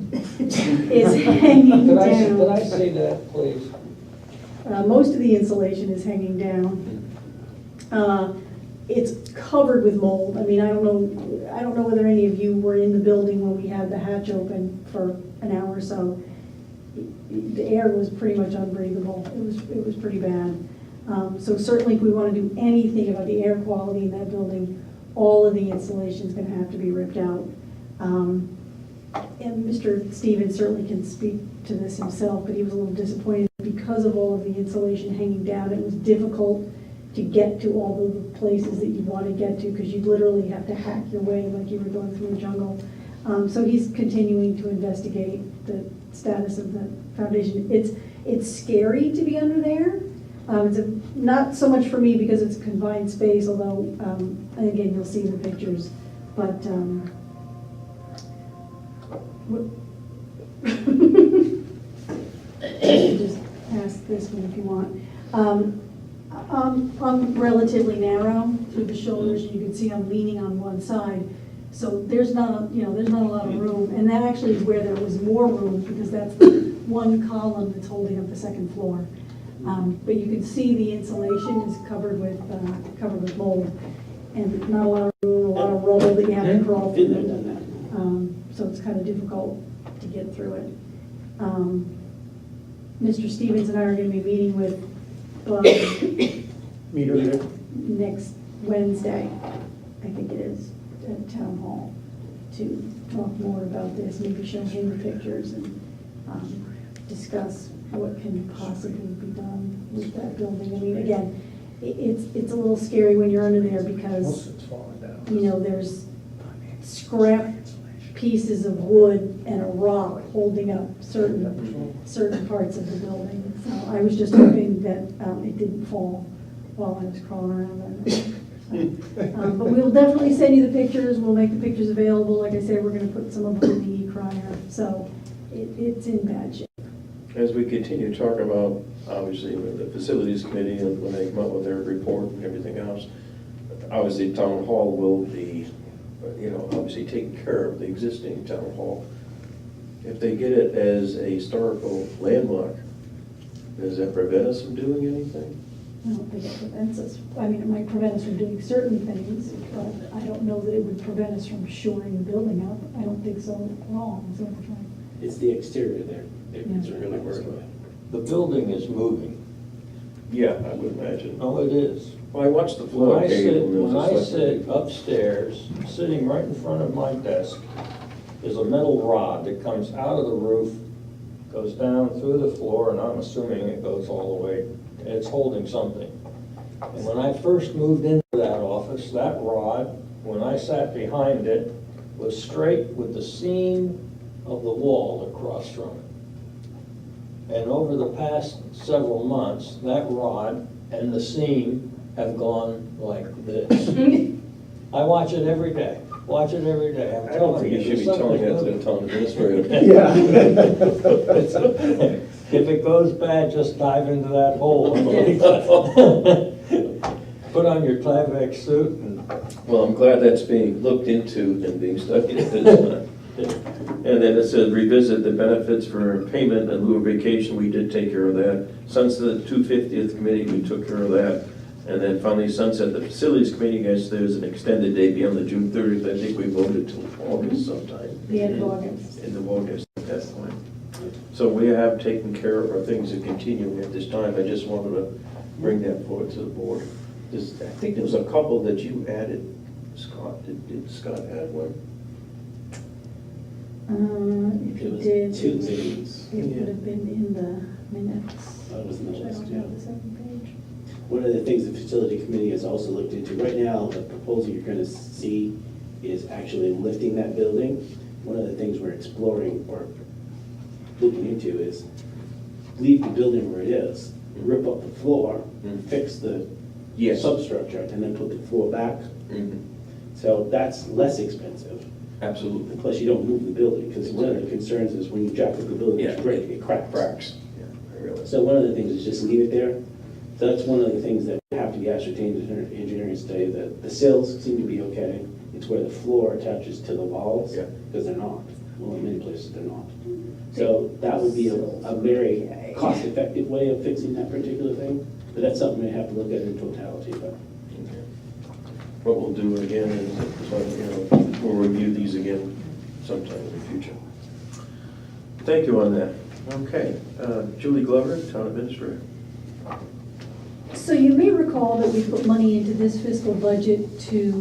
is hanging Could down. I say that, please? Most of the insulation is hanging down. It's covered with mold. I mean, I don't know whether any of you were in the building when we had the hatch open for an hour or so. The air was pretty much unbreathable. It was pretty bad. So certainly if we want to do anything about the air quality in that building, all of the insulation is going to have to be ripped out. And Mr. Stevens certainly can speak to this himself, but he was a little disappointed because of all of the insulation hanging down. It was difficult to get to all of the places that you want to get to because you'd literally have to hack your way like you were going through a jungle. So he's continuing to investigate the status of the foundation. It's scary to be under there. It's not so much for me because it's a confined space, although, and again, you'll see the pictures, but just ask this one if you want. I'm relatively narrow through the shoulders, and you can see I'm leaning on one side. So there's not a lot of room, and that actually is where there was more room because that's the one column that's holding up the second floor. But you can see the insulation is covered with mold, and not a lot of room, a lot of rubble that you have to crawl through. So it's kind of difficult to get through it. Mr. Stevens and I are going to be meeting with Meet her there. next Wednesday, I think it is, at Town Hall, to talk more about this, maybe show him the pictures and discuss what can possibly be done with that building. I mean, again, it's a little scary when you're under there because, It's falling down. you know, there's scrap pieces of wood and a rock holding up certain parts of the building. So I was just hoping that it didn't fall while I was crawling around under there. But we'll definitely send you the pictures. We'll make the pictures available. Like I said, we're going to put some of them in the e-crier. So it's in bad shape. As we continue to talk about, obviously, with the Facilities Committee and when they come up with their report and everything else, obviously, Town Hall will be, obviously taking care of the existing Town Hall. If they get it as a historical landmark, does that prevent us from doing anything? I don't think it prevents us. I mean, it might prevent us from doing certain things, but I don't know that it would prevent us from shoring the building up. I don't think so at all. So I'm trying. It's the exterior there. It's really worried about. The building is moving. Yeah, I would imagine. Oh, it is. Well, I watched the floor. When I sit upstairs, sitting right in front of my desk, is a metal rod that comes out of the roof, goes down through the floor, and I'm assuming it goes all the way. It's holding something. And when I first moved into that office, that rod, when I sat behind it, was straight with the seam of the wall across from it. And over the past several months, that rod and the seam have gone like this. I watch it every day. Watch it every day. I don't think you should be telling that to the town administrator. Yeah. If it goes bad, just dive into that hole. Put on your Tyvek suit and. Well, I'm glad that's being looked into and being studied at this time. And then it said revisit the benefits for payment in lieu of vacation. We did take care of that. Sunset 250th committee, we took care of that. And then finally sunset the facilities committee, guys, there's an extended day beyond the June 30th. I think we voted till August sometime. The end of August. End of August at that point. So we have taken care of our things that continue at this time. I just wanted to bring that forward to the board. I think there was a couple that you added, Scott. Did Scott add one? If you did, two things. it would have been in the minutes. That was in the Which I list, don't yeah. have the second page. One of the things the facility committee has also looked into, right now, the proposal you're gonna see is actually lifting that building. One of the things we're exploring or looking into is leave the building where it is, rip up the floor, fix the substructure, and then put the floor back. So that's less expensive. Absolutely. Plus you don't move the building, because one of the concerns is when you jack up the building, it cracks. I realize. So one of the things is just leave it there. So that's one of the things that have to be ascertained in an engineering study, that the sills seem to be okay. It's where the floor attaches to the walls, because they're not. Well, in many places they're not. So that would be a very cost-effective way of fixing that particular thing. But that's something we have to look at in totality. But What we'll do again is, we'll review these again sometime in the future. Thank you on that. Okay, Julie Glover, Town Administrator. So you may recall that we put money into this fiscal budget to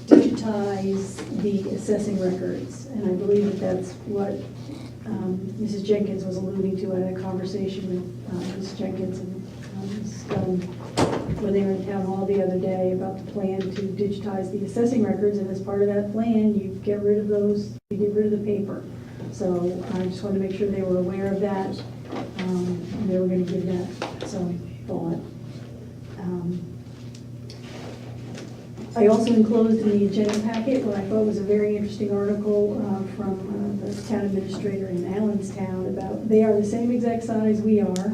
digitize the assessing records. And I believe that that's what Mrs. Jenkins was alluding to. I had a conversation with Mrs. Jenkins and Mrs. Gunn when they were in town hall the other day about the plan to digitize the assessing records. And as part of that plan, you get rid of those, you get rid of the paper. So I just wanted to make sure they were aware of that. And they were going to give that some thought. I also enclosed in the agenda packet what I thought was a very interesting article from the town administrator in Allenstown about, they are the same exact size we are.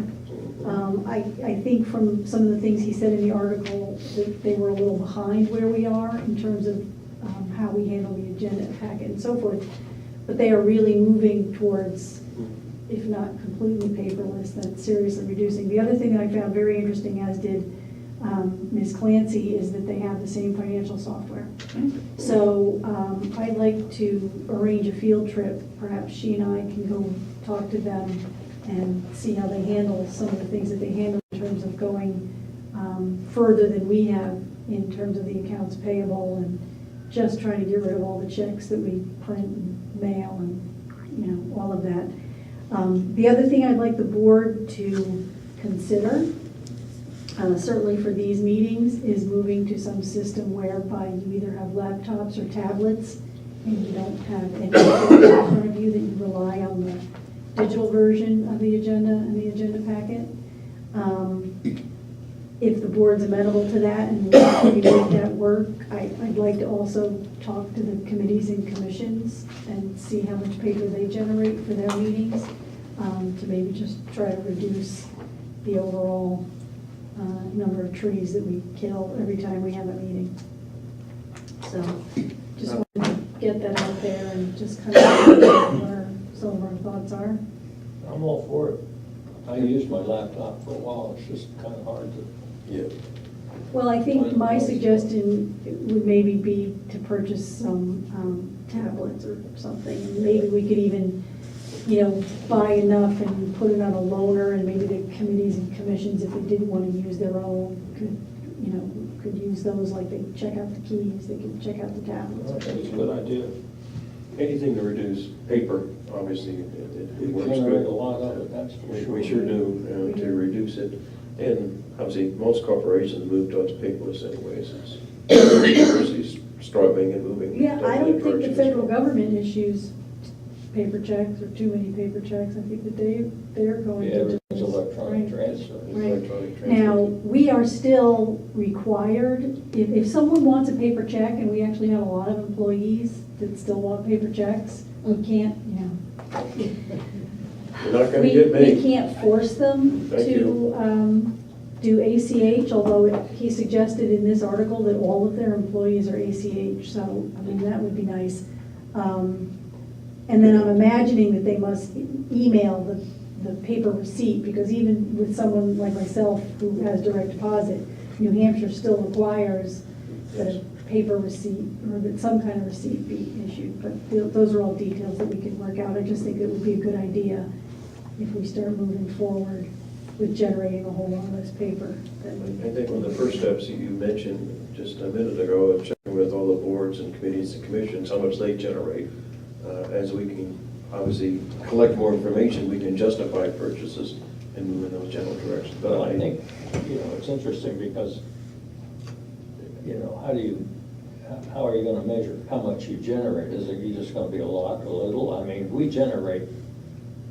I think from some of the things he said in the article that they were a little behind where we are in terms of how we handle the agenda packet and so forth. But they are really moving towards, if not completely paperless, then seriously reducing. The other thing that I found very interesting, as did Ms. Clancy, is that they have the same financial software. So I'd like to arrange a field trip. Perhaps she and I can go talk to them and see how they handle some of the things that they handle in terms of going further than we have in terms of the accounts payable and just trying to get rid of all the checks that we print and mail and all of that. The other thing I'd like the board to consider, certainly for these meetings, is moving to some system whereby you either have laptops or tablets and you don't have any in front of you, that you rely on the digital version of the agenda and the agenda packet. If the board's amenable to that and we make that work, I'd like to also talk to the committees and commissions and see how much paper they generate for their meetings, to maybe just try to reduce the overall number of trees that we kill every time we have a meeting. So just wanted to get that out there and just kind of what some of our thoughts are. I'm all for it. I used my laptop for a while, it's just kind of hard to. Well, I think my suggestion would maybe be to purchase some tablets or something. And maybe we could even, buy enough and put it on a loaner, and maybe the committees and commissions, if they didn't want to use their own, could use those, like they check out the keys, they could check out the tablets. That's a good idea. Anything to reduce paper obviously, it We works generate good. a lot of it, that's for sure. We sure do, to reduce it. And obviously, most corporations move towards paperless anyways. It's universities struggling and moving. Yeah, I don't think the direction as federal well. government issues paper checks or too many paper checks. I think that they're going Yeah, to. everything's electronic Right. transfer. Right. Electronic transfer. Now, we are still required, if someone wants a paper check, and we actually have a lot of employees that still want paper checks, we can't, You're not gonna we get many. we can't force them Thank to do ACH, although he suggested in this article that all of their employees are ACH, so, I mean, that would be nice. And then I'm imagining that they must email the paper receipt, because even with someone like myself who has direct deposit, New Hampshire still requires that a paper receipt, or that some kind of receipt be issued, but those are all details that we can work out. I just think it would be a good idea if we start moving forward with generating a whole lot less paper. I think one of the first steps you mentioned just a minute ago, of checking with all the boards and committees and commissions, how much they generate. As we can obviously collect more information, we can justify purchases and move in those general directions. But I think, it's interesting because, how are you gonna measure how much you generate? Is it just gonna be a lot or little? I mean, we generate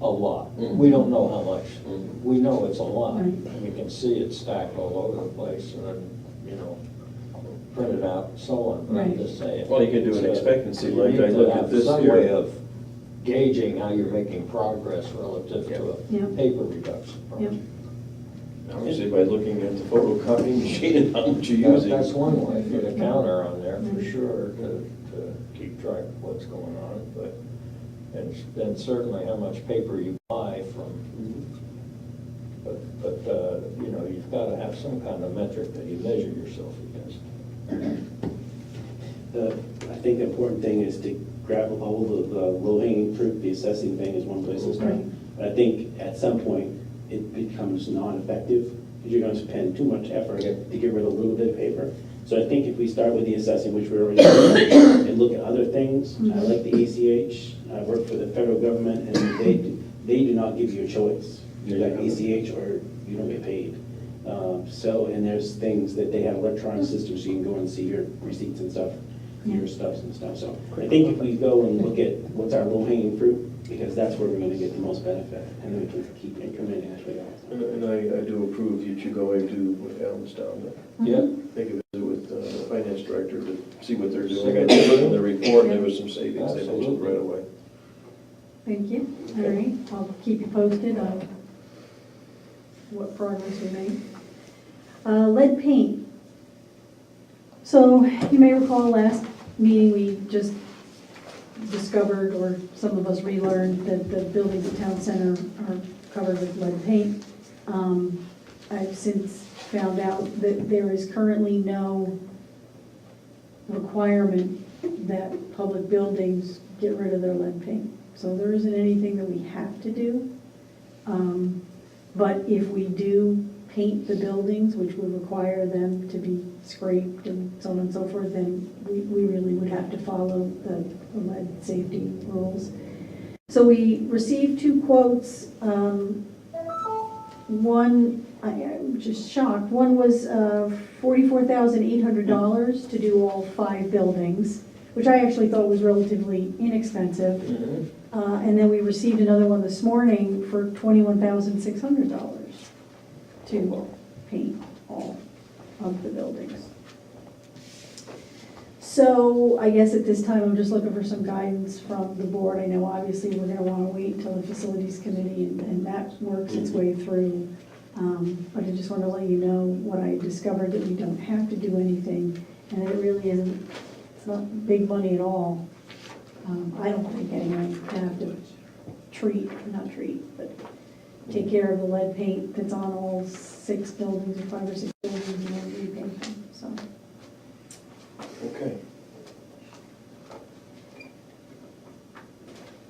a lot. We don't know how much. We know it's a lot. We can see it stacked all over the place and then, printed out and so on. But I'm Right. just saying. Well, you can do an expectancy, like I You need look to at have this some here. way of gauging how you're making progress relative to a Yeah. paper reduction Yep. project. Obviously, by looking at the photocopying machine and how much you're using. That's one way, put a counter on there for sure to keep track of what's going on, but, and then certainly how much paper you buy from. But, you've got to have some kind of metric that you measure yourself against. I think the important thing is to grab a hold of the low-hanging fruit. The assessing thing is one place to start. But I think at some point, it becomes non-effective, because you're gonna spend too much effort to get rid of a little bit of paper. So I think if we start with the assessing, which we're already doing, and look at other things, I like the ACH. I work for the federal government, and they do not give you a choice. You got ACH or you don't get paid. And there's things that they have electronic systems, so you can go and see your receipts and stuff, your stuffs and stuff. So I think if we go and look at what's our low-hanging fruit, because that's where we're gonna get the most benefit, and then we can keep incrementing as we go. And I do approve you going to Elmstown. Yeah. Make a visit with the finance director to see what they're doing. I did look in the report, and there was some savings they mentioned right away. Thank you. All right, I'll keep you posted on what progress we make. Lead paint. So you may recall last meeting, we just discovered, or some of us relearned, that the buildings at Town Center are covered with lead paint. I've since found out that there is currently no requirement that public buildings get rid of their lead paint. So there isn't anything that we have to do. But if we do paint the buildings, which would require them to be scraped and so on and so forth, then we really would have to follow the lead safety rules. So we received 2 quotes. One, I'm just shocked. One was $44,800 to do all 5 buildings, which I actually thought was relatively inexpensive. And then we received another one this morning for $21,600 to paint all of the buildings. So I guess at this time, I'm just looking for some guidance from the board. I know obviously we're going to want to wait until the facilities committee and that works its way through. But I just want to let you know what I discovered, that we don't have to do anything, and that it really isn't, it's not big money at all. I don't think anyway, to have to but take care of the lead paint that's on all 6 buildings, or 5 or 6 buildings, and then repaint them, so. Okay.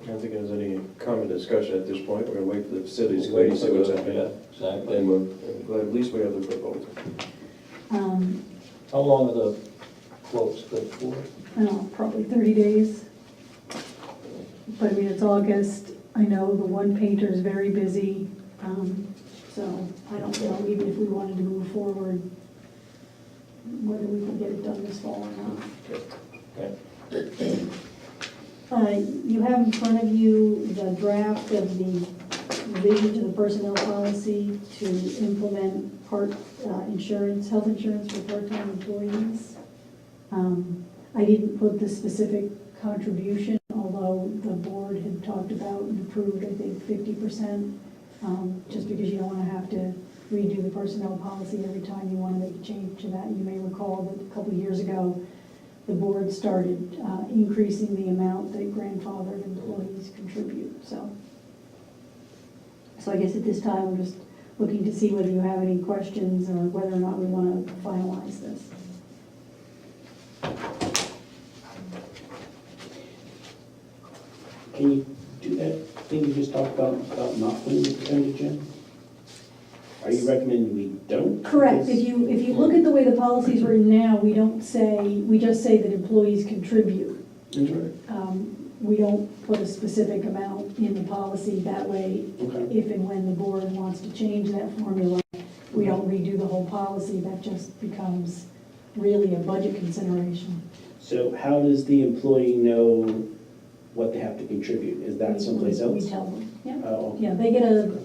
I don't think there's any common discussion at this point. We're gonna wait for the facilities committee to see what's happening. Exactly. And we're glad at least we have the proposal. How long are the quotes good for? I don't know, probably 30 days. But I mean, it's August, I know the one painter is very busy, so I don't know, even if we wanted to move forward, whether we can get it done this fall or not. You have in front of you the draft of the revision to the personnel policy to implement insurance, health insurance for part-time employees. I didn't put the specific contribution, although the board had talked about and approved, I think, 50%, just because you don't want to have to redo the personnel policy every time you want to make a change to that. You may recall that a couple of years ago, the board started increasing the amount that grandfathered employees contribute. So I guess at this time, I'm just looking to see whether you have any questions or whether or not we want to finalize this. Can you do that thing you just talked about not putting the percentage in? Are you recommending we don't? Correct. If you look at the way the policy's written now, we just say that employees contribute. That's right. We don't put a specific amount in the policy. That way, if and when the board wants to change that formula, we don't redo the whole policy. That just becomes really a budget consideration. So how does the employee know what they have to contribute? Is that someplace else? We tell them, yeah. Oh. Yeah, they get a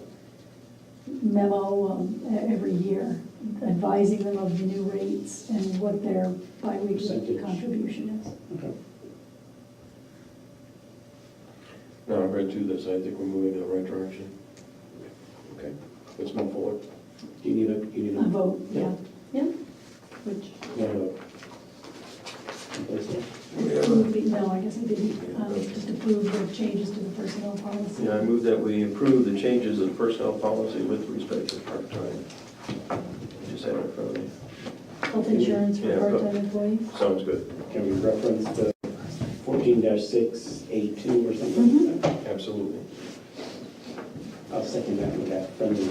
memo every year advising them of the new rates and what their biweekly Percentage. contribution is. Okay. No, I've read through this, I think we're moving in the right direction. Okay, let's move forward. Do you need a A vote, yeah. Yeah. Which, no, I guess I didn't. Just approve the changes to the personnel policy. Yeah, I move that we approve the changes of the personnel policy with respect to part-time. You just had it in front of me. Health insurance for Yeah, part-time employees. Sounds good. Can we reference the 14-6A2 or something like that? Absolutely. I'll second that with that friendly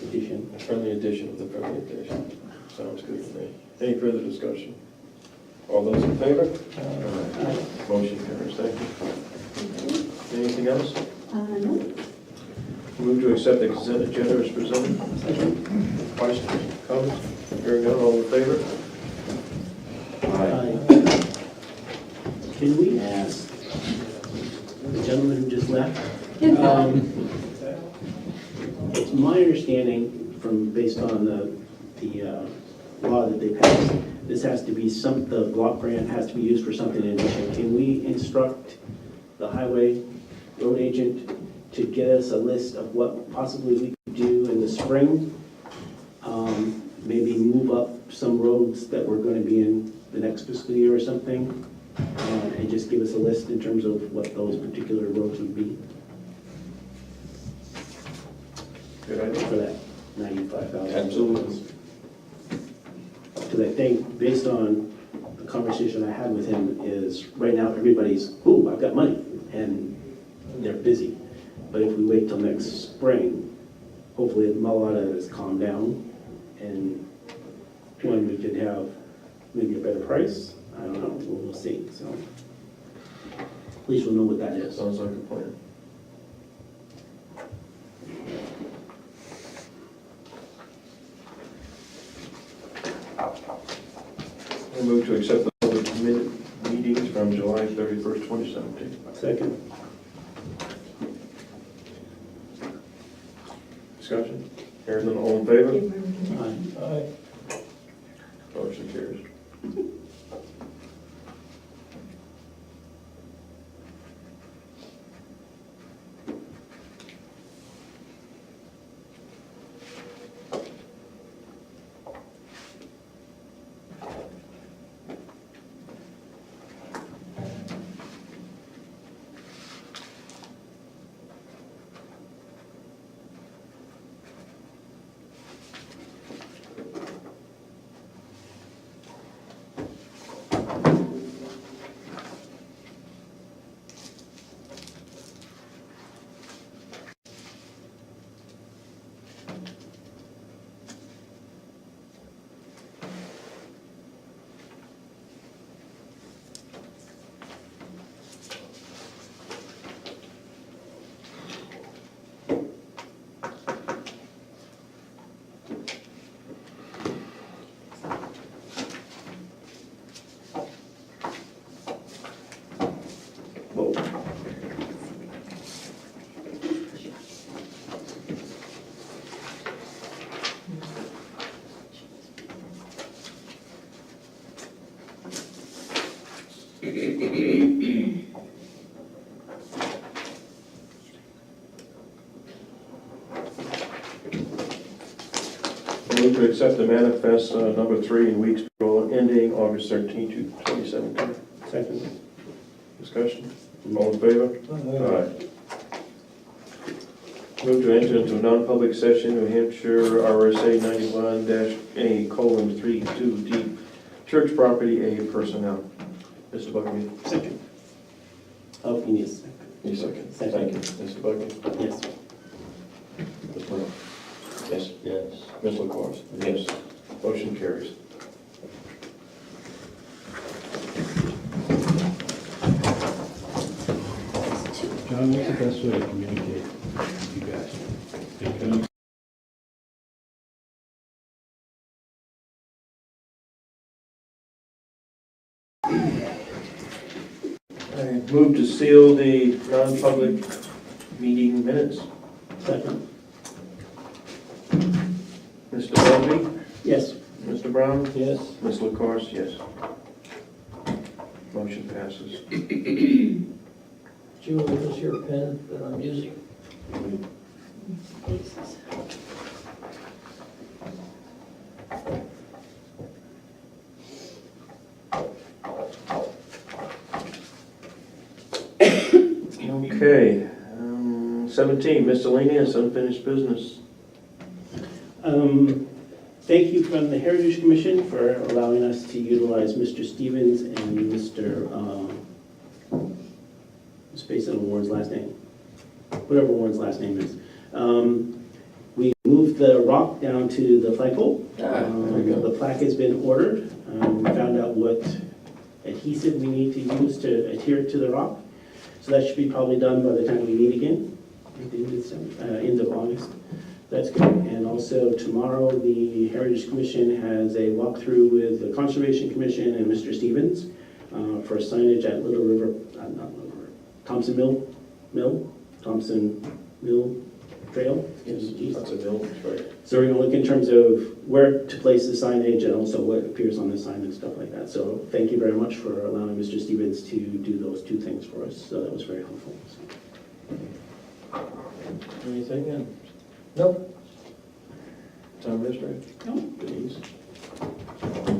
addition. A friendly addition with a friendly addition. Sounds good to me. Any further discussion? All those in favor? Motion carries. Thank you. Anything else? No. Move to accept the consent agenda as presented. Questions, comments? Hearing none, all in favor? Aye. Can we ask the gentleman who just left? It's my understanding based on the law that they passed, this has to be the block grant has to be used for something in addition. Can we instruct the highway road agent to get us a list of what possibly we could do in the spring? Maybe move up some roads that were going to be in the next fiscal year or something, and just give us a list in terms of what those particular roads would be Good idea. for that $95,000. Absolutely. Because I think, based on the conversation I had with him, is right now everybody's, ooh, I've got money, and they're busy. But if we wait till next spring, hopefully a lot of it has calmed down, and when we could have maybe a better price, I don't know, we'll see. So at least we'll know what that is. Sounds like a plan. I move to accept the public committee meetings from July 31st, 2017. Second. Discussion? Hearing none, all in favor? Aye. Motion carries. Move to accept the manifest number 3 in weeks patrol ending August 13, 2017. Second. Discussion? All in favor? Aye. Move to enter into a non-public session, New Hampshire RSA 91-A:32D, church property, A, personnel. Mr. Buckingham? Second. Oh, you need a second. You second. Second. Thank you. Mr. Buckingham? Yes. Ms. Brown? Yes. Yes. Ms. LaCourse? Yes. Motion carries. John, what's the best way to communicate with you guys? Because I move to seal the non-public meeting minutes. Second. Mr. Bugby? Yes. Mr. Brown? Yes. Ms. LaCourse? Yes. Motion passes. Julie, is this your pen that I'm using? Okay, 17, miscellaneous unfinished business. Thank you from the Heritage Commission for allowing us to utilize Mr. Stevens and Mr. Space on Warren's last name, whatever Warren's last name is. We moved the rock down to the flagpole. The plaque has been ordered. We found out what adhesive we need to use to adhere it to the rock. So that should be probably done by the time we meet again, at the end of August. That's good. And also tomorrow, the Heritage Commission has a walkthrough with the Conservation Commission and Mr. Stevens for signage at Little River, not Little River, Thompson Mill Trail. That's a mill, right. So we're gonna look in terms of where to place the signage and also what appears on the sign and stuff like that. So thank you very much for allowing Mr. Stevens to do those two things for us. So that was very helpful. Anything in? Nope. Town administrator? No. Please.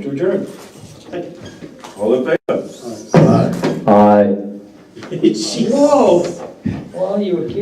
To adjourn. Thank you. All in favor? Aye. Jeez. Whoa! Well, you accused